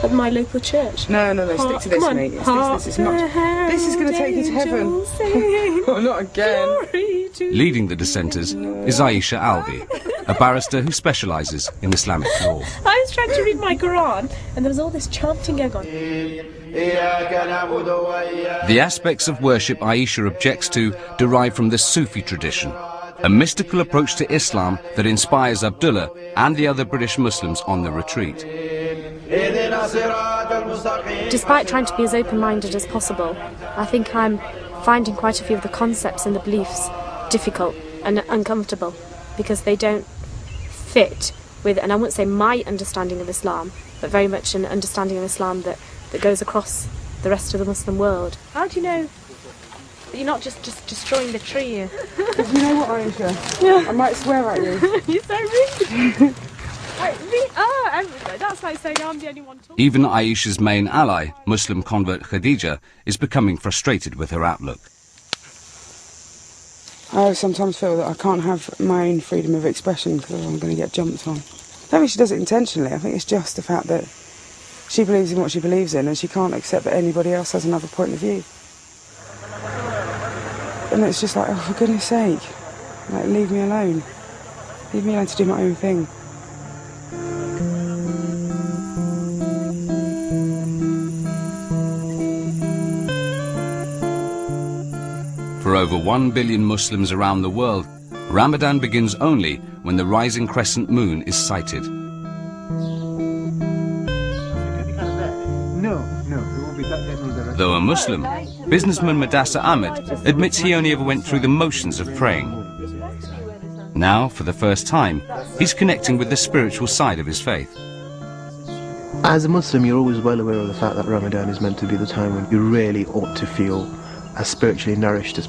at my local church? No, stick to this, mate. This is going to take you to heaven. Oh, not again. Leading the dissenters is Aisha Alvi, a barrister who specialises in Islamic law. I was trying to read my Quran, and there was all this chanting going on. The aspects of worship Aisha objects to derive from the Sufi tradition, a mystical approach to Islam that inspires Abdullah and the other British Muslims on the retreat. Despite trying to be as open-minded as possible, I think I'm finding quite a few of the concepts and the beliefs difficult and uncomfortable because they don't fit with, and I wouldn't say my understanding of Islam, but very much an understanding of Islam that goes across the rest of the Muslim world. How do you know you're not just destroying the tree here. You know what, Aisha? Yeah. I might swear at you. You're so rude. That's like saying I'm the only one talking. Even Aisha's main ally, Muslim convert Khadija, is becoming frustrated with her outlook. I sometimes feel that I can't have my own freedom of expression because I'm going to get jumped on. I don't think she does it intentionally. I think it's just the fact that she believes in what she believes in and she can't accept that anybody else has another point of view. And it's just like, oh, for goodness sake, like, leave me alone. Leave me alone to do my own thing. For over 1 billion Muslims around the world, Ramadan begins only when the rising crescent moon is sighted. Though a Muslim, businessman Madassa Ahmed admits he only ever went through the motions of praying. Now, for the first time, he's connecting with the spiritual side of his faith. As a Muslim, you're always well aware of the fact that Ramadan is meant to be the time when you really ought to feel as spiritually nourished as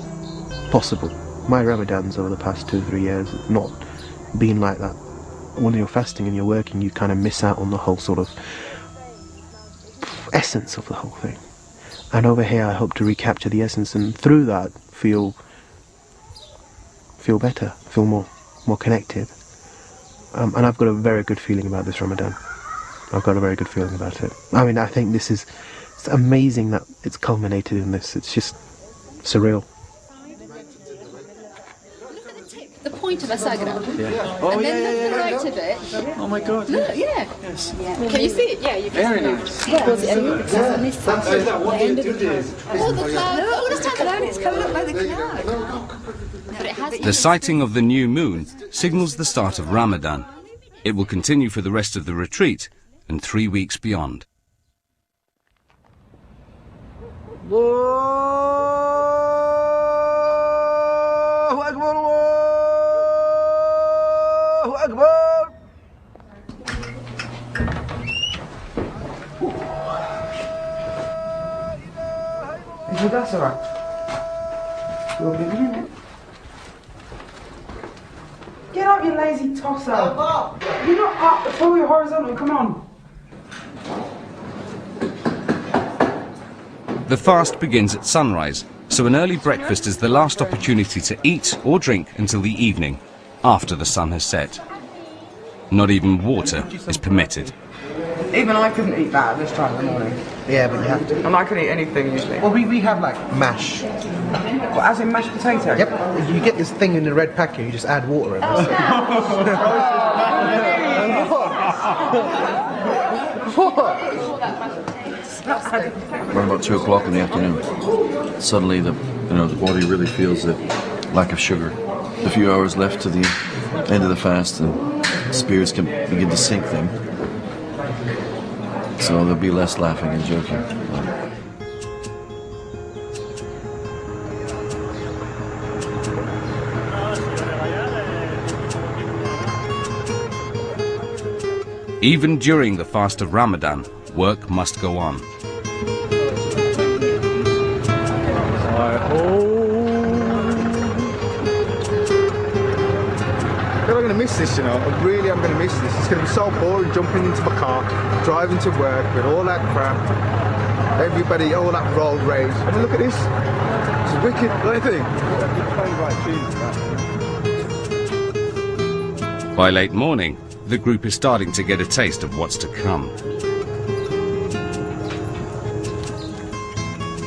possible. My Ramadans over the past 2 or 3 years have not been like that. When you're fasting and you're working, you kind of miss out on the whole sort of essence of the whole thing. And over here I hope to recapture the essence and through that feel better, feel more connected. And I've got a very good feeling about this Ramadan. I've got a very good feeling about it. I mean, I think it's amazing that it's culminated in this. It's just surreal. The point of a sagra. Yeah. Oh, and yeah, then yeah, the yeah, right yeah. of it. Oh my God. Look, yeah. Yes. Can you see it? Yeah, you can Very see nice. it. Yeah. Was it a mist? Oh, the cloud. Oh, let's take a look. It's coming up by the cloud. The sighting of the new moon signals the start of Ramadan. It will continue for the rest of the retreat and 3 weeks beyond. Allahu Akbar, Allahu Akbar. Is your gas alright? You'll be in it. Get up, you lazy tosser. You're not up at all, you're horizontal, come on. The fast begins at sunrise, so an early breakfast is the last opportunity to eat or drink until the evening, after the sun has set. Not even water is permitted. Even I couldn't eat that at this time in the morning. Yeah, but you have to. And I could eat anything usually. Well, we have like mash. Well, as in mashed potato? Yep. You get this thing in the red packet, you just add water in it. Around about 2 o'clock in the afternoon, suddenly the body really feels the lack of sugar. A few hours left to the end of the fast, and spirits can begin to sink them. So there'll be less laughing and joking. Even during the fast of Ramadan, work must go on. I'm going to miss this, you know. I really am going to miss this. It's going to be so boring jumping into my car, driving to work with all that crap, everybody, all that road rage. I mean, look at this. It's wicked, don't you think? By late morning, the group is starting to get a taste of what's to come.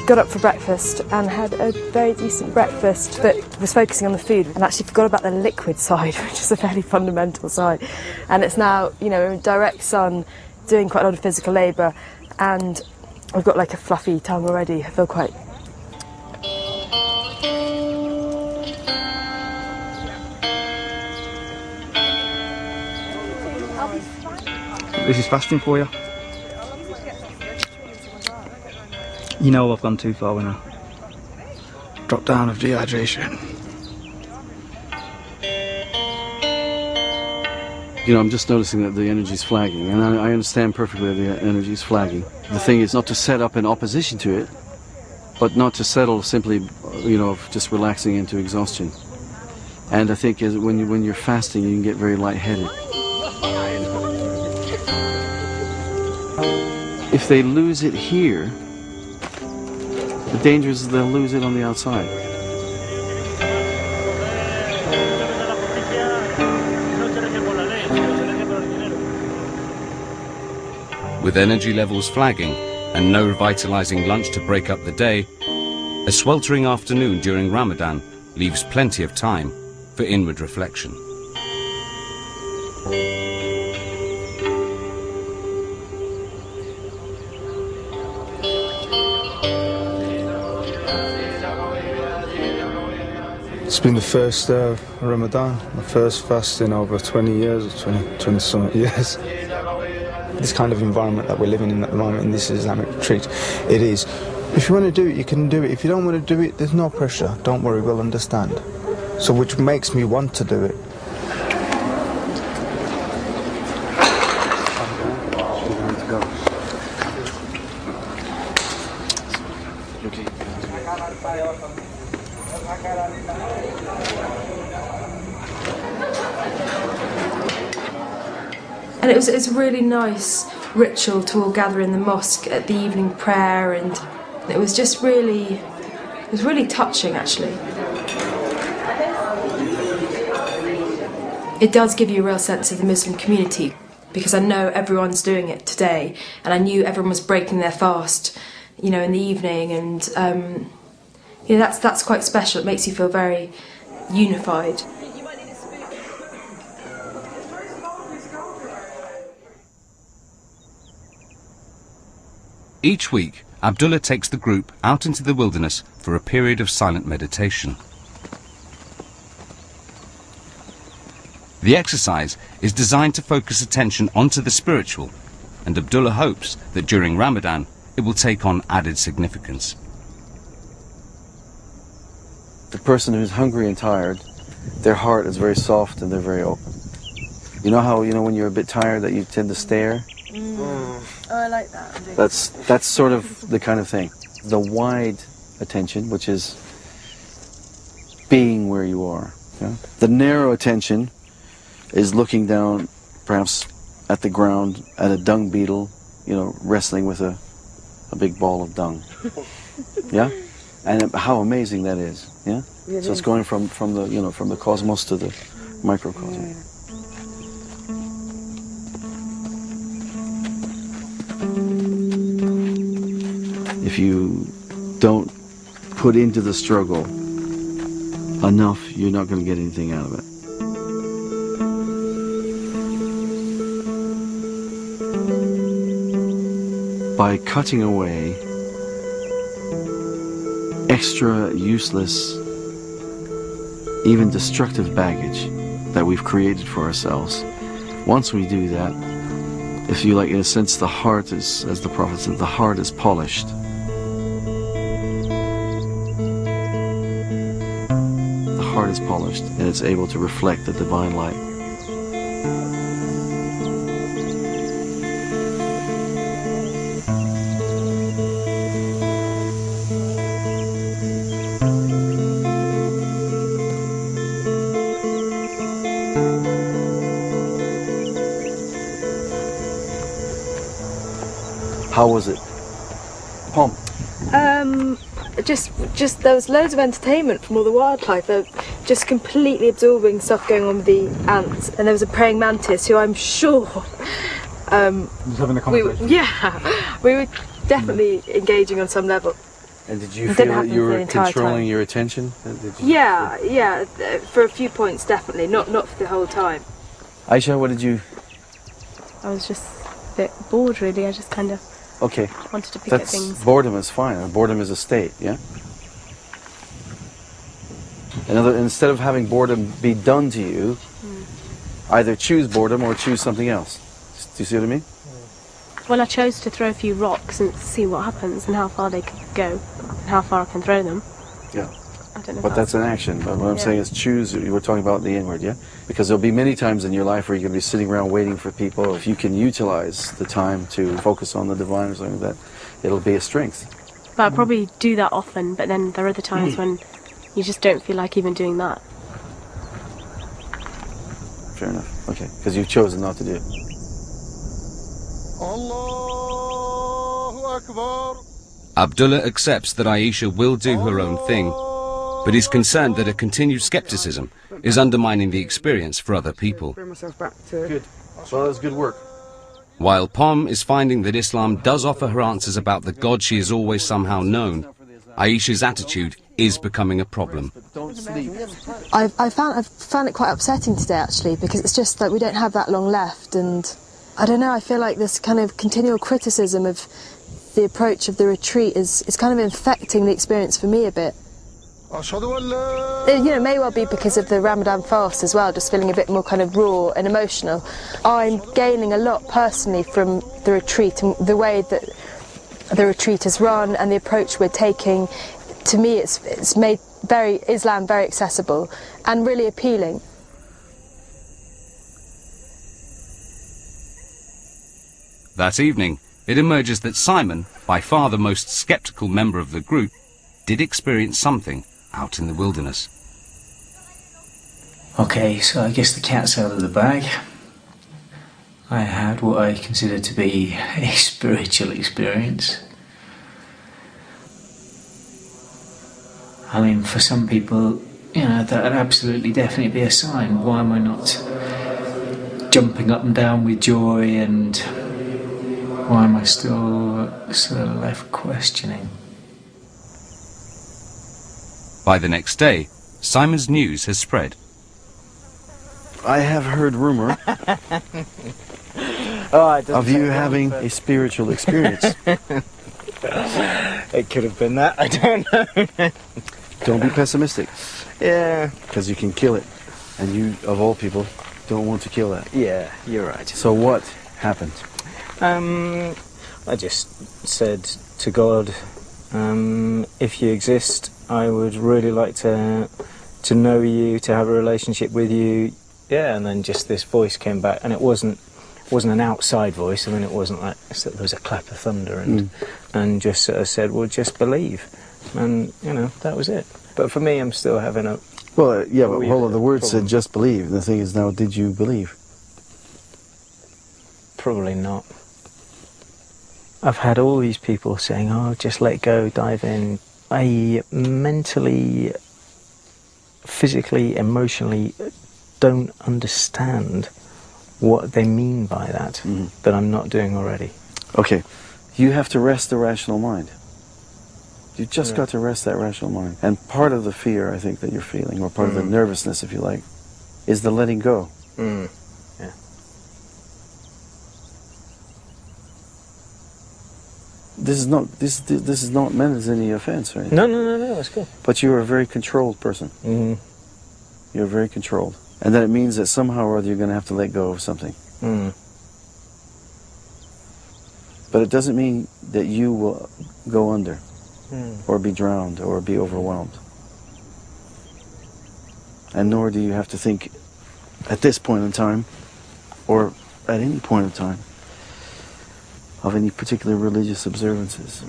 Got up for breakfast and had a very decent breakfast that was focusing on the food and actually forgot about the liquid side, which is a fairly fundamental side. And it's now, you know, in direct sun, doing quite a lot of physical labour, and I've got like a fluffy tongue already. I feel quite... This is fasting for you. You know I've gone too far when I drop down of dehydration. You know, I'm just noticing that the energy's flagging, and I understand perfectly that the energy's flagging. The thing is not to set up in opposition to it, but not to settle simply you know, of just relaxing into exhaustion. And I think when you're fasting, you can get very lightheaded. If they lose it here, the danger is they'll lose it on the outside. With energy levels flagging and no revitalizing lunch to break up the day, a sweltering afternoon during Ramadan leaves plenty of time for inward reflection. It's been the first Ramadan, my first fast in over 20 years, or 20 some years. This kind of environment that we're living in at the moment in this Islamic retreat, it is. If you want to do it, you can do it. If you don't want to do it, there's no pressure. Don't worry, we'll understand. So which makes me want to do it. And it was a really nice ritual to all gather in the mosque at the evening prayer, and it was just really touching actually. It does give you a real sense of the Muslim community, because I know everyone's doing it today, and I knew everyone was breaking their fast, you know, in the evening, and you know, that's quite special. It makes you feel very unified. Each week, Abdullah takes the group out into the wilderness for a period of silent meditation. The exercise is designed to focus attention onto the spiritual, and Abdullah hopes that during Ramadan it will take on added significance. The person who's hungry and tired, their heart is very soft and they're very open. You know how, you know, when you're a bit tired that you tend to stare? Oh, I like that. That's sort of the kind of thing. The wide attention, which is being where you are. Yeah? The narrow attention is looking down, perhaps at the ground, at a dung beetle, you know, wrestling with a big ball of dung. Yeah? And how amazing that is. Yeah? It So it's is. going from the, you know, from the cosmos to the microcosm. If you don't put into the struggle enough, you're not going to get anything out of it. By cutting away extra useless, even destructive baggage that we've created for ourselves, once we do that, if you like, in a sense, the heart is, as the Prophet said, the heart is polished. The heart is polished and it's able to reflect the divine light. How was it? Pom? Just there was loads of entertainment from all the wildlife. They're just completely absorbing stuff going on with the ants, and there was a praying mantis who I'm sure Just having a conversation. we were definitely engaging on some level. And did you It feel didn't that happen you for were the entire controlling time. your attention? Yeah, for a few points definitely, not for the whole time. Aisha, what did you... I was just a bit bored really. I just kind of Okay. wanted to pick at That's things. boredom is fine. Boredom is a state, yeah? Instead of having boredom be done to you, either choose boredom or choose something else. Do you see what I mean? Well, I chose to throw a few rocks and see what happens and how far they could go and how far I can throw them. Yeah. I don't know. But that's an action. But what I'm saying is choose. You were talking about the inward, yeah? Because there'll be many times in your life where you're going to be sitting around waiting for people. If you can utilize the time to focus on the divine or something like that, it'll be a strength. But I probably do that often, but then there are other times when you just don't feel like even doing that. Fair enough. Okay, because you've chosen not to do it. Abdullah accepts that Aisha will do her own thing, but is concerned that a continued skepticism is undermining the experience for other people. Bring myself back to... Good. Well, that's good work. While Pom is finding that Islam does offer her answers about the God she has always somehow known, Aisha's attitude is becoming a problem. Don't sleep. I've found it quite upsetting today, actually, because it's just that we don't have that long left, and I don't know, I feel like this kind of continual criticism of the approach of the retreat is kind of infecting the experience for me a bit. It may well be because of the Ramadan fast as well, just feeling a bit more kind of raw and emotional. I'm gaining a lot personally from the retreat and the way that the retreat is run and the approach we're taking. To me, it's made Islam very accessible and really appealing. That evening, it emerges that Simon, by far the most sceptical member of the group, did experience something out in the wilderness. Okay, so I guess the cat's out of the bag. I had what I consider to be a spiritual experience. I mean, for some people, that would absolutely definitely be a sign. Why am I not jumping up and down with joy, and why am I still sort of left questioning? By the next day, Simon's news has spread. I have heard rumor of you having a spiritual experience. It could have been that, I don't know. Don't be pessimistic. Yeah. Because you can kill it. And you, of all people, don't want to kill that. Yeah, you're right. So what happened? I just said to God, if you exist, I would really like to know you, to have a relationship with you. Yeah, and then just this voice came back, and it wasn't an outside voice. I mean, it wasn't like there was a clap of thunder, and just sort of said, well, just believe, and that was it. But for me, I'm still having a... Well, yeah, but hold on, the word said just believe. The thing is now, did you believe? Probably not. I've had all these people saying, oh, just let go, dive in. I mentally, physically, emotionally don't understand what they mean by that, that I'm not doing already. Okay, you have to rest the rational mind. You just got to rest that rational mind. And part of the fear, I think, that you're feeling, or part of the nervousness, if you like, is the letting go. Yeah. This is not meant as any offense, right? No, that's cool. But you're a very controlled person. You're very controlled. And then it means that somehow or other you're going to have to let go of something. But it doesn't mean that you will go under, or be drowned, or be overwhelmed. And nor do you have to think at this point in time, or at any point in time, of any particular religious observances.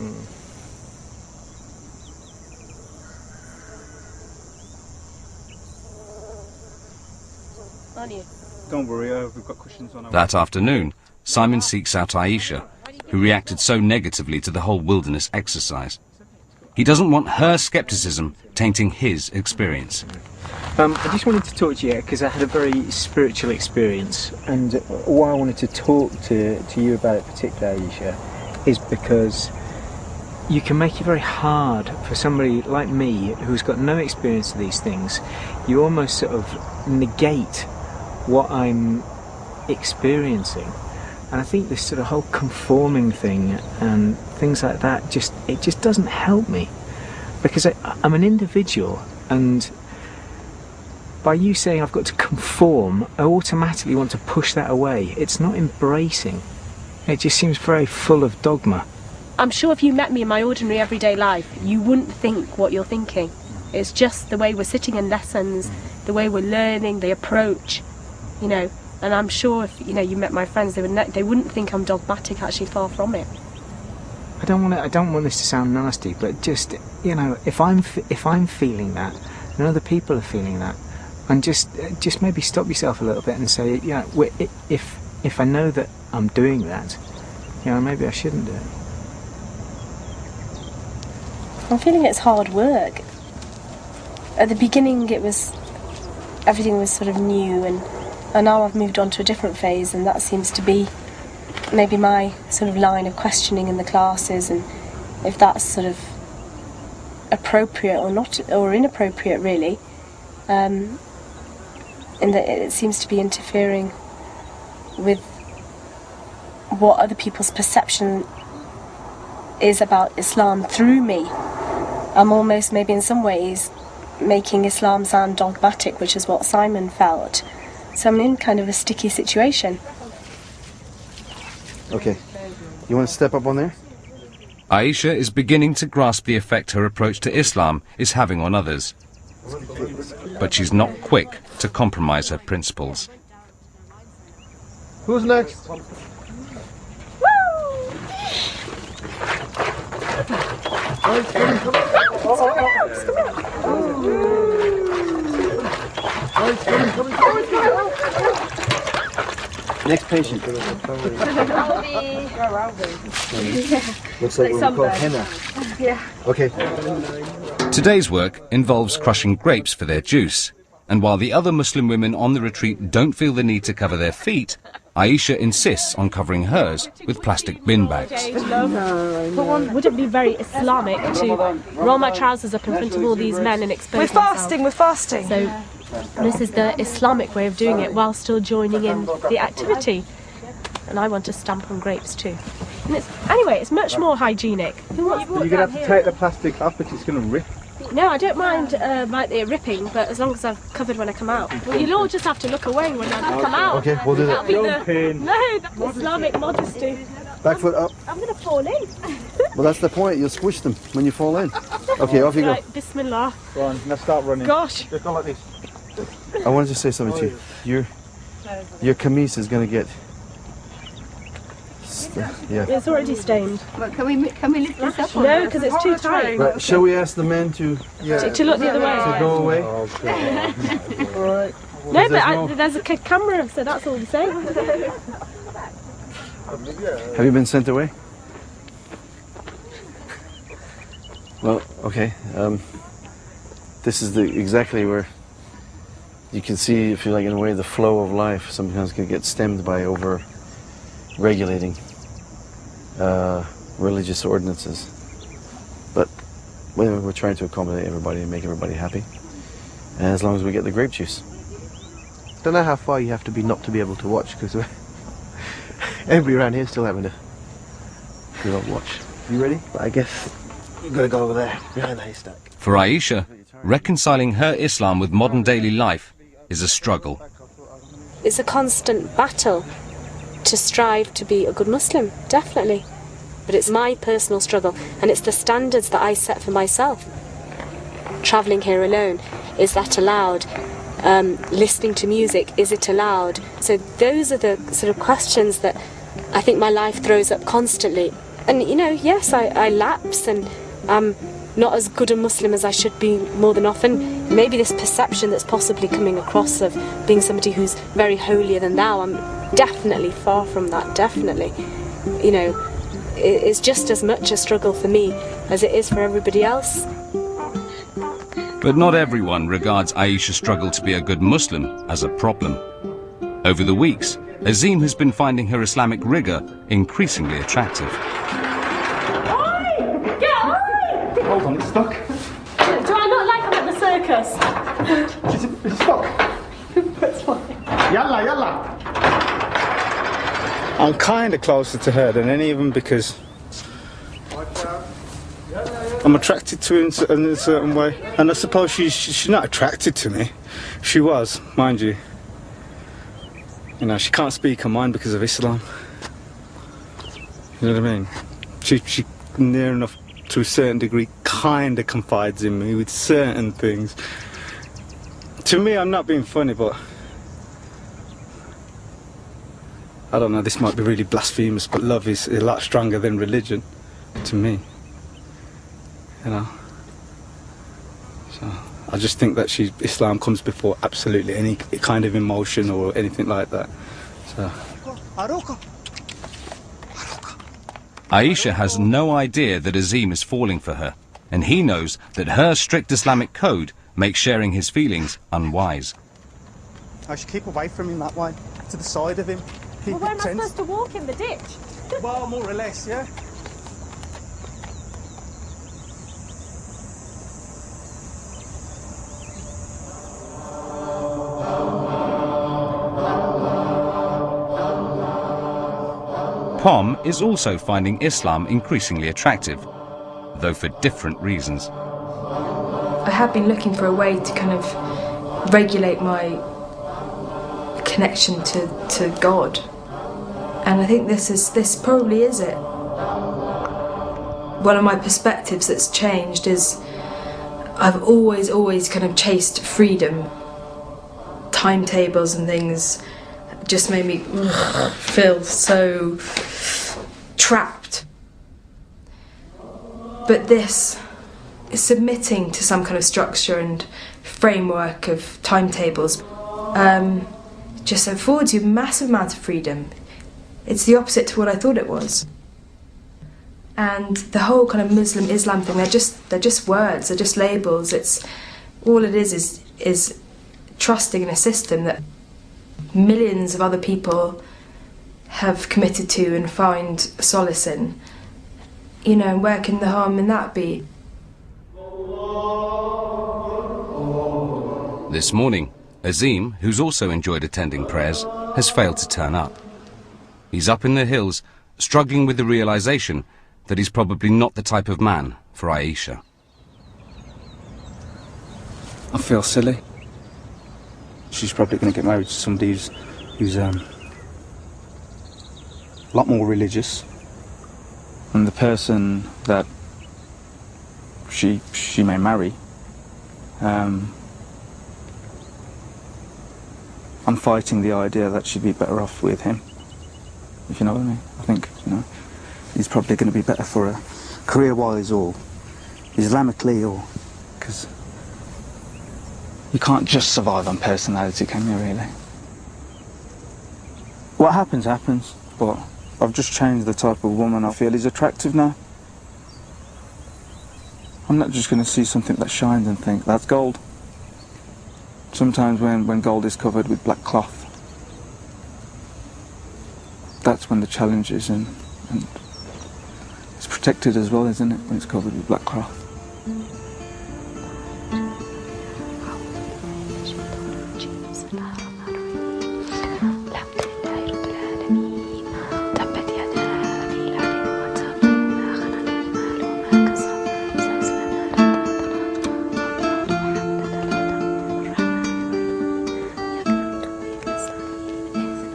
Don't worry, we've got cushions on our... That afternoon, Simon seeks out Aisha, who reacted so negatively to the whole wilderness exercise. He doesn't want her skepticism tainting his experience. I just wanted to talk to you because I had a very spiritual experience, and why I wanted to talk to you about it particularly, Aisha, is because you can make it very hard for somebody like me who's got no experience of these things. You almost sort of negate what I'm experiencing, and I think this sort of whole conforming thing and things like that it just doesn't help me, because I'm an individual, and by you saying I've got to conform, I automatically want to push that away. It's not embracing. It just seems very full of dogma. I'm sure if you met me in my ordinary everyday life, you wouldn't think what you're thinking. It's just the way we're sitting in lessons, the way we're learning, the approach, and I'm sure if you met my friends, they wouldn't think I'm dogmatic. Actually, far from it. don't want this to sound nasty, but just, you know, if I'm feeling that, and other people are feeling that, and just maybe stop yourself a little bit and say, yeah, if I know that I'm doing that, you know, maybe I shouldn't do it. I'm feeling it's hard work. At the beginning, everything was sort of new, and now I've moved on to a different phase, and that seems to be maybe my sort of line of questioning in the classes, and if that's sort of appropriate or not, or inappropriate really, in that it seems to be interfering with what other people's perception is about Islam through me. I'm almost maybe in some ways making Islam sound dogmatic, which is what Simon felt. So I'm in kind of a sticky situation. Okay, you want to step up on there? Aisha is beginning to grasp the effect her approach to Islam is having on others. But she's not quick to compromise her principles. Who's next? Next patient. Looks like we're called henna. Yeah. Okay. Today's work involves crushing grapes for their juice, and while the other Muslim women on the retreat don't feel the need to cover their feet, Aisha insists on covering hers with plastic bin bags. Would it be very Islamic to roll my trousers up in front of all these men and expose myself? We're fasting. So this is the Islamic way of doing it while still joining in the activity. And I want to stamp on grapes too. And it's much more hygienic. You're going to have to take the plastic off, but it's going to rip. No, I don't mind it ripping, but as long as I've covered when I come out. Well, you'll all just have to look away when I come out. Okay, we'll do that. That's Islamic modesty. Back foot up. I'm going to fall in. Well, that's the point. You'll squish them when you fall in. Okay, off you go. Right, Bismillah. Go on, now start running. Gosh. Just go like this. I wanted to say something to you. Your camise is going to get... Yeah. It's already stained. But can we lift this up? No, because it's too tight. Right, shall we ask the men to... To look the other way. To go away? Alright. No, but there's a camera, so that's all the same. Have you been sent away? Well, okay. This is exactly where you can see, if you like, in a way, the flow of life sometimes can get stemmed by over-regulating religious ordinances. But we're trying to accommodate everybody and make everybody happy. And as long as we get the grape juice. Don't know how far you have to be not to be able to watch, because everybody around here is still having to do not watch. You ready? But I guess you've got to go over there, behind the haystack. For Aisha, reconciling her Islam with modern daily life is a struggle. It's a constant battle to strive to be a good Muslim, definitely. But it's my personal struggle, and it's the standards that I set for myself. Travelling here alone, is that allowed? Listening to music, is it allowed? So those are the sort of questions that I think my life throws up constantly. And you know, yes, I lapse, and I'm not as good a Muslim as I should be more than often. Maybe this perception that's possibly coming across of being somebody who's very holier than thou, I'm definitely far from that, definitely. You know, it's just as much a struggle for me as it is for everybody else. But not everyone regards Aisha's struggle to be a good Muslim as a problem. Over the weeks, Azim has been finding her Islamic rigour increasingly attractive. Hold on, it's stuck. Do I look like I'm at the circus? It's stuck. That's fine. Yalla, yalla. I'm kind of closer to her than any of them because I'm attracted to her in a certain way. And I suppose she's not attracted to me. She was, mind you. You know, she can't speak her mind because of Islam. You know what I mean? She near enough to a certain degree kind of confides in me with certain things. To me, I'm not being funny, but I don't know, this might be really blasphemous, but love is a lot stronger than religion. to me. You know. So I just think that Islam comes before absolutely any kind of emotion or anything like that. So. Aisha has no idea that Azim is falling for her, and he knows that her strict Islamic code makes sharing his feelings unwise. I should keep away from him that way, to the side of him. Well, where am I supposed to walk in the ditch? Well, more or less, yeah. Pom is also finding Islam increasingly attractive, though for different reasons. I have been looking for a way to kind of regulate my connection to God, and I think this probably is it. One of my perspectives that's changed is I've always kind of chased freedom. Timetables and things just made me feel so trapped. But this is submitting to some kind of structure and framework of timetables. Just affords you a massive amount of freedom. It's the opposite to what I thought it was. And the whole kind of Muslim-Islam thing, they're just words, they're just labels. It's all it is trusting in a system that millions of other people have committed to and find solace in. You know, and where can the harm in that be? This morning, Azim, who's also enjoyed attending prayers, has failed to turn up. He's up in the hills, struggling with the realization that he's probably not the type of man for Aisha. I feel silly. She's probably going to get married to somebody who's a lot more religious. And the person that she may marry, I'm fighting the idea that she'd be better off with him, if you know what I mean. I think, you know, he's probably going to be better for her, career-wise or Islamically, or because you can't just survive on personality, can you, really? What happens, happens, but I've just changed the type of woman I feel is attractive now. I'm not just going to see something that shines and think, that's gold. Sometimes when gold is covered with black cloth, that's when the challenge is, and it's protected as well, isn't it, when it's covered with black cloth.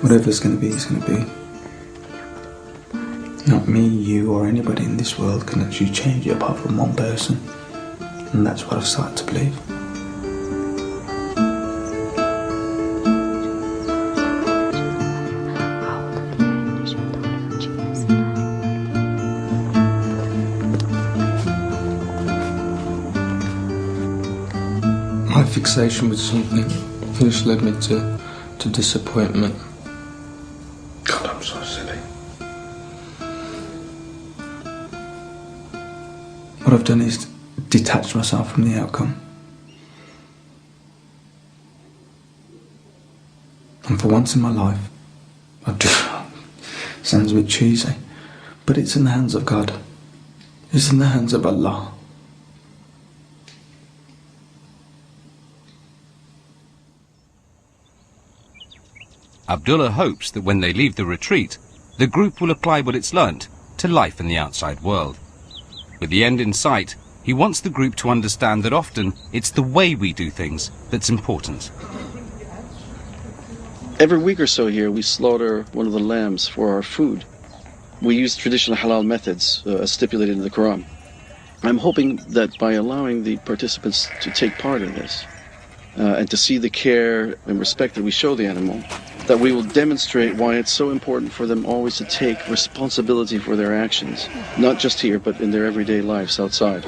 Whatever's going to be is going to be. Not me, you, or anybody in this world can actually change it apart from one person. And that's what I've started to believe. My fixation with something first led me to disappointment. God, I'm so silly. What I've done is detach myself from the outcome. And for once in my life, sounds a bit cheesy, but it's in the hands of God. It's in the hands of Allah. Abdullah hopes that when they leave the retreat, the group will apply what it's learnt to life in the outside world. With the end in sight, he wants the group to understand that often it's the way we do things that's important. Every week or so here, we slaughter one of the lambs for our food. We use traditional halal methods as stipulated in the Quran. I'm hoping that by allowing the participants to take part in this and to see the care and respect that we show the animal, that we will demonstrate why it's so important for them always to take responsibility for their actions, not just here, but in their everyday lives outside.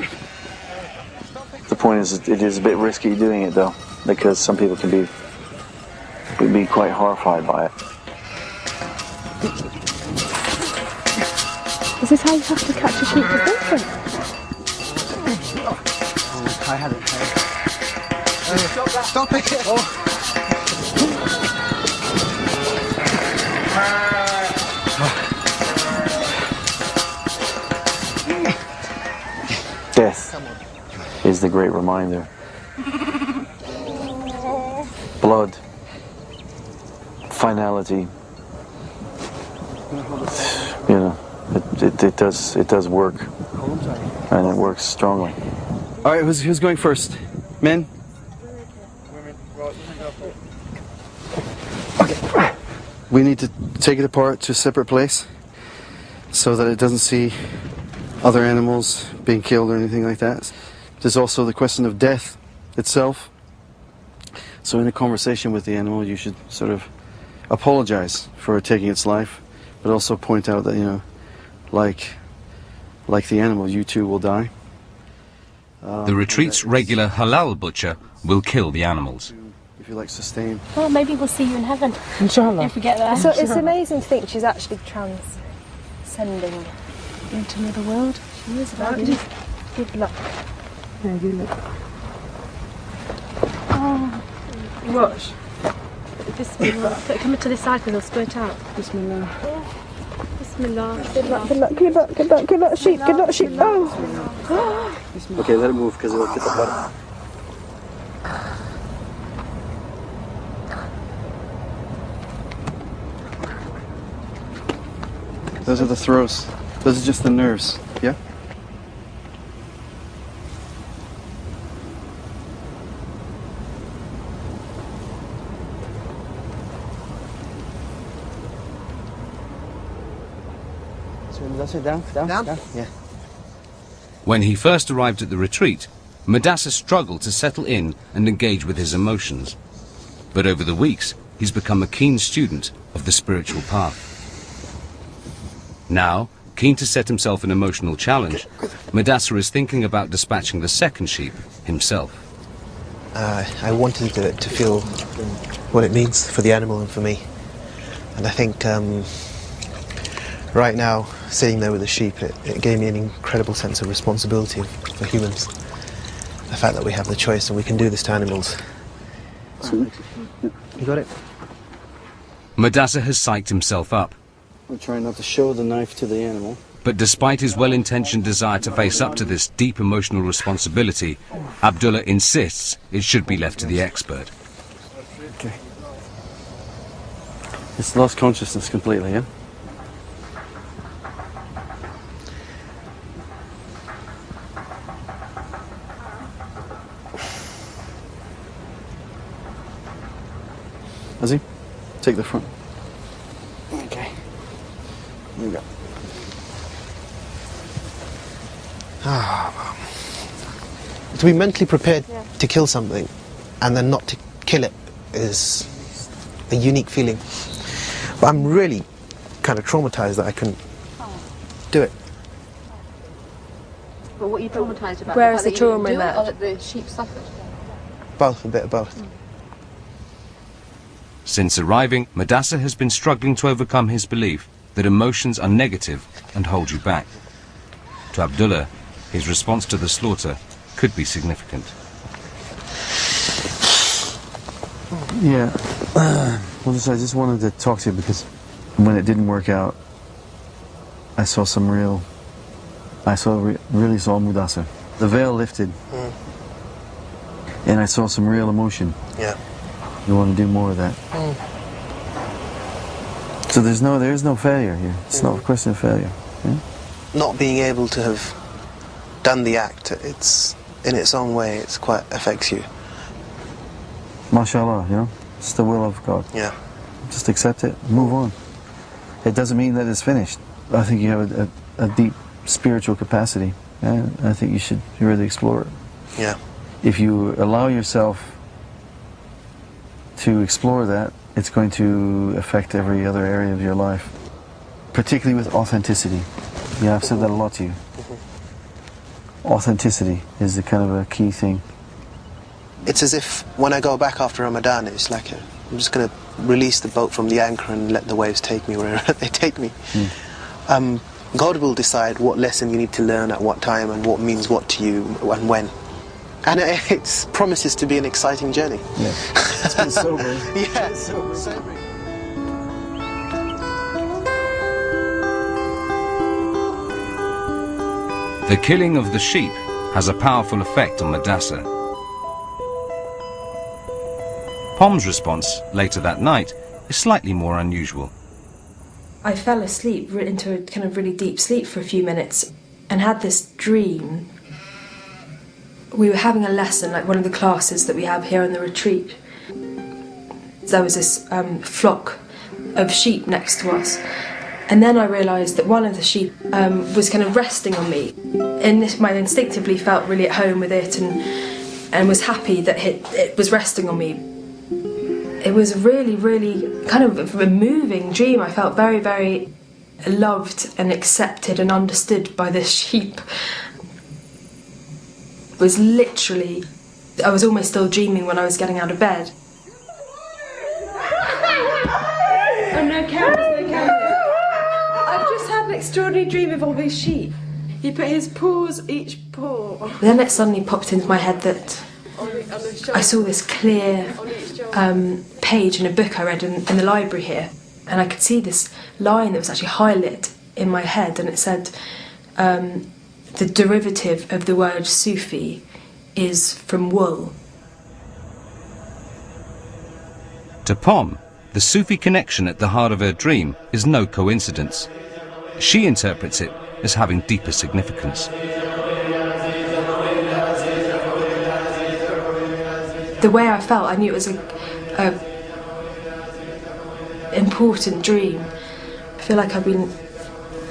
The point is, it is a bit risky doing it, though, because some people can be quite horrified by it. Is this how you have to catch a sheep? Is different? I had it. Stop it! Death is the great reminder. Blood, finality, you know, it does work, and it works strongly. All right, who's going first? Men? Okay. We need to take it apart to a separate place so that it doesn't see other animals being killed or anything like that. There's also the question of death itself. So in a conversation with the animal, you should sort of apologize for taking its life, but also point out that, you know, like the animal, you too will die. The retreat's regular halal butcher will kill the animals. If you like sustain. Well, maybe we'll see you in heaven. Inshallah. If we get there. So it's amazing to think she's actually transcending into another world. She is about it. Good luck. Yeah, good luck. Oh. Watch. Bismillah. Come to this side because it'll squirt out. Bismillah. Bismillah. Good luck, good luck, good luck, good luck, good luck, sheep, good luck, sheep. Oh! Okay, let it move because it'll get the blood. Those are the throats. Those are just the nerves, yeah? So down? Yeah. When he first arrived at the retreat, Madasseh struggled to settle in and engage with his emotions. But over the weeks, he's become a keen student of the spiritual path. Now, keen to set himself an emotional challenge, Madasseh is thinking about dispatching the second sheep himself. I wanted to feel what it means for the animal and for me. And I think right now, sitting there with the sheep, it gave me an incredible sense of responsibility for humans. The fact that we have the choice and we can do this to animals. You got it? Madasseh has psyched himself up. I'm trying not to show the knife to the animal. But despite his well-intentioned desire to face up to this deep emotional responsibility, Abdullah insists it should be left to the expert. Okay. It's lost consciousness completely, yeah? Has he? Take the front. Okay. Here we go. To be mentally prepared to kill something and then not to kill it is a unique feeling. But I'm really kind of traumatized that I couldn't do it. But what are you traumatised about? Where is the trauma in that? Or that the sheep suffered? Both, a bit of both. Since arriving, Madasseh has been struggling to overcome his belief that emotions are negative and hold you back. To Abdullah, his response to the slaughter could be significant. Yeah. Well, I just wanted to talk to you because when it didn't work out, I saw really saw Madasseh. The veil lifted, and I saw some real emotion. Yeah. You want to do more of that. So there is no failure here. It's not a question of failure. Yeah? Not being able to have done the act, it's in its own way, it's quite affects you. MashaAllah, you know, it's the will of God. Yeah. Just accept it, move on. It doesn't mean that it's finished. I think you have a deep spiritual capacity, and I think you should really explore it. Yeah. If you allow yourself to explore that it's going to affect every other area of your life, particularly with authenticity. Yeah, I've said that a lot to you. Authenticity is the kind of a key thing. It's as if when I go back after Ramadan, it's like I'm just going to release the boat from the anchor and let the waves take me wherever they take me. God will decide what lesson you need to learn at what time and what means what to you and when. And it promises to be an exciting journey. Yeah, it's been sobering. Yeah, it's sobering. The killing of the sheep has a powerful effect on Madassa. Pom's response later that night is slightly more unusual. I fell asleep into a kind of really deep sleep for a few minutes and had this dream. We were having a lesson, like one of the classes that we have here on the retreat. There was this flock of sheep next to us, and then I realised that one of the sheep was kind of resting on me, and I instinctively felt really at home with it and was happy that it was resting on me. It was a really, really kind of a moving dream. I felt very, very loved and accepted and understood by this sheep. It was literally, I was almost still dreaming when I was getting out of bed. Oh, no cameras, no cameras. I've just had an extraordinary dream of all these sheep. He put his paws, each paw. Then it suddenly popped into my head that I saw this clear page in a book I read in the library here, and I could see this line that was actually highlit in my head, and it said the derivative of the word Sufi is from wool. To Pom, the Sufi connection at the heart of her dream is no coincidence. She interprets it as having deeper significance. The way I felt, I knew it was a important dream. I feel like I've been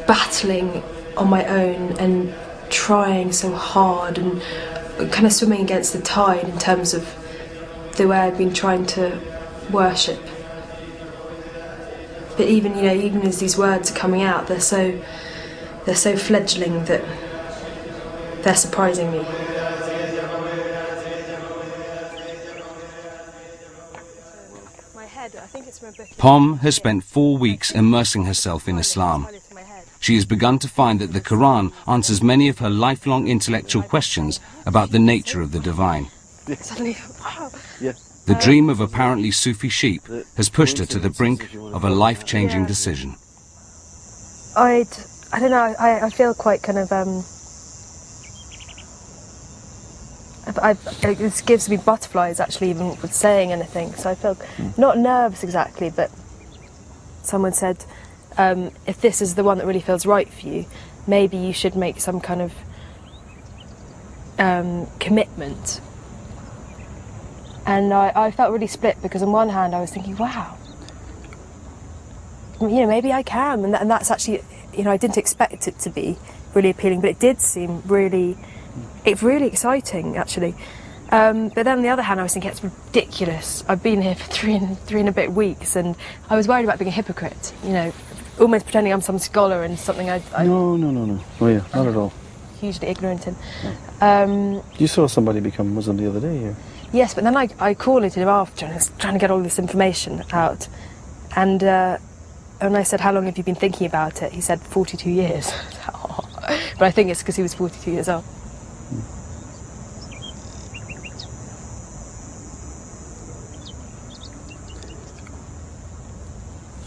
battling on my own and trying so hard and kind of swimming against the tide in terms of the way I've been trying to worship. But even as these words are coming out, they're so fledgling that they're surprising me. Pom has spent 4 weeks immersing herself in Islam. She has begun to find that the Quran answers many of her lifelong intellectual questions about the nature of the divine. The dream of apparently Sufi sheep has pushed her to the brink of a life-changing decision. I don't know, I feel quite kind of, it gives me butterflies actually even with saying anything, so I feel not nervous exactly, but someone said, if this is the one that really feels right for you, maybe you should make some kind of commitment. And I felt really split, because on one hand I was thinking, wow, maybe I can, and that's actually, I didn't expect it to be really appealing, but it did seem really exciting actually. But then on the other hand I was thinking, it's ridiculous. I've been here for three and a bit weeks, and I was worried about being a hypocrite, almost pretending I'm some scholar and something I No. Oh yeah, not at all. Hugely ignorant in. You saw somebody become Muslim the other day here. Yes, but then I called him after and I was trying to get all this information out, and I said, how long have you been thinking about it? He said 42 years. But I think it's because he was 42 years old.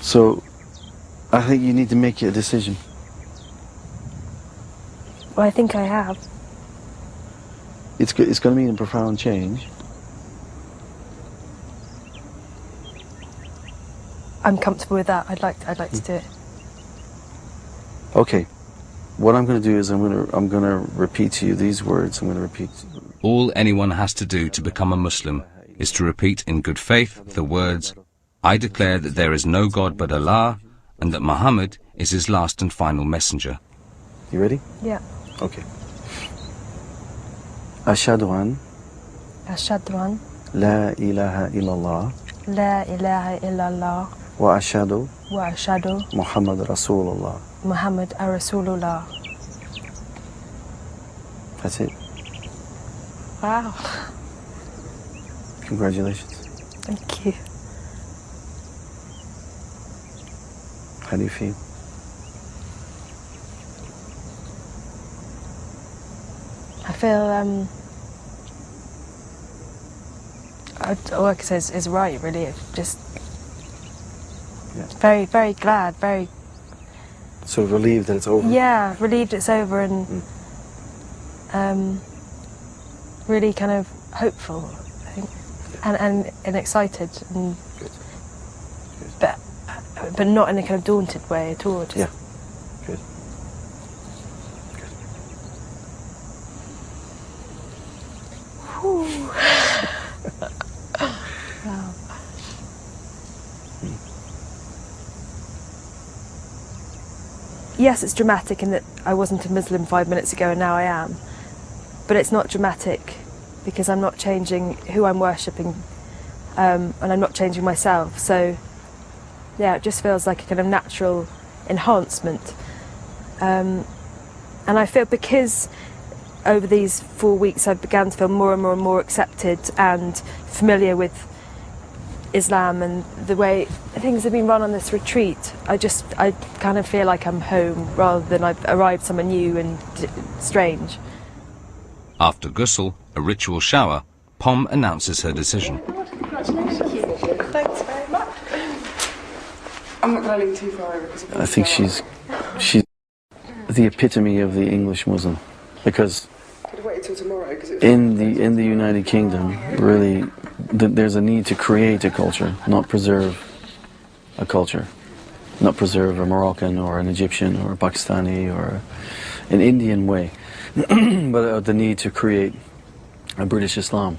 So, I think you need to make your decision. Well, I think I have. It's going to mean a profound change. I'm comfortable with that. I'd like to do it. Okay. What I'm going to do is I'm going to repeat to you these words. I'm going to repeat. All anyone has to do to become a Muslim is to repeat in good faith the words, I declare that there is no God but Allah, and that Muhammad is his last and final messenger. You ready? Yeah. Okay. Ashhadu an Ashhadu an la ilaha illallah لا إله إلا الله وأشهد وأشهد محمد رسول الله. محمد رسول الله. That's it. Wow. Congratulations. Thank you. How do you feel? I feel all I can say is right, really. It's just very, very glad, very... So relieved that it's over? Yeah, relieved it's over and really kind of hopeful, I think, and excited, and but not in a kind of daunted way at all. Just yeah, good. Whew. Wow. Yes, it's dramatic in that I wasn't a Muslim 5 minutes ago and now I am. But it's not dramatic because I'm not changing who I'm worshipping, and I'm not changing myself. So, yeah, it just feels like a kind of natural enhancement. And I feel because over these 4 weeks I've begun to feel more and more and more accepted and familiar with Islam and the way things have been run on this retreat, I kind of feel like I'm home rather than I've arrived somewhere new and strange. After ghusl, a ritual shower, Pom announces her decision. Thanks very much. I'm not going to lean too far over because I think she's the epitome of the English Muslim, because in the United Kingdom, really, there's a need to create a culture, not preserve a culture, not preserve a Moroccan or an Egyptian or a Pakistani or an Indian way, but the need to create a British Islam,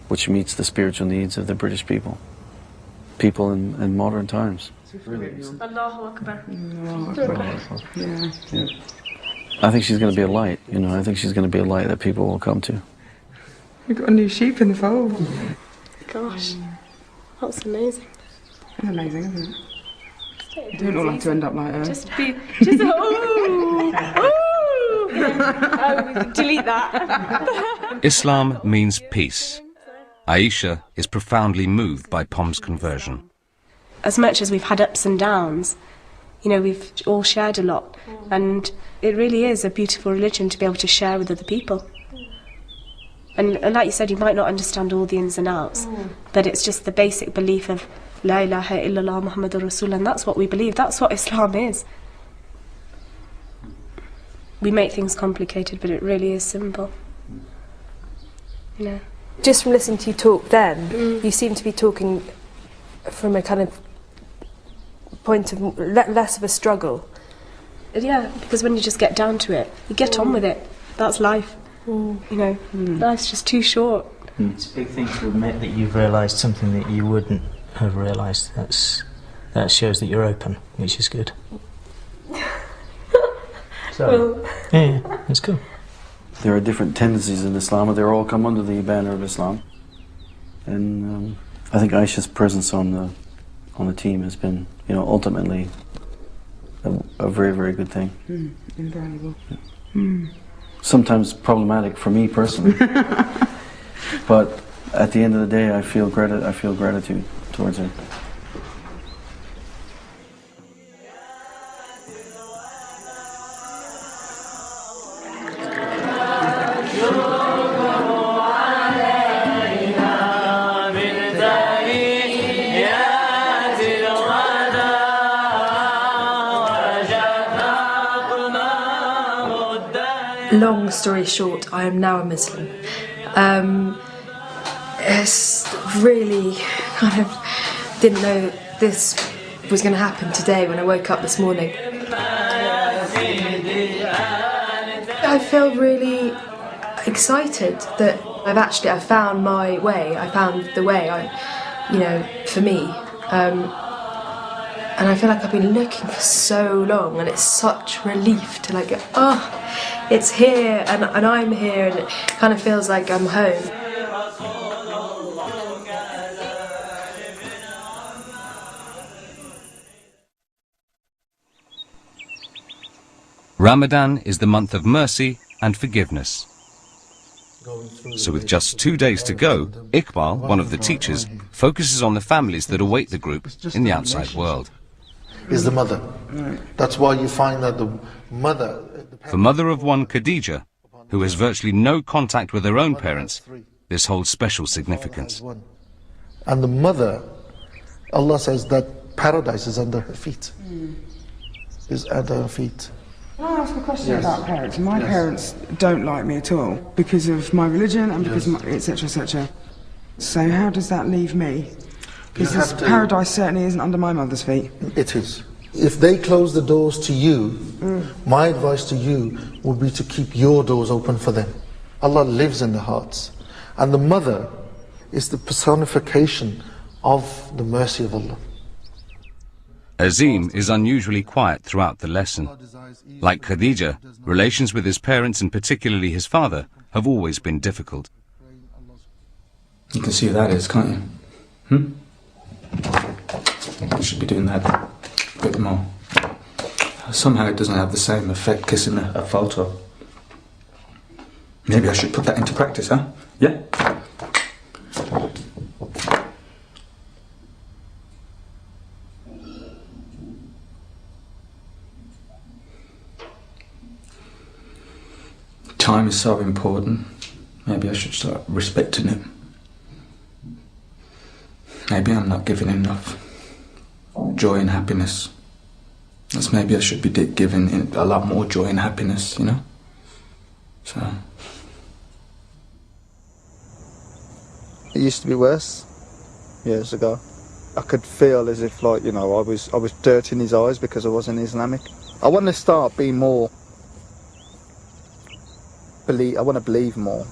which meets the spiritual needs of the British people in modern times. Allahu Akbar. Yeah. Yeah. I think she's going to be a light, you know, I think she's going to be a light that people will come to. We've got a new sheep in the fold. Gosh, that's amazing. It's amazing, isn't it? You don't all have to end up like her. Just delete that. Islam means peace. Aisha is profoundly moved by Pom's conversion. As much as we've had ups and downs, you know, we've all shared a lot, and it really is a beautiful religion to be able to share with other people. And like you said, you might not understand all the ins and outs, but it's just the basic belief of La ilaha illallah Muhammadur Rasul, and that's what we believe, that's what Islam is. We make things complicated, but it really is simple. You know. Just from listening to you talk then, you seem to be talking from a kind of point of less of a struggle. Yeah, because when you just get down to it, you get on with it. That's life. You know, life's just too short. It's a big thing to admit that you've realised something that you wouldn't have realised. That shows that you're open, which is good. So, yeah, it's cool. There are different tendencies in Islam, and they all come under the banner of Islam. And I think Aisha's presence on the team has been, you know, ultimately a very, very good thing. Invaluable. Yeah. Sometimes problematic for me personally, but at the end of the day, I feel gratitude towards her. Long story short, I am now a Muslim. It's really kind of didn't know this was going to happen today when I woke up this morning. I feel really excited that I found my way. I found the way, for me. And I feel like I've been looking for so long, and it's such relief to like go, oh, it's here, and I'm here, and it kind of feels like I'm home. Ramadan is the month of mercy and forgiveness. So with just 2 days to go, Iqbal, one of the teachers, focuses on the families that await the group in the outside world. Is the mother. That's why you find that the mother... For mother of one, Khadija, who has virtually no contact with her own parents, this holds special significance. And the mother, Allah says that paradise is under her feet. Is at her feet. Can I ask a question about parents? My parents don't like me at all because of my religion and because of etc. etc. So how does that leave me? Because paradise certainly isn't under my mother's feet. It is. If they close the doors to you, my advice to you would be to keep your doors open for them. Allah lives in the hearts. And the mother is the personification of the mercy of Allah. Azim is unusually quiet throughout the lesson. Like Khadija, relations with his parents and particularly his father have always been difficult. You can see who that is, can't you? I should be doing that a bit more. Somehow it doesn't have the same effect kissing a photo. Maybe I should put that into practice, huh? Yeah? Time is so important. Maybe I should start respecting it. Maybe I'm not giving enough joy and happiness. That's maybe I should be giving a lot more joy and happiness, you know? So... It used to be worse years ago. I could feel as if, like, you know, I was dirt in his eyes because I wasn't Islamic. I want to start being more... I want to believe more.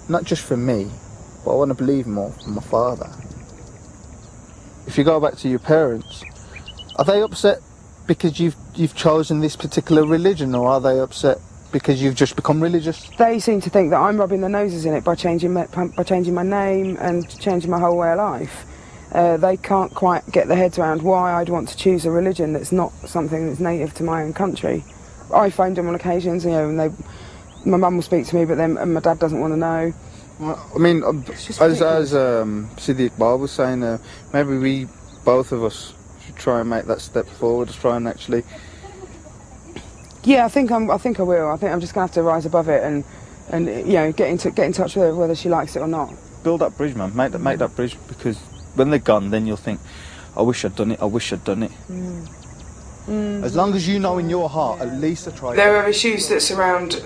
Not just for me, but I want to believe more for my father. If you go back to your parents, are they upset because you've chosen this particular religion, or are they upset because you've just become religious? They seem to think that I'm rubbing their noses in it by changing my name and changing my whole way of life. They can't quite get their heads around why I'd want to choose a religion that's not something that's native to my own country. I phoned them on occasions, you know, and my mum will speak to me, but then my dad doesn't want to know. Well, I mean, as Sufi Iqbal was saying, maybe both of us should try and make that step forward, try and actually... Yeah, I think I will. I think I'm just going to have to rise above it and you know, get in touch with her whether she likes it or not. Build that bridge, man. Make that bridge, because when they're gone, then you'll think, I wish I'd done it, I wish I'd done it. As long as you know in your heart, at least I tried. There are issues that surround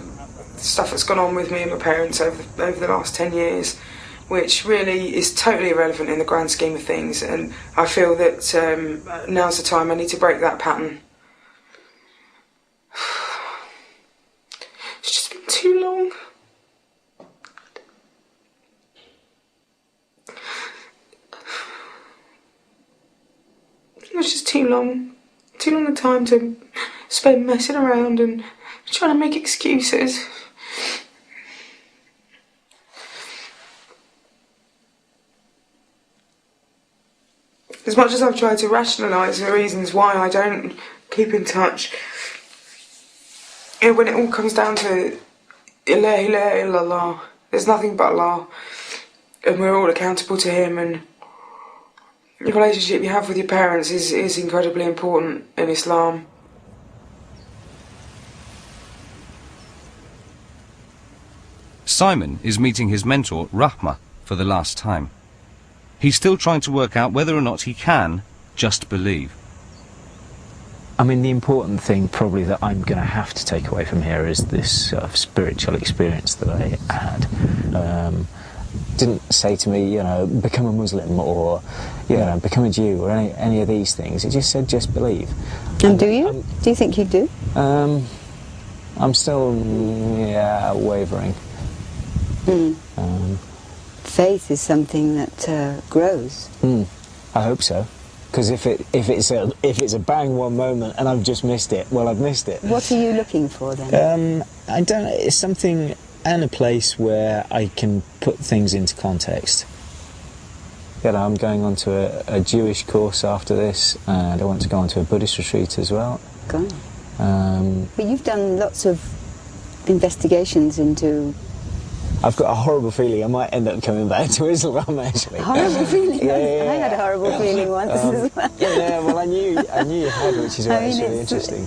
stuff that's gone on with me and my parents over the last 10 years, which really is totally irrelevant in the grand scheme of things, and I feel that now's the time I need to break that pattern. It's just been too long. It was just too long a time to spend messing around and trying to make excuses. As much as I've tried to rationalise the reasons why I don't keep in touch, when it all comes down to La ilaha illallah, there's nothing but Allah, and we're all accountable to Him, and the relationship you have with your parents is incredibly important in Islam. Simon is meeting his mentor, Rahma, for the last time. He's still trying to work out whether or not he can just believe. I mean, the important thing probably that I'm going to have to take away from here is this spiritual experience that I had. Didn't say to me, you know, become a Muslim or, you know, become a Jew or any of these things. It just said, just believe. And do you? Do you think you do? I'm still, wavering. Faith is something that grows. I hope so. Because if it's a bang one moment and I've just missed it, well, I've missed it. What are you looking for then? I don't know. It's something and a place where I can put things into context. You know, I'm going on to a Jewish course after this, and I want to go on to a Buddhist retreat as well. Go on. But you've done lots of investigations into... I've got a horrible feeling I might end up coming back to Islam, actually. Horrible feeling? Yeah. I had a horrible feeling once as well. Yeah, well, I knew you had, which is why it's really interesting.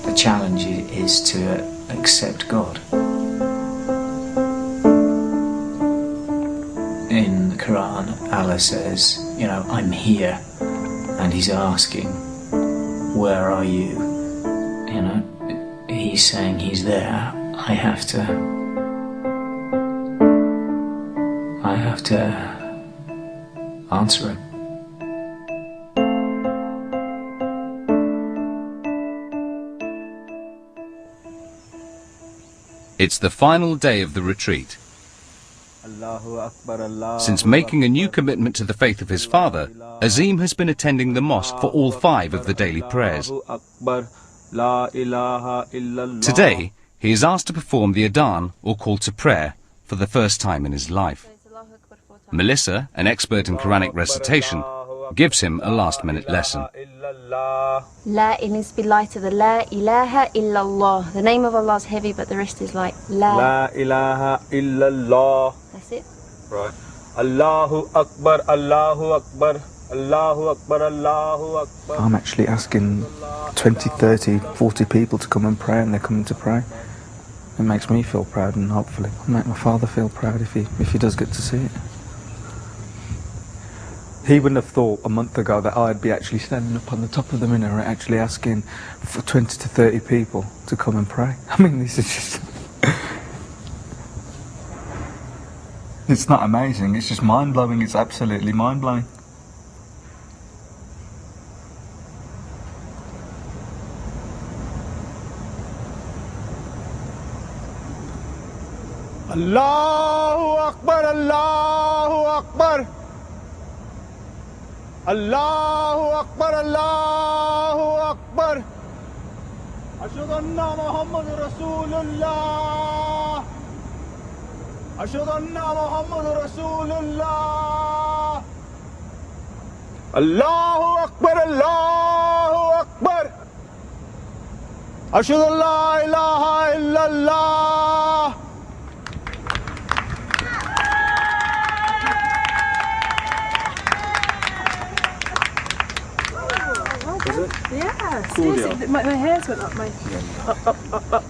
The challenge is to accept God. In the Quran, Allah says, you know, I'm here, and He's asking, where are you? You know, He's saying He's there. I have to answer Him. It's the final day of the retreat. Since making a new commitment to the faith of his father, Azim has been attending the mosque for all 5 of the daily prayers. Today, he is asked to perform the adhan, or call to prayer, for the first time in his life. Melissa, an expert in Quranic recitation, gives him a last-minute lesson. La is be light to the La ilaha illallah. The name of Allah is heavy, but the rest is light. La ilaha illallah. That's it. Right. Allahu Akbar, Allahu Akbar, Allahu Akbar, Allahu Akbar. I'm actually asking 20, 30, 40 people to come and pray, and they're coming to pray. It makes me feel proud, and hopefully it'll make my father feel proud if he does get to see it. He wouldn't have thought a month ago that I'd be actually standing up on the top of the minaret actually asking for 20 to 30 people to come and pray. I mean, this is just... It's not amazing, it's just mind-blowing, it's absolutely mind-blowing. Allahu Akbar, Allahu Akbar. Allahu Akbar, Allahu Akbar. Ashhadu anna Muhammadur Rasulullah. Ashhadu anna Muhammadur Rasulullah. Allahu Akbar, Allahu Akbar. Ashhadu an la ilaha illallah. Yeah, Cool seriously, my hairs went up, up.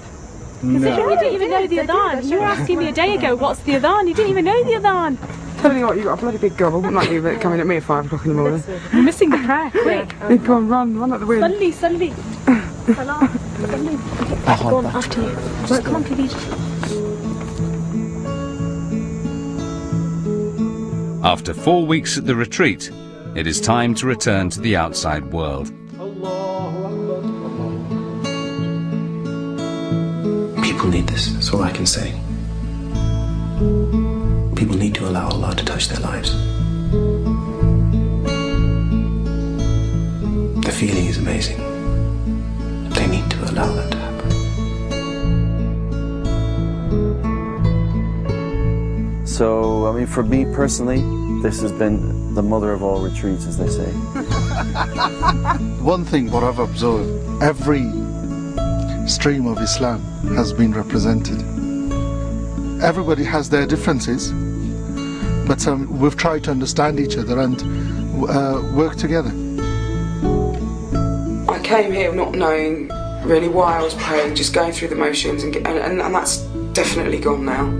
You didn't even know the adhan. You were asking me a day ago, what's the adhan? You didn't even know the adhan. Tell you what, you've got a bloody big gobble, like you coming at me at 5 o'clock in the morning. You're missing the prayer, quick. Go on, run at the wind. Suddenly. Salah, suddenly. Go on, after you. Right, come on, Khadija. After 4 weeks at the retreat, it is time to return to the outside world. People need this, that's all I can say. People need to allow Allah to touch their lives. The feeling is amazing. They need to allow that to happen. So, I mean, for me personally, this has been the mother of all retreats, as they say. One thing what I've observed, every stream of Islam has been represented. Everybody has their differences, but we've tried to understand each other and work together. I came here not knowing really why I was praying, just going through the motions, and that's definitely gone now.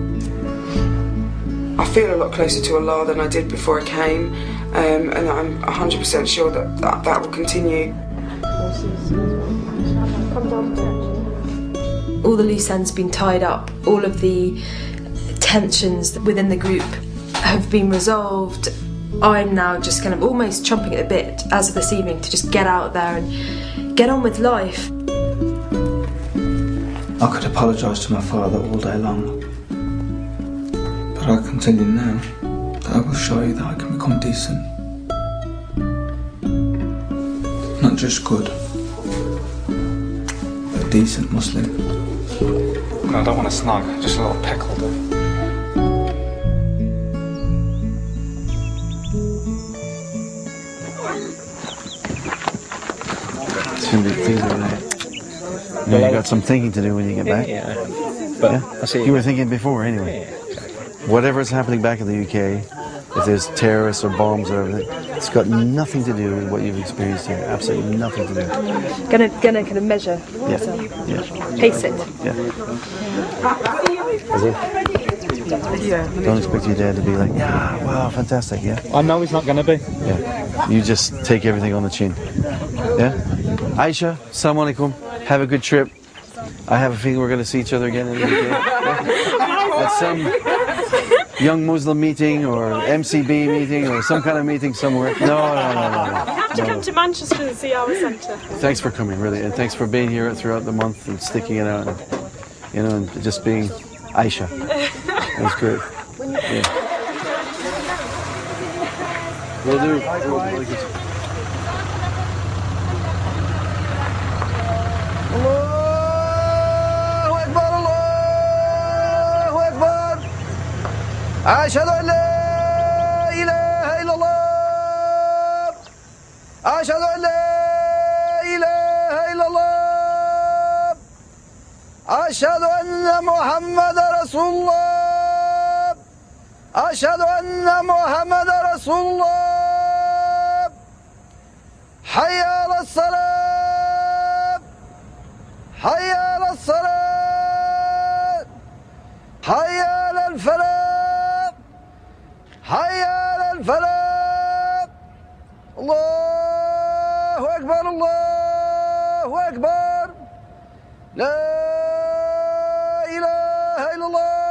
I feel a lot closer to Allah than I did before I came, and I'm 100% sure that will continue. All the loose ends have been tied up, all of the tensions within the group have been resolved. I'm now just kind of almost chomping at the bit as of this evening to just get out there and get on with life. I could apologise to my father all day long, but I can tell you now that I will show you that I can become decent. Not just good, but a decent Muslim. I don't want a snug, just a little peck will do. It's going to be things are going to... You know, you got some thinking to do when you get back. Yeah. But Yeah? I see. You were thinking before, anyway. Whatever's happening back in the UK, if there's terrorists or bombs or everything, it's got nothing to do with what you've experienced here. Absolutely nothing to do. Gonna kind of measure. Yeah. So, Yeah. pace it. Yeah. Don't expect your dad to be like, yeah, wow, fantastic, yeah? I know he's not going to be. Yeah. You just take everything on the chin. Yeah? Aisha, assalamu alaikum. Have a good trip. I have a feeling we're going to see each other again in the UK. Yeah? At some young Muslim meeting or MCB meeting or some kind of meeting somewhere. No. You have to come to Manchester and see our centre. Thanks for coming, really, and thanks for being here throughout the month and sticking it out, and, you know, and just being Aisha. That's great. Yeah. Will do. Allahu Akbar, Allahu Akbar. Ashhadu an la ilaha illallah. Ashhadu an la ilaha illallah. Ashhadu anna Muhammad Rasulullah. Ashhadu anna Muhammad Rasulullah. Hayya ala salat. Hayya ala salat. Hayya ala al-falah. Hayya ala al-falah. Allahu Akbar, Allahu Akbar. La ilaha illallah.